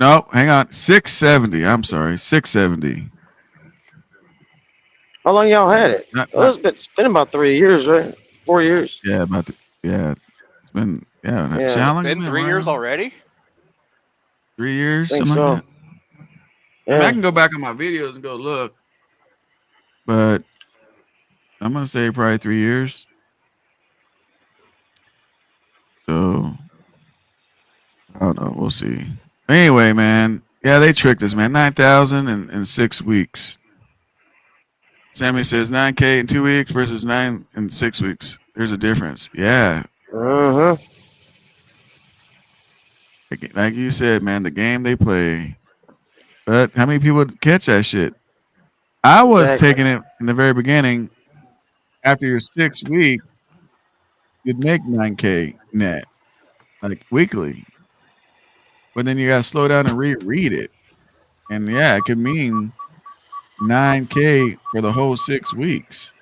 No, hang on. 670. I'm sorry, 670. How long y'all had it? Not. It's been about 3 years, right? 4 years. Yeah, yeah. It's been shit, Yeah, how It's long has it been been, 3 years Mario? already? 3 years, I think something like so. that. I mean, I Yeah. can go back on my videos and go look, but I'm gonna say probably 3 years. So I don't know. We'll see. Anyway, man. Yeah, they tricked us, man. 9,000 in 6 weeks. Sammy says 9K in 2 weeks versus 9 in 6 weeks. There's a difference. Yeah. Uh huh. Like you said, man, the game they play. But how many people catch that shit? I was Exactly. taking it in the very beginning. After your 6 weeks, you'd make 9K net, like weekly. But then you got to slow down and reread it. And yeah, it could mean 9K for the whole 6 weeks.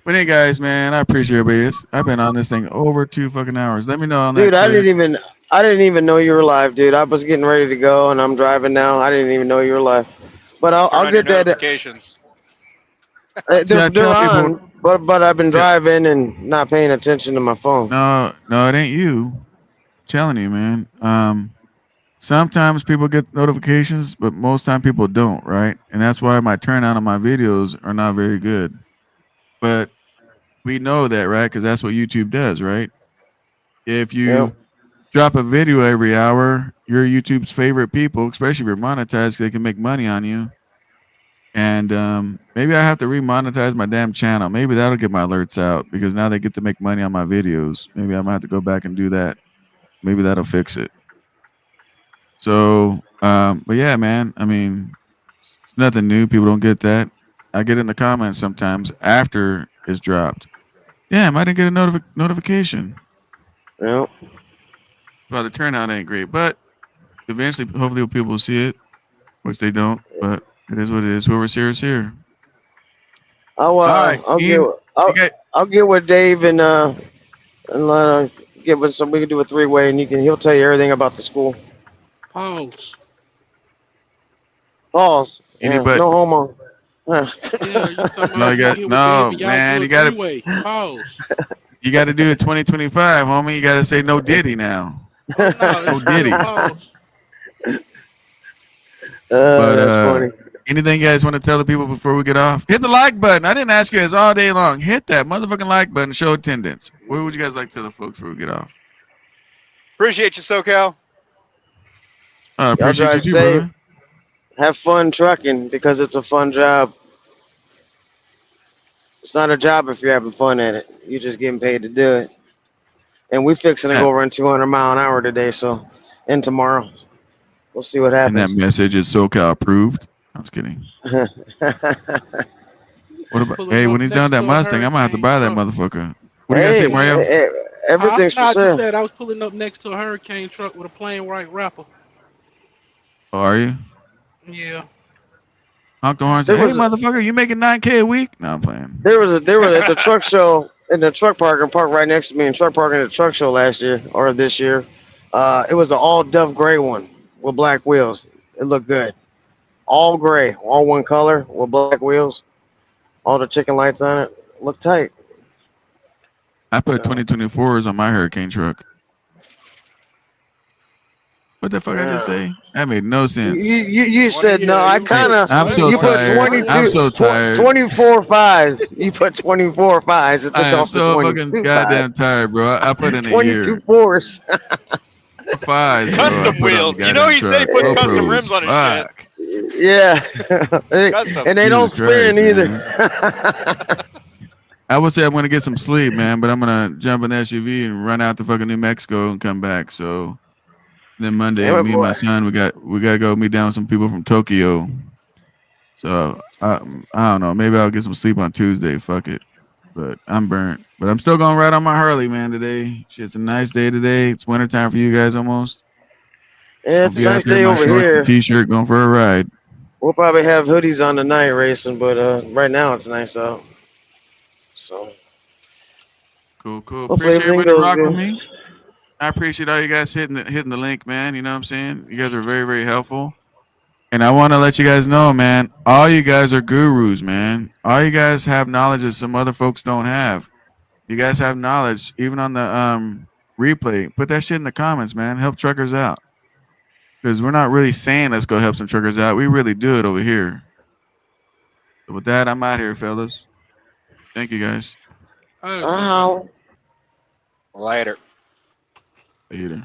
But hey, guys, man, I appreciate everybody. I've been on this thing over 2 fucking hours. Let me know on that Dude, clip. I didn't even know you were live, dude. I was getting ready to go, and I'm driving now. I didn't even know you were live. But Turn I'll on your get that. notifications. See, I They're tell people, on, but I've been see, driving and not paying attention to my phone. no, it ain't you. I'm telling you, man. Sometimes people get notifications, but most time people don't, right? And that's why my turnout on my videos are not very good. But we know that, right? Because that's what YouTube does, right? If Yep. you drop a video every hour, you're YouTube's favorite people, especially if you're monetized, they can make money on you. And maybe I have to remonetize my damn channel. Maybe that'll get my alerts out because now they get to make money on my videos. Maybe I'm gonna have to go back and do that. Maybe that'll fix it. So, but yeah, man. I mean, it's nothing new. People don't get that. I get in the comments sometimes after it's dropped. Damn, I didn't get a notification. Yep. Well, the turnout ain't great, but eventually, hopefully, people will see it, which they don't. But it is what it is. Whoever's here is here. I'll All right, uh I'll get Ian, you got I'll get with Dave and get with some. We can do a 3-way, and he'll tell you everything about the school. Pause. Pause. Yeah. anybody? No homo. Yeah, you talking No, about you you got get with Dave no and y'all do man. a You got to three-way. Pause. you got to do it 2025, homie. You got to say no Diddy now. Oh no, No it's real. Diddy. Pause. But That's funny. anything you guys want to tell the people before we get off? Hit the like button. I didn't ask you guys all day long. Hit that motherfucking like button. Show attendance. What would you guys like to tell the folks before we get off? Appreciate you, SoCal. Y'all Appreciate you drive too, safe. brother. Have fun trucking because it's a fun job. It's not a job if you're having fun at it. You're just getting paid to do it. And we fixing to That, go run 200 mile an hour today, so and tomorrow. We'll see what and that happens. message is SoCal approved. I was kidding. What He's about? pulling Hey, when up he's done next that to a Mustang, I might have to hurricane buy that truck. motherfucker. What do you guys say, Hey, Mario? Huh? everything's No, for I just sale. said I was pulling up next to a hurricane truck with a plain white wrapper. Oh, are you? Yeah. Honk the horn and say, There "Hey, was motherfucker, you making 9K a week?" No, I'm playing. there was at the truck show in the truck parking park right next to me in truck parking at the truck show last year or this year. It was an all dove gray one with black wheels. It looked good. All gray, all one color with black wheels. All the chicken lights on it. Looked tight. I put So, 2024s on my Hurricane truck. What the fuck I just yeah. say? That made no sense. You said no. I You Hey, kind of I'm what? so you put 24 tired. I'm 22, years? so tired. 24 fives. You put 24 fives. It I took am off the so fucking 22 fives. goddamn tired, bro. I put in a 22 year. fours. 4 5s, bro. I Custom put on the wheels. You know goddamn he said he truck. puts custom GoPros. rims on his shit. Fuck. Yeah. Custom. And they don't Jesus spin Christ, either. man. I would say I'm gonna get some sleep, man, but I'm gonna jump in the SUV and run out to fucking New Mexico and come back. So then Monday, Damn it, me and boy. my son, we gotta go meet down with some people from Tokyo. So I don't know. Maybe I'll get some sleep on Tuesday. Fuck it. But I'm burnt. But I'm still gonna ride on my Harley, man. Today, shit's a nice day today. It's wintertime for you guys almost. Yeah, I'll it's a be out nice there in day my over shorts and here. t-shirt going for a ride. We'll probably have hoodies on tonight racing, but right now it's nice out. So Cool, cool. hopefully Appreciate everything everybody goes rock with good. me. I appreciate all you guys hitting the link, man. You know what I'm saying? You guys are very, very helpful. And I want to let you guys know, man, all you guys are gurus, man. All you guys have knowledge that some other folks don't have. You guys have knowledge, even on the replay. Put that shit in the comments, man. Help truckers out. Because we're not really saying let's go help some truckers out. We really do it over here. So with that, I'm out here, fellas. Thank you guys. All right, no problem. Oh. Later. Later.